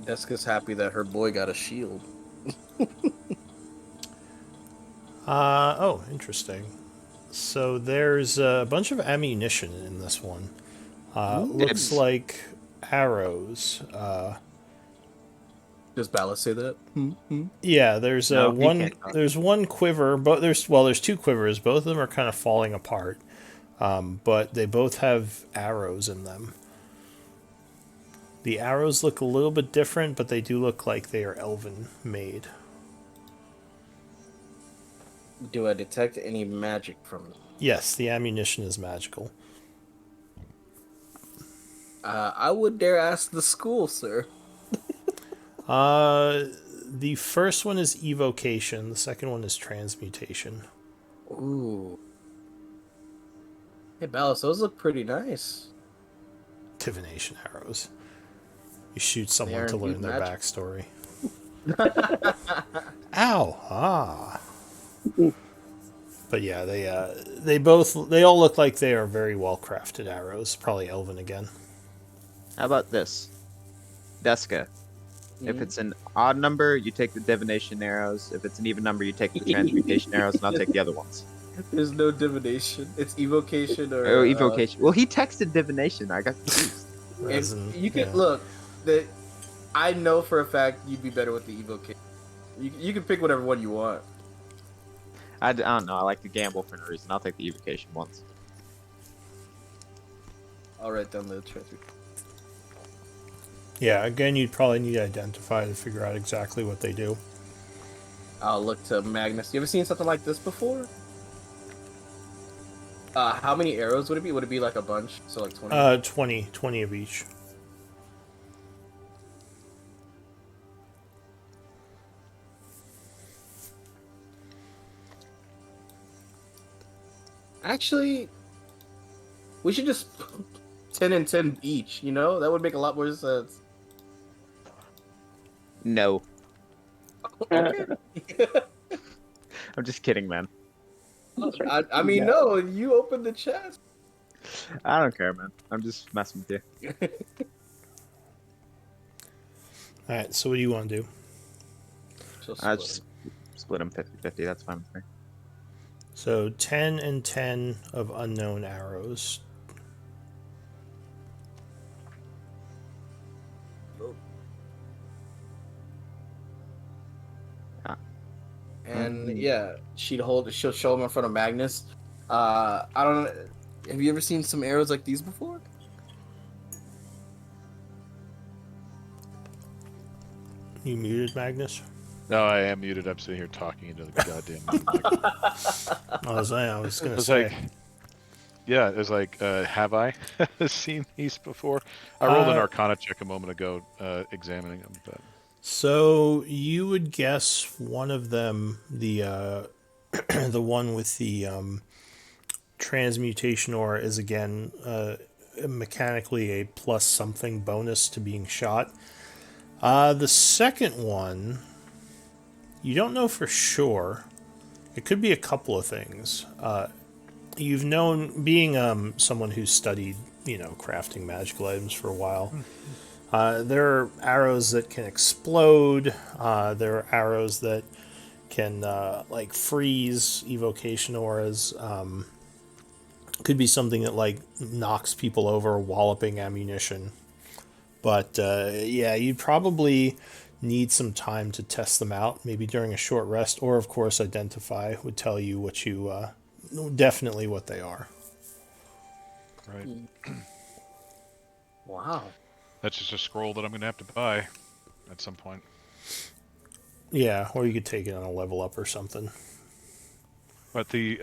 Deska's happy that her boy got a shield. Oh, interesting. So there's a bunch of ammunition in this one. Looks Dibs. like arrows. Does Ballast say that? Yeah, there's No, he one. can't talk. There's one quiver, but there's two quivers. Both of them are kind of falling apart, but they both have arrows in them. The arrows look a little bit different, but they do look like they are elven made. Do I detect any magic from them? Yes, the ammunition is magical. I would dare ask the school, sir. The first one is evocation. The second one is transmutation. Ooh. Hey, Ballast, those look pretty nice. Divination arrows. You shoot someone are to learn indeed their magic. backstory. Ow! Ah. But yeah, they all look like they are very well crafted arrows. Probably elven again. How about this? Deska. If it's an odd number, you take the divination arrows. If it's an even number, you take the transmutation arrows, and I'll take the other ones. There's no divination. It's evocation or Oh, evocation. Well, he texted divination. I got confused. If Resin, you can yeah. look, I know for a fact you'd be better with the evocation. You can pick whatever one you want. I don't know. I like to gamble for no reason. I'll take the evocation ones. I'll write down the transfer. Yeah, again, you'd probably need to identify to figure out exactly what they do. I'll look to Magnus. You ever seen something like this before? How many arrows would it be? Would it be like a bunch? So like 20? 20 of each. Actually, we should just 10 and 10 each, you know? That would make a lot more sense. No. Okay. I'm just kidding, man. I mean, no, you opened the chest. I don't care, man. I'm just messing with you. Alright, so what do you want to do? I just split them 50-50. That's fine with me. So 10 and 10 of unknown arrows. And yeah, she'll show them in front of Magnus. I don't know. Have you ever seen some arrows like these before? You muted, Magnus? No, I am muted. I'm sitting here talking into the goddamn mic. I was going to It's say. like, yeah, it's like, have I seen these before? I rolled an Arcana check a moment ago, examining them. But So you would guess one of them, the the one with the transmutation aura, is again mechanically a plus something bonus to being shot. The second one, you don't know for sure. It could be a couple of things. You've known, being someone who's studied, crafting magical items for a while. There are arrows that can explode. There are arrows that can like freeze evocation auras. Could be something that knocks people over, walloping ammunition. But yeah, you'd probably need some time to test them out, maybe during a short rest, or of course identify would tell you what you definitely what they are. right, Wow. that's just a scroll that I'm gonna have to buy at some point. Yeah, or you could take it on a level up or something. But the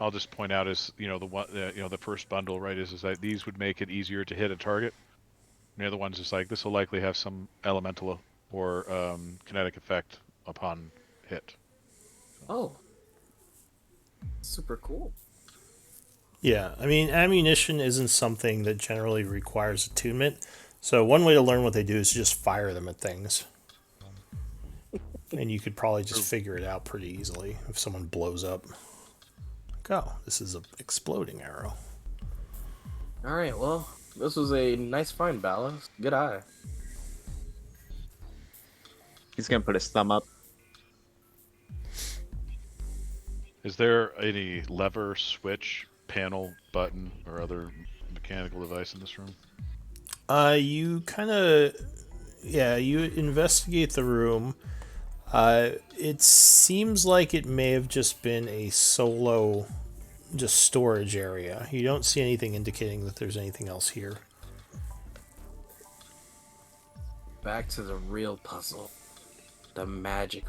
I'll just point out is the one the first bundle, right, is that these would make it easier to hit a target. And the other one's just like this will likely have some elemental or kinetic effect upon hit. Oh. Super cool. Yeah, I mean, ammunition isn't something that generally requires attunement. So one way to learn what they do is just fire them at things. And you could probably just figure it out pretty easily if someone blows up. Oh, this is an exploding arrow. All right, well, this was a nice find, Ballast. Good eye. He's gonna put his thumb up. Is there any lever, switch, panel, button, or other mechanical device in this room? You kind of, yeah, you investigate the room. It seems like it may have just been a solo, just storage area. You don't see anything indicating that there's anything else here. Back to the real puzzle. The magic.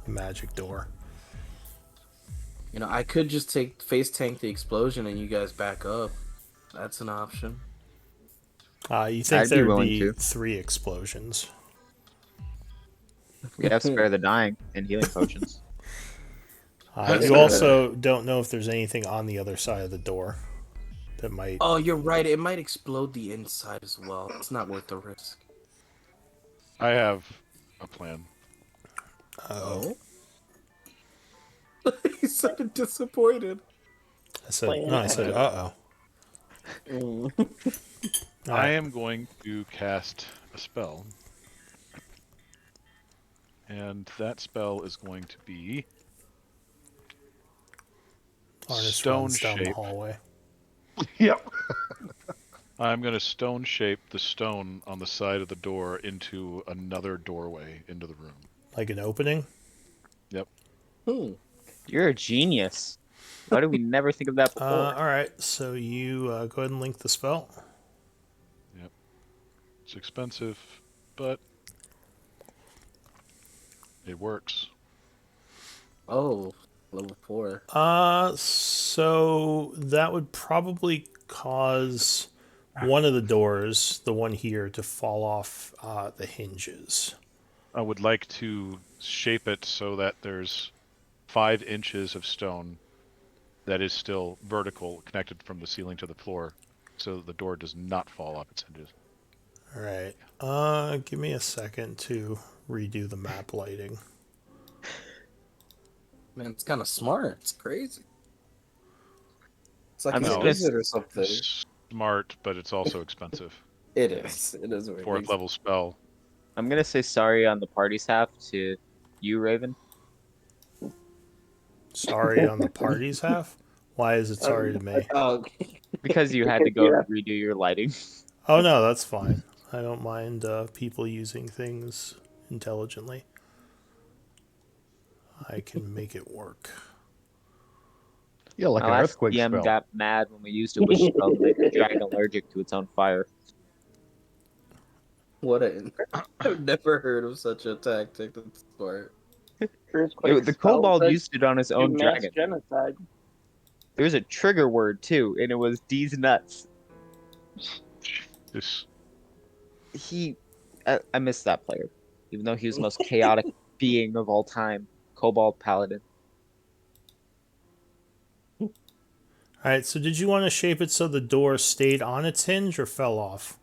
Magic door. You know, I could just face tank the explosion and you guys back up. That's an option. You think I'd be there'd willing be to. 3 explosions. We have spare the dying and healing potions. You also don't know if there's anything on the other side of the door that might. Oh, you're right. It might explode the inside as well. It's not worth the risk. I have a plan. Oh. He sounded disappointed. I said, uh-oh. I am going to cast a spell. And that spell is going to be Arnis stone runs down the shape. hallway. Yep. I'm going to stone shape the stone on the side of the door into another doorway into the room. Like an opening? Yep. You're a genius. Why did we never think of that before? Alright, so you go ahead and link the spell. Yep. It's expensive, but it works. Oh, level 4. So that would probably cause one of the doors, the one here, to fall off the hinges. I would like to shape it so that there's 5 inches of stone that is still vertical, connected from the ceiling to the floor, so that the door does not fall off its hinges. Alright. Give me a second to redo the map lighting. Man, it's kind of smart. It's crazy. It's like I'm a just wizard or something. Smart, but it's also expensive. It is. It is. Very 4th level spell. I'm gonna say sorry on the party's half to you, Raven. Sorry on the party's half? Why is it sorry to me? Oh, Because you had to go Yeah. redo your lighting. Oh no, that's fine. I don't mind people using things intelligently. I can make it work. Yeah, like My an last earthquake DM spell. got mad when we used a wish spell to make the dragon allergic to its own fire. what a! I've never heard of such a tactic. That's smart. Earthquake The spell kobold says used it on his do own mass dragon. genocide. There's a trigger word too, and it was D's nuts. This I miss that player, even though he was the most chaotic being of all time. Kobold Paladin. Alright, so did you want to shape it so the door stayed on its hinge or fell off?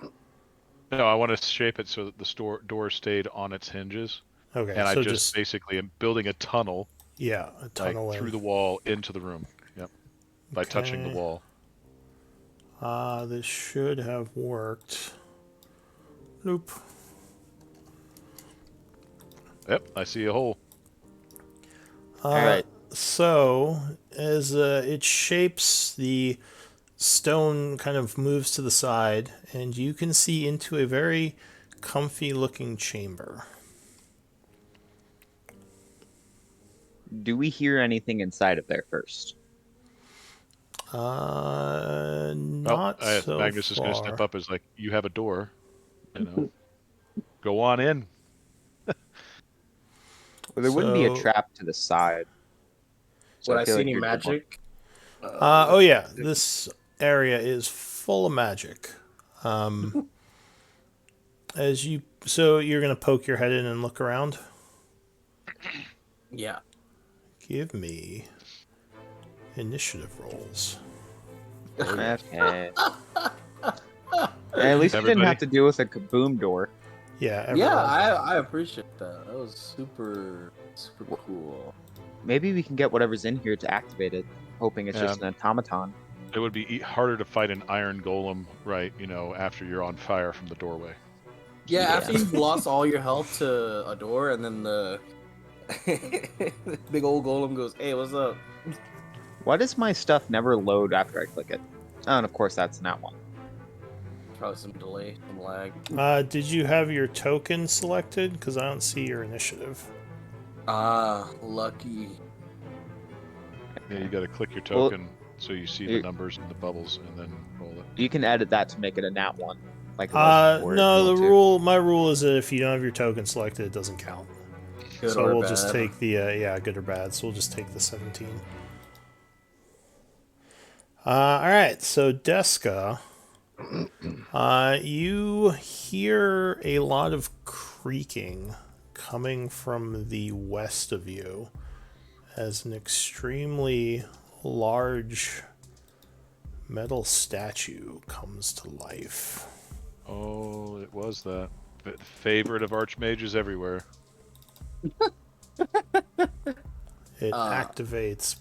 No, I want to shape it so that the door stayed on its hinges, Okay, and so I just basically am building a tunnel, yeah, a tunnel like, in. through the wall into the room. Yep, by touching the Okay. wall. This should have worked. Nope. Yep, I see a hole. Alright. So, as it shapes, the stone kind of moves to the side, and you can see into a very comfy looking chamber. Do we hear anything inside of there first? Not so Magnus is going to far. step up as like, you have a door, you know. Go on in. Well, there wouldn't be a So- trap to the side. So Would I feel see like any you're good one. magic? Oh yeah, this area is full of magic. As you, so you're gonna poke your head in and look around. Yeah. Give me initiative rolls. Okay. At least we didn't have to deal with a kaboom door. Yeah. Yeah, everyone. I appreciate that. That was super cool. Maybe we can get whatever's in here to activate it, hoping it's just Yeah. an automaton. It would be harder to fight an iron golem, right? You know, after you're on fire from the doorway. Yeah, Yeah. after you've lost all your health to a door, and then Big old golem goes, "Hey, what's up?" Why does my stuff never load after I click it? Oh, and of course that's not one. Probably some delay, some lag. Did you have your token selected? Because I don't see your initiative. Lucky. Yeah, you got to click your Well, token so you see the numbers and the bubbles, and then roll it. You can edit that to make it a nat one. Like it was before, if No, you the want to. rule. My rule is that if you don't have your token selected, it doesn't count. Good So or we'll bad. just take the good or bad. So we'll just take the 17. All right. So Deska, you hear a lot of creaking coming from the west of you as an extremely large metal statue comes to life. Oh, it was that. Favorite of archmages everywhere. It activates.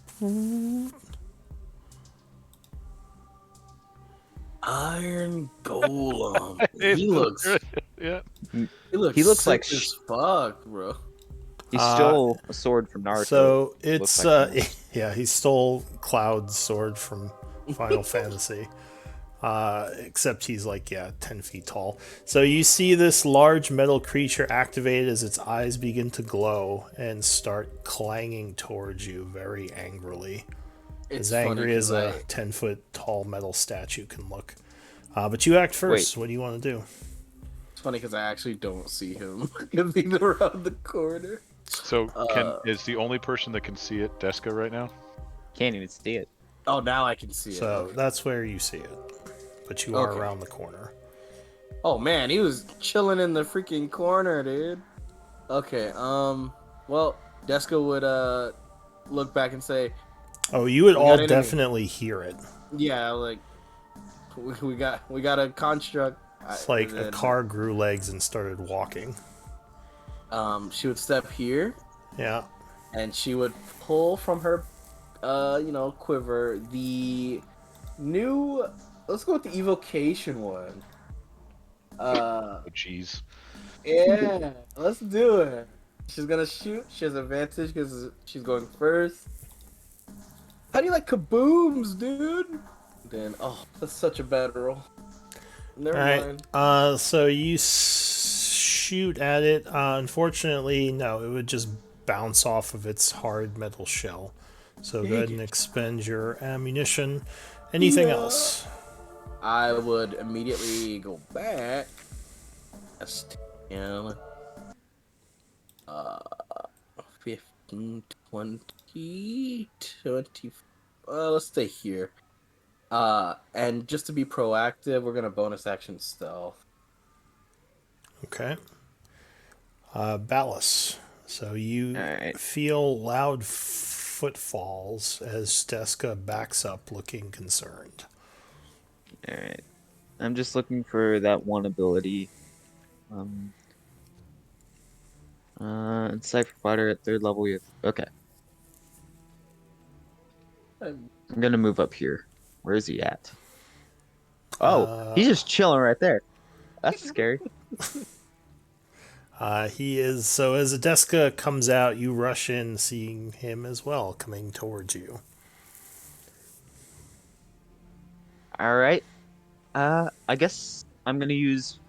Iron Golem. He looks Yeah. He looks like sick as fuck, bro. He stole a sword from Naruto. So it's Looks like yeah, he stole Cloud's sword from Final Fantasy. Except he's like 10 feet tall. So you see this large metal creature activated as its eyes begin to glow and start clanging towards you very angrily. It's As angry as a 10-foot tall metal statue can look. But you act first. What do you want to do? It's funny because I actually don't see him because he's around the corner. So is the only person that can see it Deska right now? Can't even see it. Oh, now I can see So it. that's where you see it. But you are Okay. around the corner. Oh man, he was chilling in the freaking corner, dude. Okay, well, Deska would look back and say, Oh, you would We all got enemy. definitely hear it. yeah, like we got a construct. It's like And a then, car grew legs and started walking. She would step here, Yeah. and she would pull from her, quiver the new. Let's go with the evocation one. Oh, jeez. Yeah, let's do it. She's gonna shoot. She has advantage because she's going first. How do you like kabooms, dude? Then, that's such a bad roll. Never mind. Alright, so you shoot at it. Unfortunately, no, it would just bounce off of its hard metal shell. So go ahead and expend your ammunition. Anything else? I would immediately go back. That's 10, 15, 20, 20. Let's stay here. And just to be proactive, we're gonna bonus action stealth. Okay. Ballast. So you Alright. feel loud footfalls as Deska backs up looking concerned. Alright. I'm just looking for that one ability. Cipher Fighter at 3rd level. Okay. I'm gonna move up here. Where is he at? Oh, he's just chilling right there. That's scary. He is. So as Deska comes out, you rush in, seeing him as well coming towards you. Alright. I guess I'm gonna use.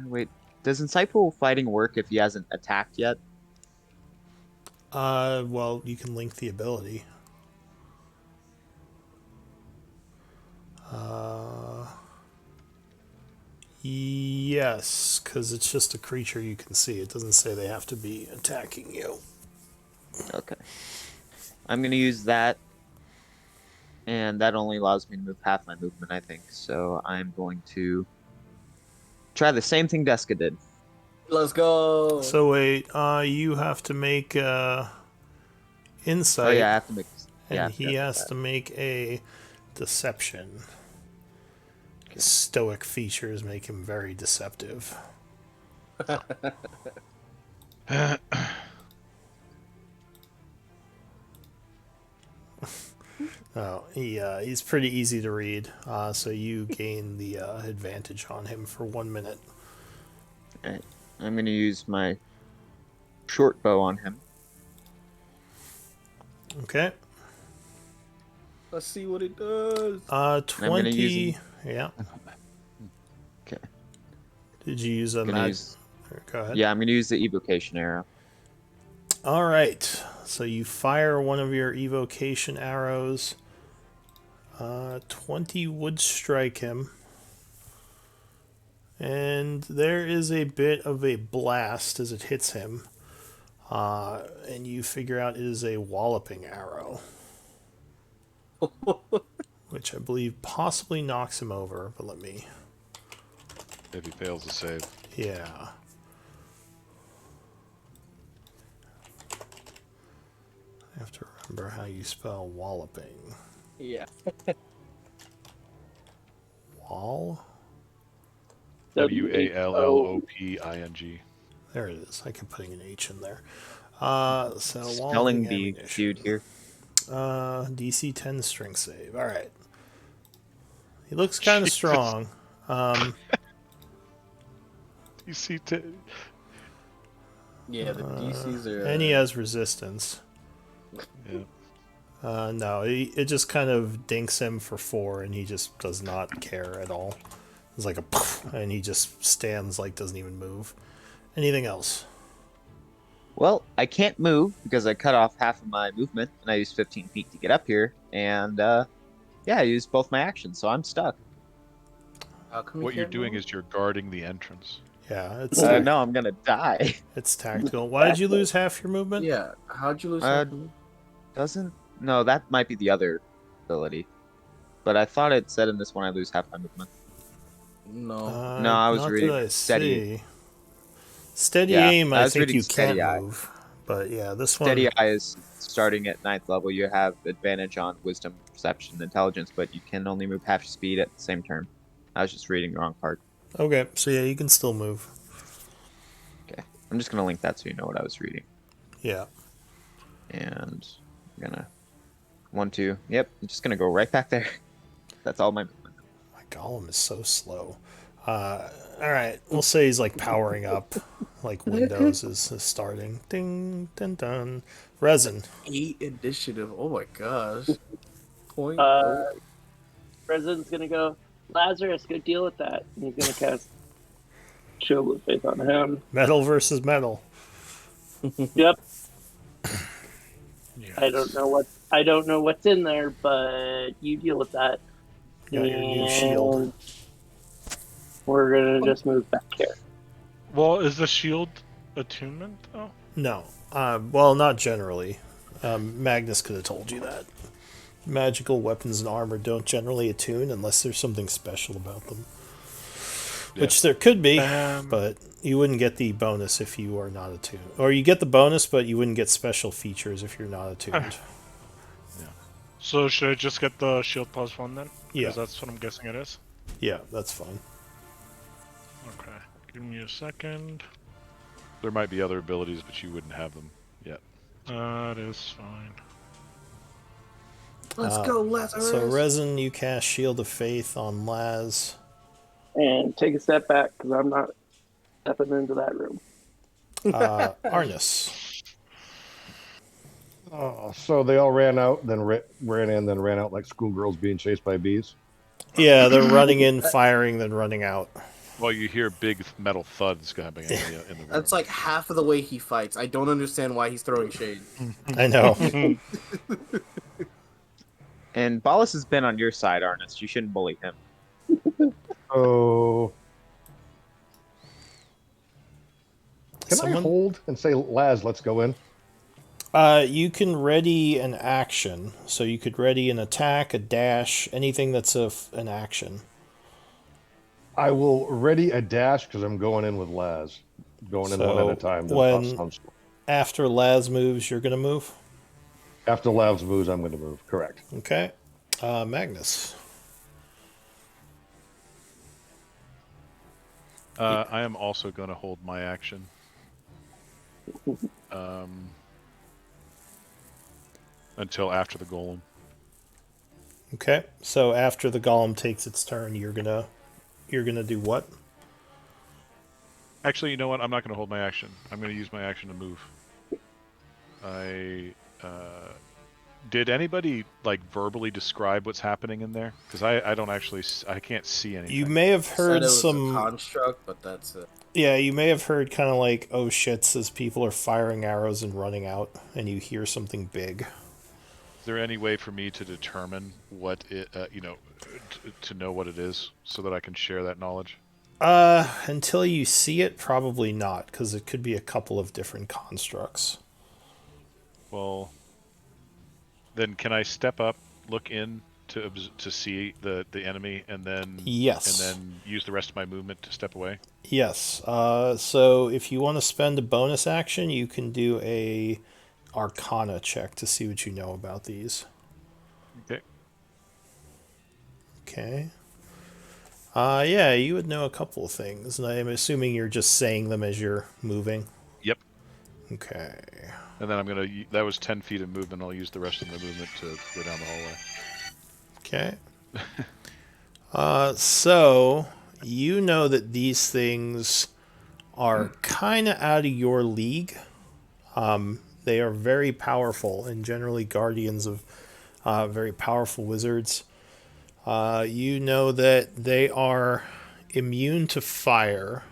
Wait, does Insightful Fighting work if he hasn't attacked yet? Well, you can link the ability. Yes, because it's just a creature you can see. It doesn't say they have to be attacking you. Okay. I'm gonna use that. And that only allows me to move half my movement, I think. So I'm going to try the same thing Deska did. Let's go. So wait, you have to make insight. Oh yeah, I have to make. And Yeah, he has to make a deception. His stoic features make him very deceptive. Oh, he's pretty easy to read. So you gain the advantage on him for 1 minute. Alright. I'm gonna use my short bow on him. Okay. Let's see what it does. 20. use- Yeah. Okay. Did you use a Gonna mag? use- Go ahead. Yeah, I'm gonna use the evocation arrow. All right. So you fire one of your evocation arrows. 20 would strike him. And there is a bit of a blast as it hits him. And you figure out it is a walloping arrow. Which I believe possibly knocks him over. But let me... If he fails to save. Yeah. I have to remember how you spell walloping. Yeah. Wall? WALLOPING. There it is. I can put an H in there. So Spelling walloping bee ammunition. dude here. DC 10 strength save. All right. He looks kind of Jesus. strong. You see, Yeah, the DCs are. And he has resistance. yeah. No, it just kind of dinks him for 4, and he just does not care at all. It's like a poof, and he just stands like doesn't even move. Anything else? Well, I can't move because I cut off half of my movement, and I used 15 feet to get up here. And yeah, I used both my actions, so I'm stuck. How come you What you're can't doing move? is you're guarding the entrance. Yeah, it's No, I'm gonna die. it's tactical. Why did you lose half your movement? Yeah, how'd you lose? Uh, half your move? Doesn't? No, that might be the other ability. But I thought it said in this one I lose half my movement. No. No, I was not reading that I steady. see. Steady Yeah, aim, I I was think reading you steady can't eye. move. But yeah, this one. Steady Eye is starting at 9th level. You have advantage on Wisdom, Perception, and Intelligence, but you can only move half your speed at the same turn. I was just reading the wrong part. Okay, so yeah, you can still move. Okay, I'm just gonna link that so you know what I was reading. Yeah. And I'm gonna 1, 2. Yep, I'm just gonna go right back there. That's all my movement. My golem is so slow. All right, we'll say he's like powering up, like Windows is starting. Ding, dun, dun. Resin. 8 initiative. Oh my gosh. Point. President's gonna go, Lazarus, go deal with that. And he's gonna cast Shield of Faith on him. Metal versus metal. Yep. Yes. I don't know what's in there, but you deal with that. Got your new shield. And we're gonna just move back here. Well, is the shield attunement though? No. Well, not generally. Magnus could have told you that. Magical weapons and armor don't generally attune unless there's something special about them. Which there could be, but you wouldn't get the bonus if you are not attuned. Or you get the bonus, but you wouldn't get special features if you're not attuned. So should I just get the shield +1 then? Yeah. Because that's what I'm guessing it is. Yeah, that's fine. Okay. Give me a second. There might be other abilities, but you wouldn't have them yet. That is fine. Let's go, Lazarus. So, Resin, you cast Shield of Faith on Laz. And take a step back because I'm not stepping into that room. Arnis. So they all ran out, then ran in, then ran out like schoolgirls being chased by bees. Yeah, they're running in, firing, then running out. Well, you hear big metal thuds happening in the room. That's like half of the way he fights. I don't understand why he's throwing shade. I know. And Ballas has been on your side, Arnis. You shouldn't bully him. Oh. Can I Someone- hold and say, Laz, let's go in? You can ready an action. So you could ready an attack, a dash, anything that's an action. I will ready a dash because I'm going in with Laz. Going in one at a time. After Laz moves, you're going to move? After Laz moves, I'm going to move. Correct. Okay. Magnus. I am also going to hold my action. Until after the golem. Okay. So after the golem takes its turn, you're gonna do what? Actually, you know what? I'm not going to hold my action. I'm going to use my action to move. I Did anybody like verbally describe what's happening in there? Because I don't actually I can't see anything. You may have Said heard it was some. a construct, but that's it. Yeah, you may have heard kind of like, oh shits, as people are firing arrows and running out, and you hear something big. Is there any way for me to determine what it, to know what it is, so that I can share that knowledge? Until you see it, probably not, because it could be a couple of different constructs. Well, then can I step up, look in to see the enemy, and then Yes. and then use the rest of my movement to step away? Yes. So if you want to spend a bonus action, you can do a Arcana check to see what you know about these. Okay. Okay. Yeah, you would know a couple of things, and I'm assuming you're just saying them as you're moving. Yep. Okay. And then I'm gonna. That was 10 feet of movement. I'll use the rest of my movement to go down the hallway. Okay. So you know that these things are kind of out of your league. They are very powerful and generally guardians of very powerful wizards. You know that they are immune to fire,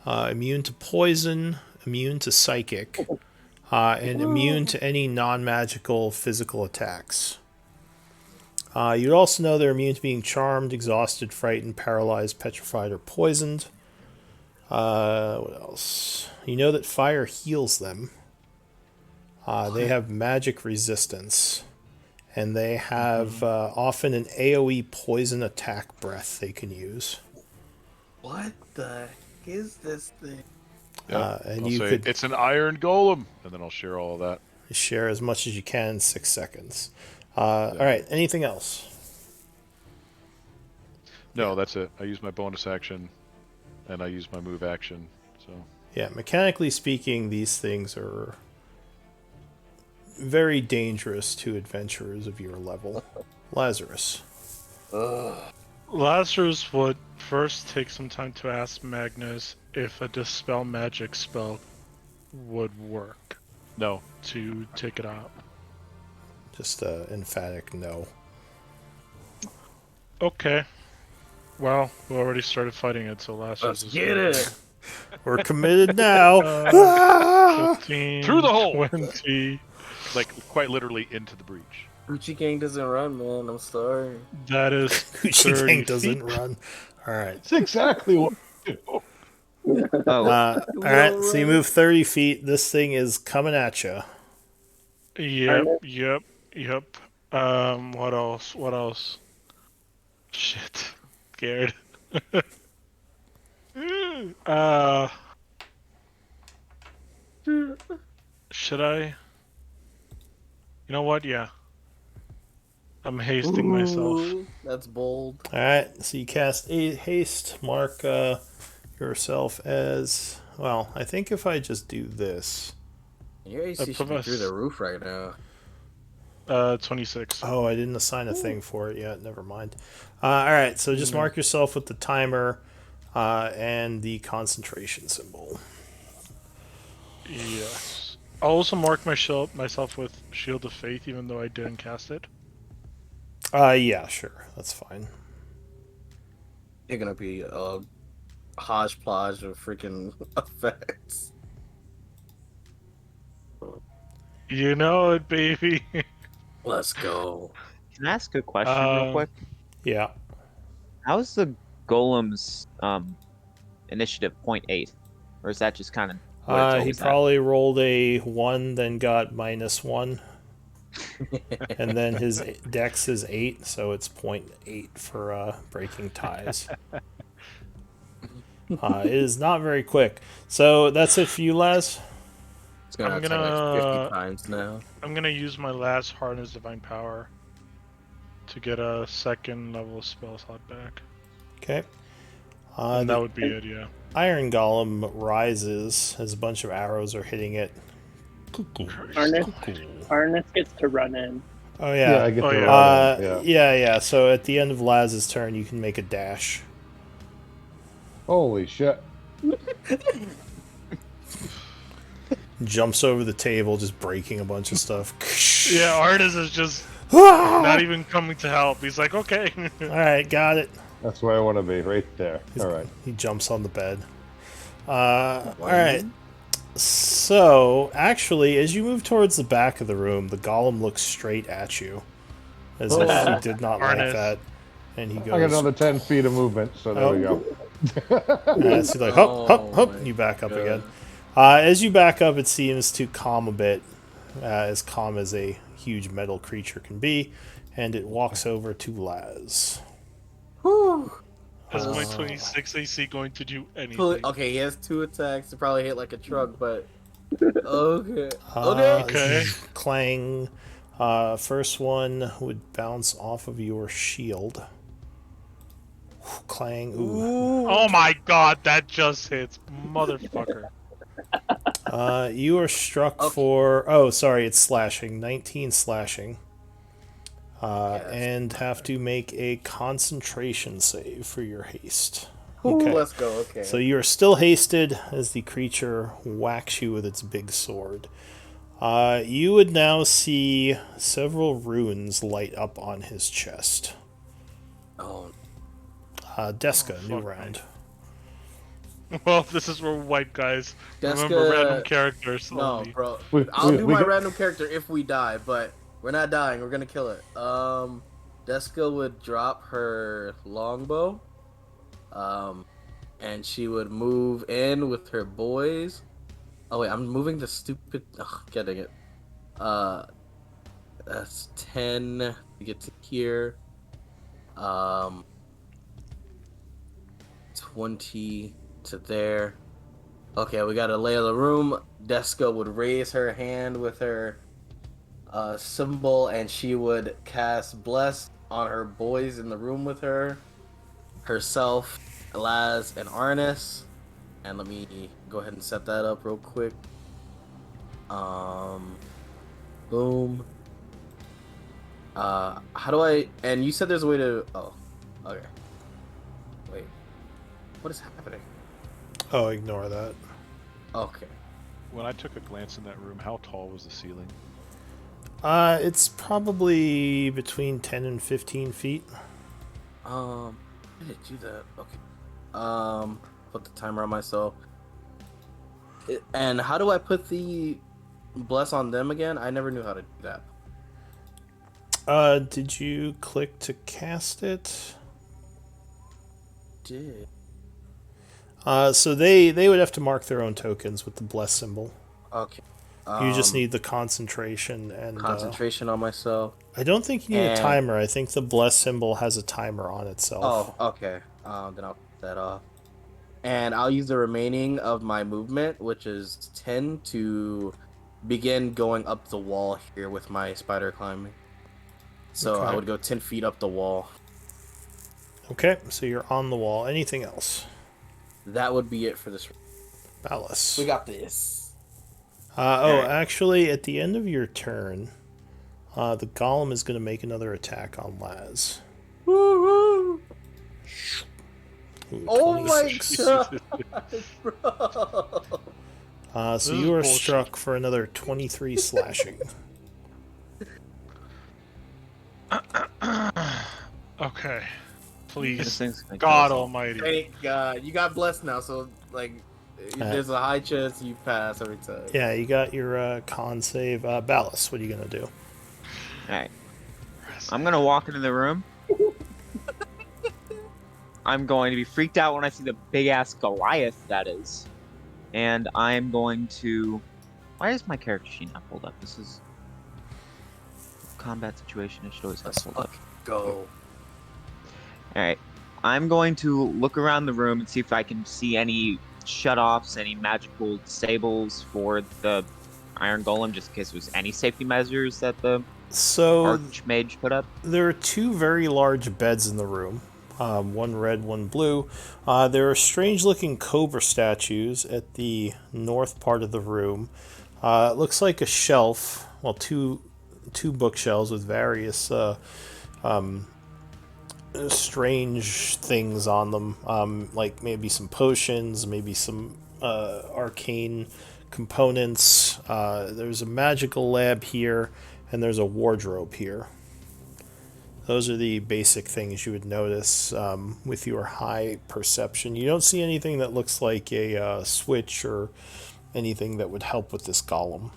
immune to poison, immune to psychic, and immune to any non-magical physical attacks. You'd also know they're immune to being charmed, exhausted, frightened, paralyzed, petrified, or poisoned. What else? You know that fire heals them. They have magic resistance. And they have often an AoE poison attack breath they can use. What the heck is this thing? And I'll you say, could it's an iron golem, and then I'll share all of that. share as much as you can in 6 seconds. All right, anything else? No, that's it. I use my bonus action, and I use my move action. So Yeah, mechanically speaking, these things are very dangerous to adventurers of your level. Lazarus. Lazarus would first take some time to ask Magnus if a dispel magic spell would work no, to take it out. Just emphatic no. Okay. Well, we already started fighting it, so Lazarus Let's is get it. We're committed now. 15, Through the hole! 20. like quite literally into the breach. Gucci Gang doesn't run, man. I'm sorry. That is Gucci 30 Gang doesn't feet. run. All right. That's exactly what. Oh, All right. So you move 30 feet. This thing is coming at you. Yep. What else? Shit. Scared. Should I? You know what? Yeah. I'm hasting myself. Ooh, that's bold. All right. So you cast haste. Mark yourself as well. I think if I just do this. Your AC should be through the roof right now. 26. Oh, I didn't assign a thing for it yet. Never mind. All right. So just mark yourself with the timer and the concentration symbol. Yes. I'll also mark myself with Shield of Faith, even though I didn't cast it. Yeah, sure. That's fine. You're gonna be a hodgepodge of freaking effects. You know it, baby. Let's go. can I ask a question real quick? Yeah. How's the golem's initiative 0.8? Or is that just kind of He probably rolled a 1, then got -1. And then his dex is 8, so it's 0.8 for breaking ties. It is not very quick. So that's it for you, Laz? It's gonna I'm attack like gonna- 50 times now. I'm gonna use my last Harness Divine Power to get a second level spell slot back. Okay. And The that would be it, yeah. Iron Golem rises as a bunch of arrows are hitting it. Arnis gets to run in. Oh, Yeah, yeah. I get Oh, the yeah. yeah. Yeah. So at the end of Laz's turn, you can make a dash. Holy shit. jumps over the table, just breaking a bunch of stuff. Yeah, Artis is just not even coming to help. He's like, okay. All right, got it. That's where I want to be, right there. All right. He jumps on the bed. All right. So, actually, as you move towards the back of the room, the golem looks straight at you, as if he did not like Arnis. that. And he I got goes, another 10 feet of movement, so there we go. yeah, so like, hop, hop, hop, Oh and you back up God. again. As you back up, it seems to calm a bit, as calm as a huge metal creature can be, and it walks over to Laz. Whew. Is my 26 AC going to do anything? Okay, he has 2 attacks to probably hit like a truck, but okay. Okay. Clang. First one would bounce off of your shield. Clang. Ooh. Oh my god, that just hits. Motherfucker. You are struck Okay. for... Oh, sorry, it's slashing. 19 slashing. Yes. And have to make a concentration save for your haste. Ooh, Okay. let's go. Okay. So you are still hasted as the creature whacks you with its big sword. You would now see several runes light up on his chest. Oh, Deska, new fuck me. round. Well, this is where white guys remember Deska- random characters. no, only. bro. We- I'll we- do we my got- random character if we die, but we're not dying. We're gonna kill it. Deska would drop her longbow, and she would move in with her boys. Oh wait, I'm moving the stupid. Ugh, getting it. That's 10 to get to here. 20 to there. Okay, we got a lay of the room. Deska would raise her hand with her symbol, and she would cast Bless on her boys in the room with her, herself, Laz, and Arnis. And let me go ahead and set that up real quick. Boom. How do I? And you said there's a way to. Oh, okay. Wait, what is happening? Oh, ignore that. Okay. When I took a glance in that room, how tall was the ceiling? It's probably between 10 and 15 feet. How did it do that? Okay. Put the timer on myself. And how do I put the bless on them again? I never knew how to do that. Did you click to cast it? Did. So they would have to mark their own tokens with the bless symbol. Okay. You just need the concentration and concentration on myself. I don't think you need a And- timer. I think the bless symbol has a timer on itself. Oh, okay. Then I'll put that off. And I'll use the remaining of my movement, which is 10, to begin going up the wall here with my spider climbing. So I Okay. would go 10 feet up the wall. Okay, so you're on the wall. Anything else? That would be it for this. Ballas. got this. Actually, at the end of your turn, the golem is going to make another attack on Laz. Woo-hoo! Ooh, Oh my 26. god, bro! So This you are is bullshit. struck for another 23 slashing. Okay. This Please. thing's gonna God kill us all. almighty. Thank God, you got blessed now. So like, there's a high chance you pass every time. Yeah, you got your con save. Ballas, what are you going to do? Alright. I'm gonna walk into the room. I'm going to be freaked out when I see the big ass Goliath that is. And I'm going to. Why is my character sheet not pulled up? This is. Combat situation. It should always have Let's pulled up. fucking go. Alright. I'm going to look around the room and see if I can see any shut-offs, any magical disables for the Iron Golem, just in case there's any safety measures that the So Archmage put up. there are two very large beds in the room. One red, one blue. There are strange-looking cobra statues at the north part of the room. It looks like a shelf, well, two bookshelves with various strange things on them, like maybe some potions, maybe some arcane components. There's a magical lab here, and there's a wardrobe here. Those are the basic things you would notice with your high perception. You don't see anything that looks like a switch or anything that would help with this golem.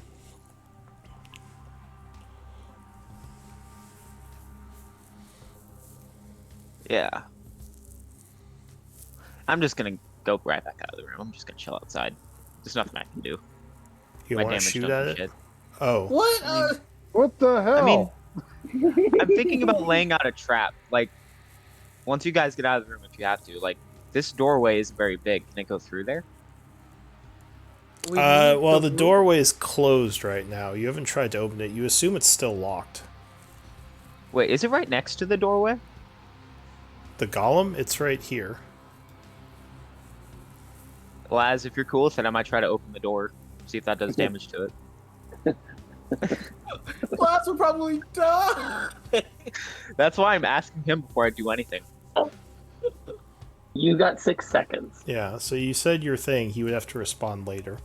Yeah. I'm just gonna go right back out of the room. I'm just gonna chill outside. There's nothing I can do. You My want to damage shoot doesn't at it? shit. Oh, What? What the hell? I mean, I'm thinking about laying out a trap. Like, once you guys get out of the room, if you have to, like, this doorway is very big. Can it go through there? well, the doorway is closed right now. You haven't tried to open it. You assume it's still locked. Wait, is it right next to the doorway? The golem? It's right here. Laz, if you're cool with it, I might try to open the door, see if that does damage to it. Lots will probably die. That's why I'm asking him before I do anything. You got 6 seconds. Yeah, so you said your thing. He would have to respond later.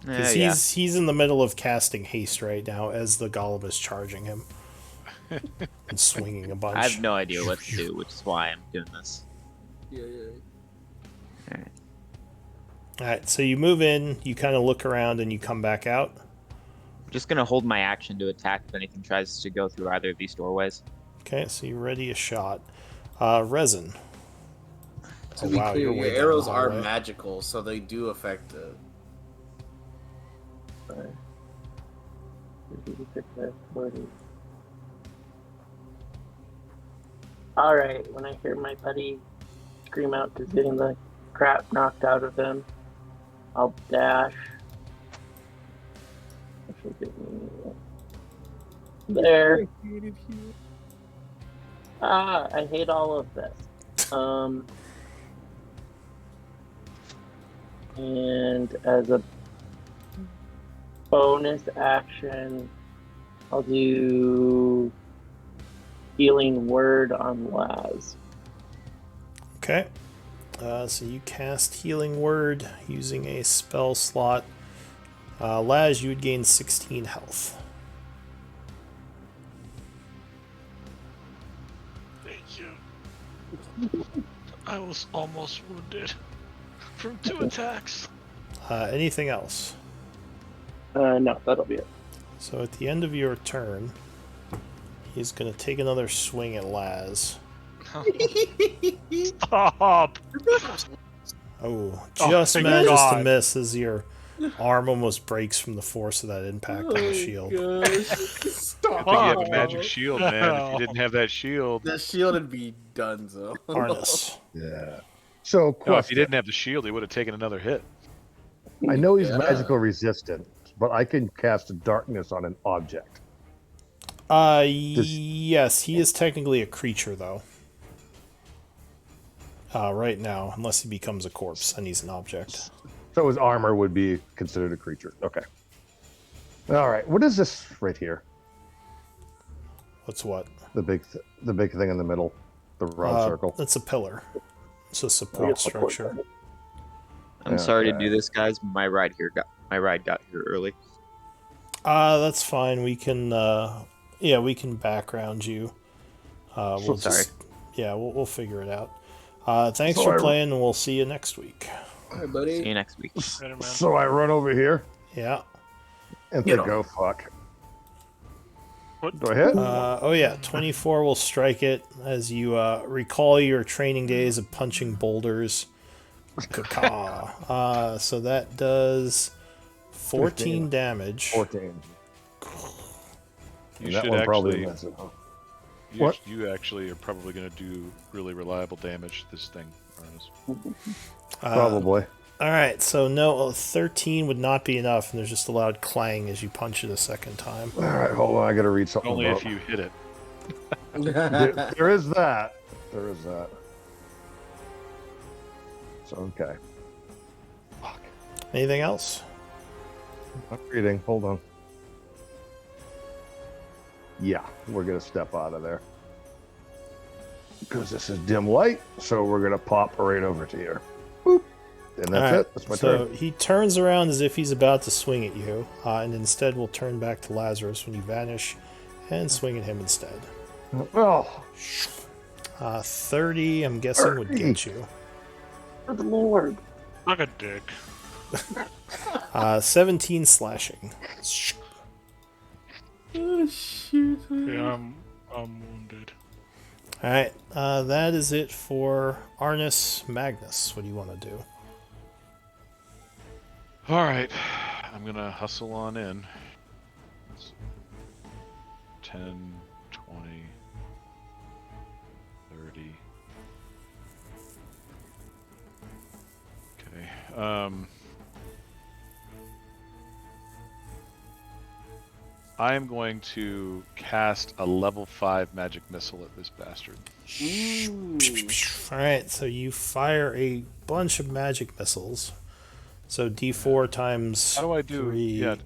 Because Yeah. he's in the middle of casting haste right now as the golem is charging him. And swinging a bunch. I have no idea what to do, which is why I'm doing this. Yeah. Alright. Alright, so you move in, you kind of look around, and you come back out. I'm just gonna hold my action to attack if anything tries to go through either of these doorways. Okay, so you ready a shot. Resin. To Oh, be wow, clear, you're way your down arrows the are hallway. magical, so they do affect it. Alright, when I hear my buddy scream out because getting the crap knocked out of him, I'll dash. That should give me- There. I hate all of this. And as a bonus action, I'll do healing word on Laz. Okay. So you cast Healing Word using a spell slot. Laz, you would gain 16 health. Thank you. I was almost wounded from 2 attacks. Anything else? No, that'll be it. So at the end of your turn, he's going to take another swing at Laz. Stop! Oh, just thank manages to God. miss as your arm almost breaks from the force of that impact on the shield. Stop. Good thing you have a magic shield, man. If you didn't have that shield, The shield would be done, so. Harness. Yeah. So, no, if question. you didn't have the shield, he would have taken another hit. I know he's Yeah. magical resistant, but I can cast darkness on an object. Yes, he is technically a creature, though. Right now, unless he becomes a corpse, then he's an object. So his armor would be considered a creature. Okay. All right. What is this right here? What's what? The big thing in the middle, the round circle. That's a pillar. It's a support structure. I'm sorry to Okay. do this, guys. But my ride got here early. That's fine. We can, we can background you. We'll Sorry. just, we'll figure it out. Thanks So for I- playing, and we'll see you next week. Hey, See buddy. you next week. Later, man. So I run over here Yeah. and Get think, oh fuck. What? Go ahead. 24 will strike it as you recall your training days of punching boulders. Caw. So that does 14 damage. 14. You And that should one probably actually. misses. You, What? you actually are probably going to do really reliable damage to this thing, Arnis. Probably. All right, so no, 13 would not be enough, and there's just a loud clang as you punch it a second time. All right, hold on. I gotta read something. Only about- if you hit it. There is that. There is that. So okay. Fuck. Anything else? I'm reading. Hold on. Yeah, we're gonna step out of there because this is dim light. So we're gonna pop right over to here. Boop. And that's Alright, it. That's my so turn. he turns around as if he's about to swing at you, and instead will turn back to Lazarus when you vanish and swing at him instead. Oh, 30, I'm guessing, would get you. Good lord. Like a dick. 17 slashing. Oh shoot. Yeah, I'm wounded. Alright, that is it for Arnis Magnus. What do you want to do? All right, I'm gonna hustle on in. 10, 20, 30. Okay. I am going to cast a level 5 magic missile at this bastard. Alright, so you fire a bunch of magic missiles. So D4 times How do I do? 3. Yeah.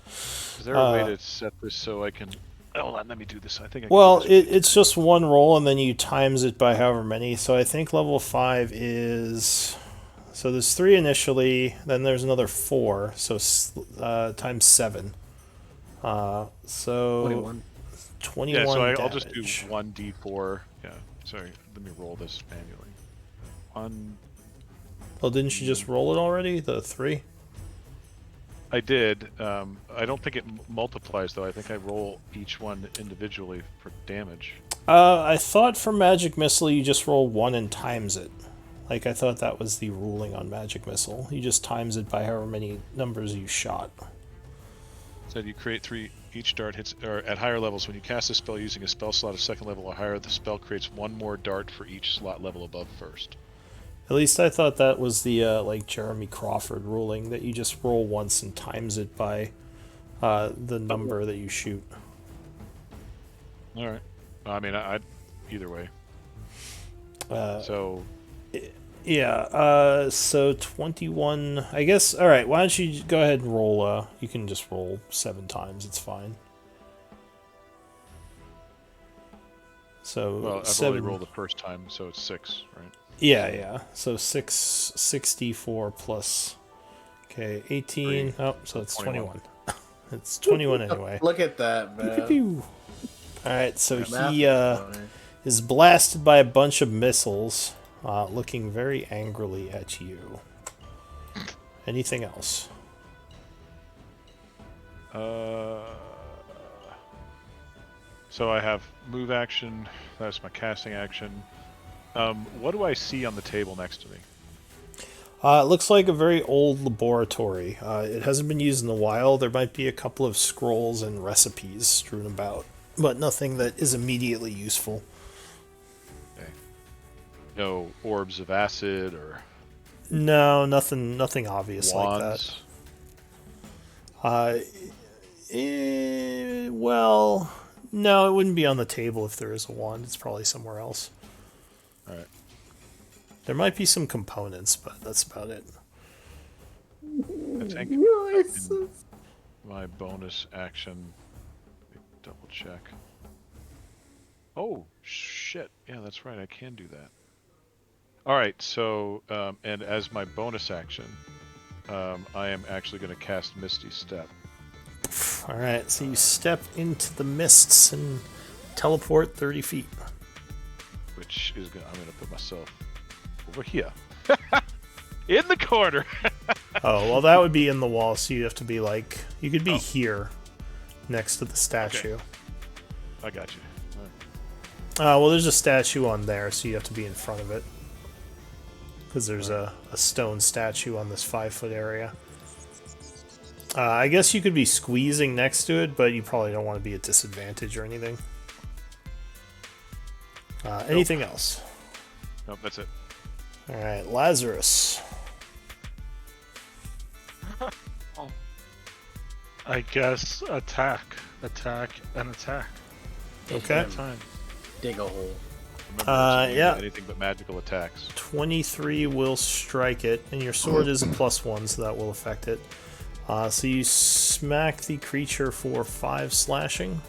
Is there a way to set this so I can? Hold on, let me do this. I think. I can Well, do this. it's just one roll, and then you times it by however many. So I think level 5 is... So there's 3 initially, then there's another 4, so times 7. So 21. 21 Yeah, so I'll damage. just do 1d4. Yeah, sorry. Let me roll this manually. Well, didn't you just roll it already? The 3? I did. I don't think it multiplies though. I think I roll each one individually for damage. I thought for Magic Missile you just roll 1 and times it. Like, I thought that was the ruling on Magic Missile. You just times it by however many numbers you shot. Said you create 3. Each dart hits, or at higher levels, when you cast a spell using a spell slot of second level or higher, the spell creates 1 more dart for each slot level above first. At least I thought that was the, like, Jeremy Crawford ruling, that you just roll once and times it by the number that you shoot. All right. I mean, I either way. So Yeah, so 21, I guess. Alright, why don't you go ahead and roll, you can just roll 7 times, it's fine. So, well, I've 7, only rolled the first time, so it's 6, right? yeah, so 64 plus, okay, 18, oh, so it's 21. It's 21 anyway. Look at that, man. Alright, so Math he, is funny. is blasted by a bunch of missiles, looking very angrily at you. Anything else? So I have move action. That's my casting action. What do I see on the table next to me? It looks like a very old laboratory. It hasn't been used in a while. There might be a couple of scrolls and recipes strewn about, but nothing that is immediately useful. Okay. No orbs of acid or No, nothing obvious wands. like that. Well, no, it wouldn't be on the table if there is a wand. It's probably somewhere else. All right. There might be some components, but that's about it. I think in my bonus action. Double check. Oh shit! Yeah, that's right. I can do that. All right. So, and as my bonus action, I am actually going to cast Misty Step. Alright, so you step into the mists and teleport 30 feet. Which is I'm gonna put myself over here, in the corner. Oh, well, that would be in the wall, so you have to be like, you could be here, next to the statue. I got you. Well, there's a statue on there, so you have to be in front of it. Because there's a stone statue on this 5-foot area. I guess you could be squeezing next to it, but you probably don't want to be at disadvantage or anything. Anything else? Nope, that's it. Alright, Lazarus. I guess attack, and attack. Okay. Time. Dig a hole. Remember, it's yeah. Anything but magical attacks. 23 will strike it, and your sword is a +1, so that will affect it. So you smack the creature for 5 slashing.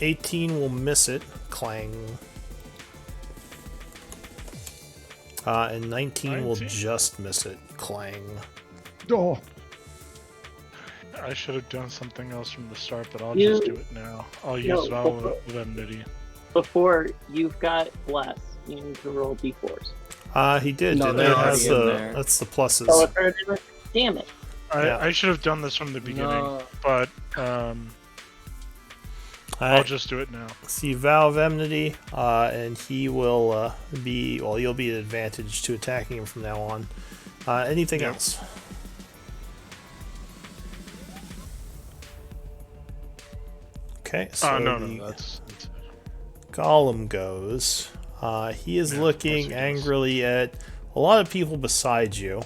18 will miss it. Clang. And 19 will 19? just miss it. Clang. Oh, I should have done something else from the start, but I'll You- just do it now. I'll No, use Vow before- of Enmity. Before you've got bless, you need to roll d4s. He did, No, and they're that has already in the there. that's the pluses. Oh, it's already in there? Damn it! Yeah. I should have done this from the beginning, No. but I'll Alright, just do it now. see Vow of Enmity, and he will you'll be at advantage to attacking him from now on. Anything Yep. else? Okay, so No, the that's Golem goes. He is Yeah, of looking course he does. angrily at a lot of people beside you.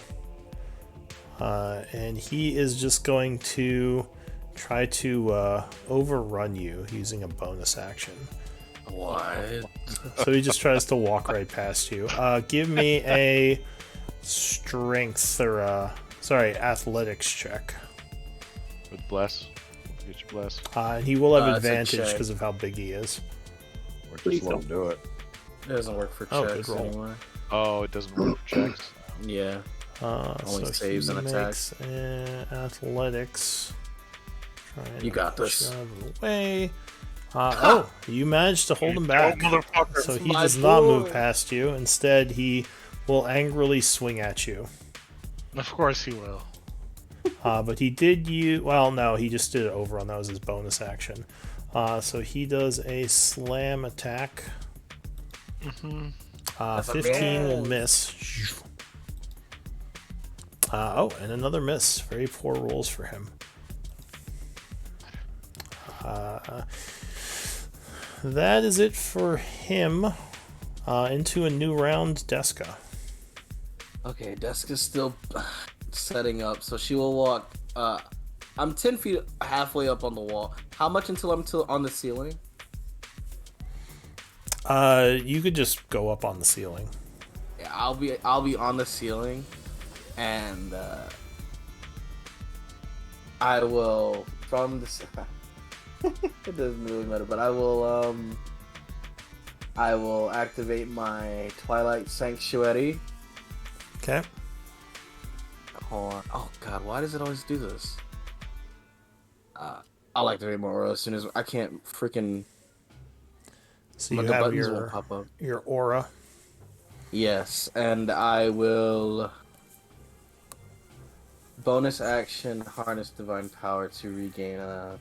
And he is just going to try to overrun you using a bonus action. What? So he just tries to walk right past you. Give me a strength or athletics check. With bless. Get your bless. And he will have It's a advantage check. because of how big he is. or Please just let him do it. It doesn't work for Oh, checks good roll. anymore. Oh, it doesn't work for checks. Yeah. Only So saves he and makes athletics. Trying You to got push this. you out of the way. You managed to hold him You back. motherfucker. So he my does not move boy. past you. Instead, he will angrily swing at you. Of course he will. But he did use. Well, no, he just did it overrun. That was his bonus action. So he does a slam attack. Mm-hmm. That's a 15 will miss. miss. And another miss. Very poor rolls for him. That is it for him. Into a new round, Deska. Okay, Deska's still setting up, so she will walk. I'm 10 feet halfway up on the wall. How much until I'm on the ceiling? You could just go up on the ceiling. Yeah, I'll be on the ceiling, and I will from the. It doesn't really matter, but I will activate my Twilight Sanctuary. Okay. Hold on. Oh God, why does it always do this? I'll activate my aura as soon as I can't freaking. So But you the have buttons won't your pop up. aura. Yes, and I will bonus action harness divine power to regain a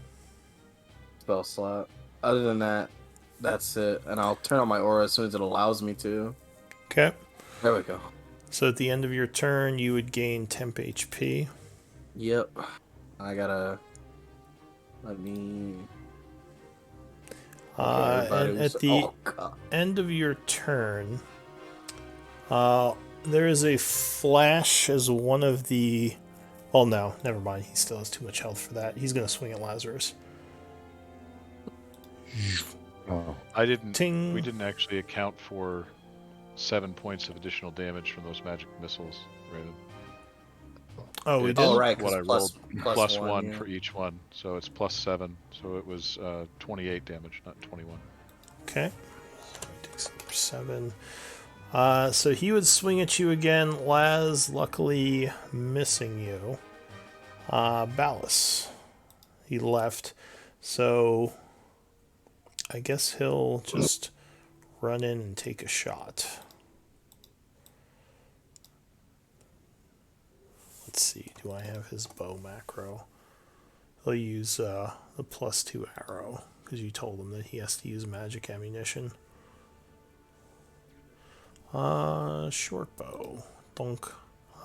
spell slot. Other than that, that's it. And I'll turn on my aura as soon as it allows me to. Okay. There we go. So at the end of your turn, you would gain temp HP. Yep. I gotta. Let me. everybody And was- at the oh, God. end of your turn, there is a flash as one of the. Oh no, never mind. He still has too much health for that. He's gonna swing at Lazarus. Oh, I didn't. Ting. We didn't actually account for 7 points of additional damage from those magic missiles, Raven. Oh, we It's did. Oh, right. 'cause What I plus- rolled plus plus one, one yeah. for each one, so it's plus 7. So it was 28 damage, not 21. Okay. So he takes 7. So he would swing at you again, Laz, luckily missing you. Ballas. He left. So I guess he'll just run in and take a shot. Let's see, do I have his bow macro? He'll use the +2 arrow, because you told him that he has to use magic ammunition. Short bow. Donk.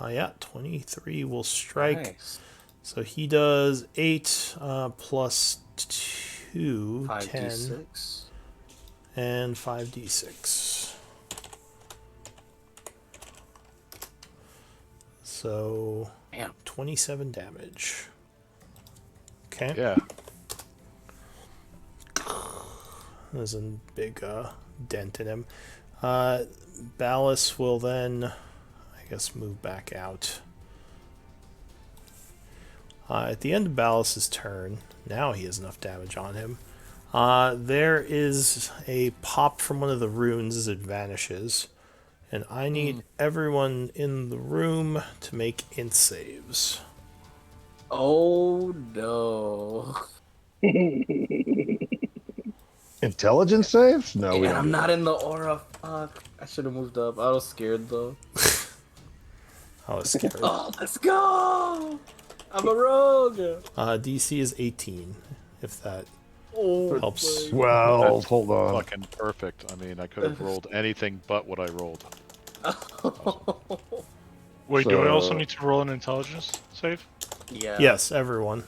Yeah, 23 will strike. Nice. So he does 8 plus 2, 10, 5d6. and 5d6. So Damn. 27 damage. Okay. Yeah. There's a big dent in him. Ballas will then, I guess, move back out. At the end of Ballas's turn, now he has enough damage on him. There is a pop from one of the runes as it vanishes, And I need everyone in the room to make int saves. Oh no. Intelligence saves? No, we And don't. I'm do not that. in the aura. Fuck. I should have moved up. I was scared though. I was scared. Oh, let's go! I'm a rogue. DC is 18, if that Oh, helps. Well, hold on. Fucking perfect. I mean, I could have rolled anything but what I rolled. Wait, do I also So- need to roll an intelligence save? yeah. Yes, everyone.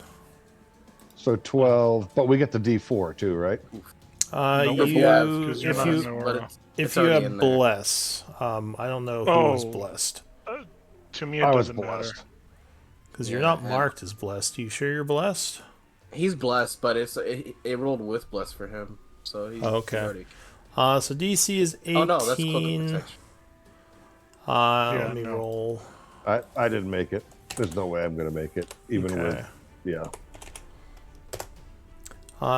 So 12, but we get the D4 too, right? Nope. You, Yeah, because you're if not you, in the aura. if it's you already have in there. bless, I don't know who was Oh. blessed To me, it I was doesn't matter. blessed. because you're Yeah, not and- marked as blessed. You sure you're blessed? He's blessed, but it rolled with blessed for him. So he's Okay. he's already... So DC is 18. Oh no, that's cloak of protection. Yeah, Let me no. roll. I didn't make it. There's no way I'm going to make it, even Okay. with, yeah.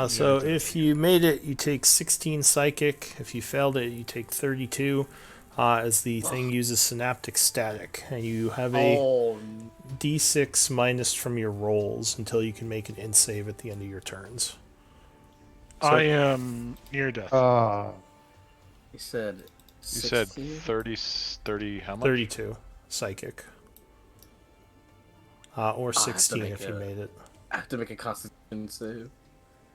So if you made it, you take 16 psychic. If you failed it, you take 32. As the thing uses synaptic static, and you have a Oh, D6 minus from your rolls until you can make an int save at the end of your turns. I am near death. he said. You said 60? 30, how much? 32 psychic. Or I have to 16 make if you a- made it. I have to make a constitution save.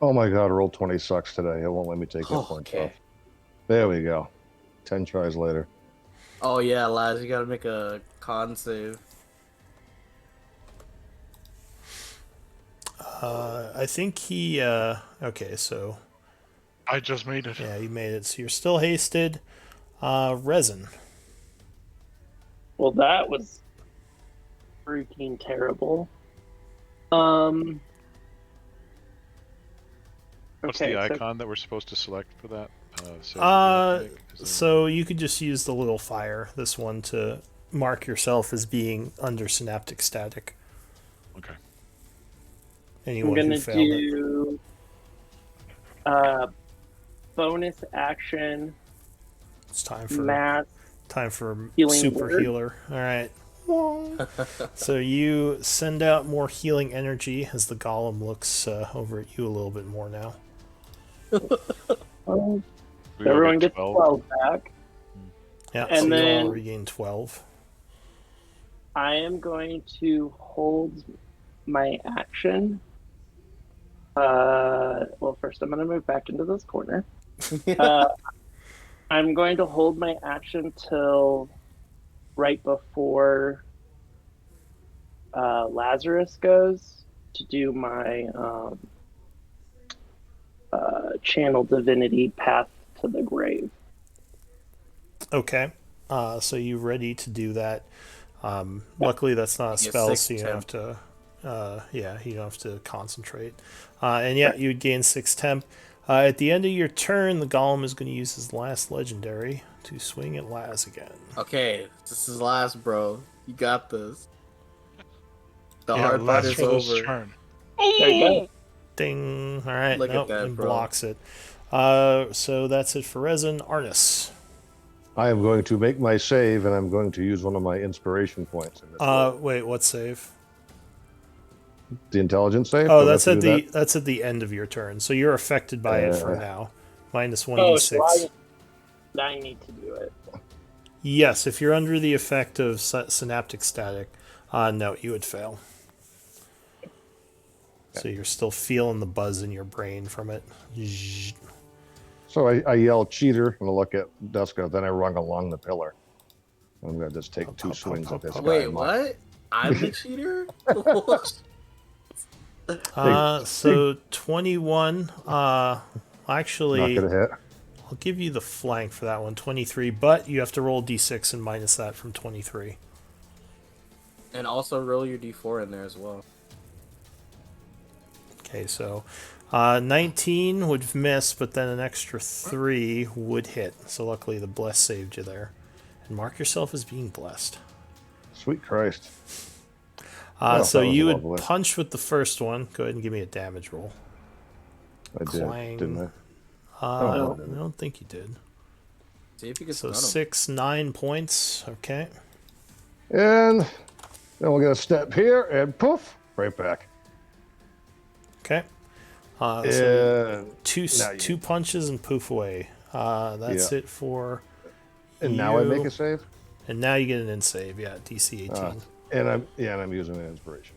Oh my god, roll 20 sucks today. It won't let me take hit Oh, points okay. off. There we go. 10 tries later. Oh yeah, lads, you gotta make a con save. I think he. Okay, so I just made it. yeah, you made it. So you're still hasted. Resin. Well, that was freaking terrible. What's Okay, the so- icon that we're supposed to select for that? Save that we have to make? Is there- So you could just use the little fire, this one, to mark yourself as being under synaptic static. Okay. I'm Anyone gonna who failed it. do bonus action It's time for mass. Healing super word. healer. All right. So you send out more healing energy as the golem looks over at you a little bit more now. Oh, We all everyone get gets 12 back. Yeah, And so you all then- regain 12. I am going to hold my action. Well, first I'm going to move back into this corner. I'm going to hold my action till right before Lazarus goes to do my channel divinity path to the grave. Okay. So you ready to do that? Luckily, that's not a You get spell, six so you don't have temp. to. You don't have to concentrate. And yeah, you would gain 6 temp. At the end of your turn, the golem is going to use his last legendary to swing at Laz again. Okay, this is last, bro. You got this. The Yeah, hard part last is for this over. turn. There you go. Ding. All right. Look at nope, that, it bro. blocks it. So that's it for Resin. Arnis. I am going to make my save, and I'm going to use one of my inspiration points. In this roll. Wait, what save? The intelligence save? Oh, Do I that's have at to do the that's at the end of your turn. So you're affected by it for now. Minus Oh, 1d6. so I need to do it. Yes, if you're under the effect of synaptic static, no, you would fail. So you're still feeling the buzz in your brain from it. Zzz. So I yell cheater, and I look at Duska, then I run along the pillar. I'm going to just take two swings at this guy. Wait, what? I'm the cheater? So 21. Actually, Not going to hit. I'll give you the flank for that one. 23, but you have to roll d6 and minus that from 23. And also roll your d4 in there as well. Okay, so 19 would miss, but then an extra 3 would hit. So luckily the bless saved you there. And mark yourself as being blessed. Sweet Christ. Oh, So that was you would lovely. punch with the first one. Go ahead and give me a damage roll. I did, Clang. didn't I? I no. don't think you did. See if you can So stun him. 6, 9 points. Okay. And then we'll get a step here and poof, right back. Okay. So And now two punches and poof away. That's it for now I make you. a save. And now you get an in save. Yeah, DC 18. And I'm using an inspiration.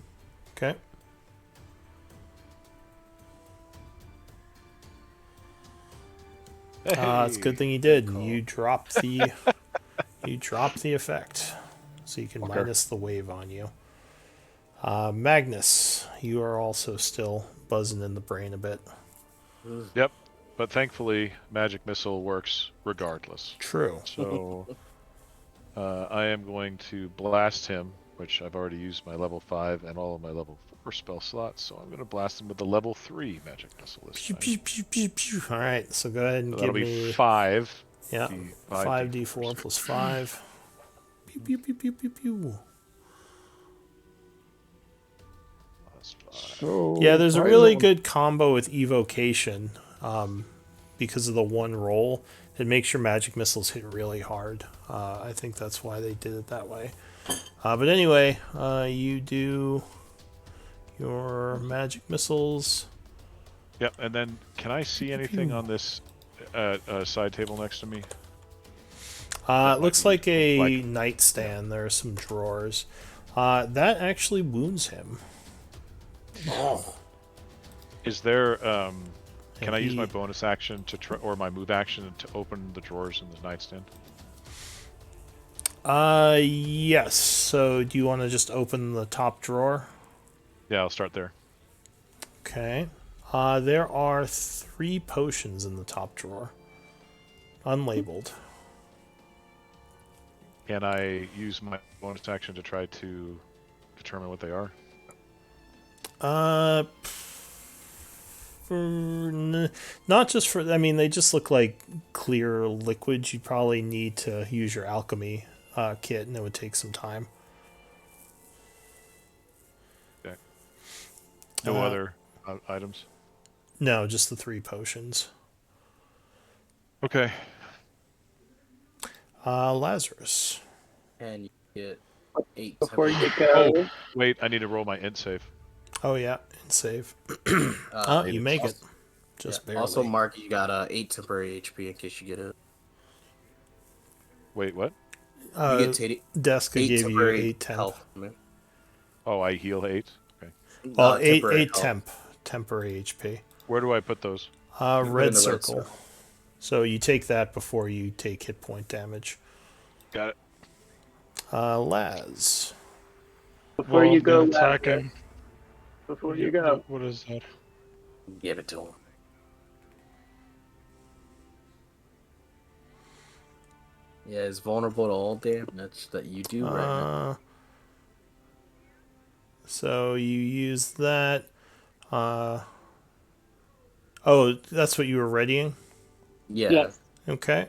Okay. It's a good thing you did. You dropped the effect, so you can minus the wave on you. Magnus, you are also still buzzing in the brain a bit. Yep. But thankfully, magic missile works regardless. True. So I am going to blast him, which I've already used my level 5 and all of my level 4 spell slots. So I'm going to blast him with the level 3 magic missile this Pew, time. pew, pew, pew, pew. All right, so go ahead and So give that'll me be 5. yeah, 5d4 5d4 plus 5. Pew, pew, pew, pew, pew, pew. plus 5. So Yeah, there's a I really don't- good combo with evocation because of the one roll. It makes your magic missiles hit really hard. I think that's why they did it that way. But anyway, you do your magic missiles. Yep, and then can I see anything on this side table next to me? It looks like a like- nightstand. There are some drawers. That actually wounds him. Is there can I use he- my bonus action to try, or my move action to open the drawers in the nightstand? Yes. So do you want to just open the top drawer? Yeah, I'll start there. Okay. There are 3 potions in the top drawer. Unlabeled. Can I use my bonus action to try to determine what they are? Not just for. I mean, they just look like clear liquids. You'd probably need to use your alchemy kit, and it would take some time. Okay. No Uh, other items? No, just the 3 potions. Okay. Lazarus. And you get 8 Before you temporary- go, Wait, I need to roll my int save. Oh yeah, and save. uh, You make it. also- Just yeah, barely. Also, Mark, you got 8 temporary HP in case you get it. Wait, what? You get Deska 8 gave you temporary 8 temp. health. man. Oh, I heal 8. Okay. Well, eight temporary health. temporary HP. Where do I put those? in Red the red circle. circle. So you take that before you take hit point damage. Got it. Laz. before Well, you go, then attack him. before you go, What is that? Give it to him. Yeah, it's vulnerable to all damage that you do right now. So you use that. Oh, that's what you were readying? Yeah. yes, Okay.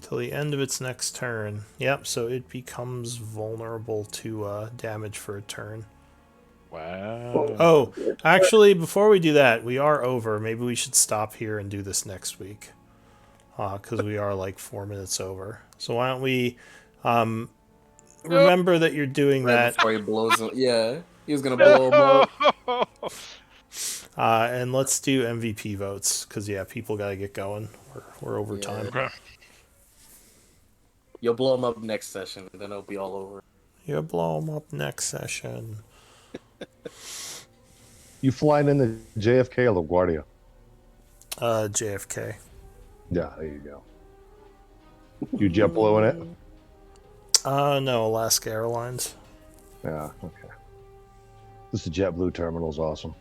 Till the end of its next turn. Yep, so it becomes vulnerable to damage for a turn. Wow. Oh, actually, before we do that, we are over. Maybe we should stop here and do this next week. Because we are like 4 minutes over. So why don't we remember that you're doing Right that, before he blows him. Yeah, he was gonna blow him up. and let's do MVP votes. Because, yeah, people got to get going. We're over Yeah. time. Okay. You'll blow him up next session, and then it'll be all over. You blow them up next session. You flying in the JFK or LaGuardia? JFK. Yeah, there you go. You JetBlue in it? No, Alaska Airlines. Yeah, okay. This is JetBlue terminal's awesome.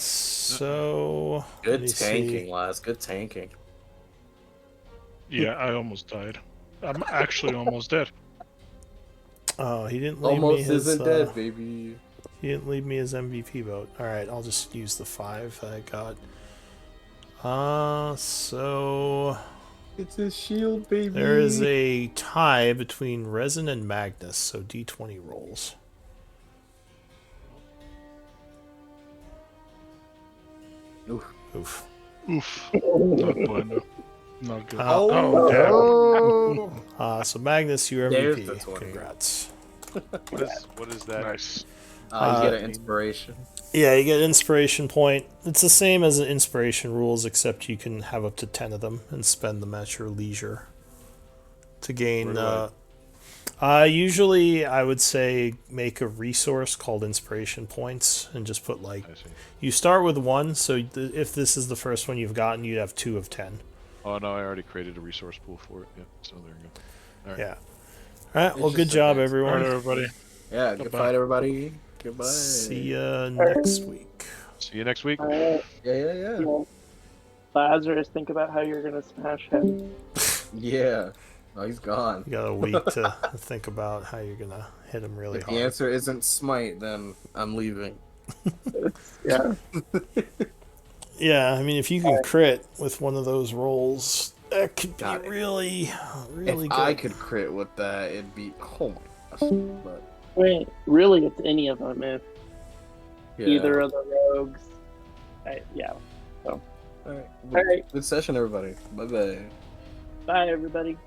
So let Good me tanking, see. Laz. Good tanking. Yeah, I almost died. I'm actually almost dead. Oh, he didn't leave me Almost his. isn't dead, baby. He didn't leave me his MVP vote. All right, I'll just use the 5 that I got. So It's his shield, baby. there is a tie between Resin and Magnus. So D20 rolls. Oof. Oof. Not bueno. Not good. Oh. Damn. So Magnus, you There's MVP. the 20. Congrats. What is that? Nice. You get an inspiration. Yeah, you get inspiration point. It's the same as the inspiration rules, except you can have up to 10 of them and spend them at your leisure to gain. Where do Usually, I would say make a resource called inspiration points and just put like. I see. You start with 1, so if this is the first one you've gotten, you'd have 2 of 10. Oh no, I already created a resource pool for it. Yep. So there you go. All right. Yeah. All right. Well, It's good just job, advanced. Alright, everyone. everybody. Yeah, good Goodbye. fight, everybody. Goodbye. See ya next week. See you next week. Yeah. Lazarus, think about how you're gonna smash him. Yeah. Oh, he's gone. You got a week to think about how you're gonna hit him really If the hard. answer isn't smite, then I'm leaving. Yeah. Yeah, I mean, if you can crit with one of those rolls, that could Got be it. really, really If good. I could crit with that, it'd be oh my gosh. But Wait, really, it's any of them. If yeah. either of the rogues. Yeah. All right. All right. Good session, everybody. Bye bye. Bye, everybody.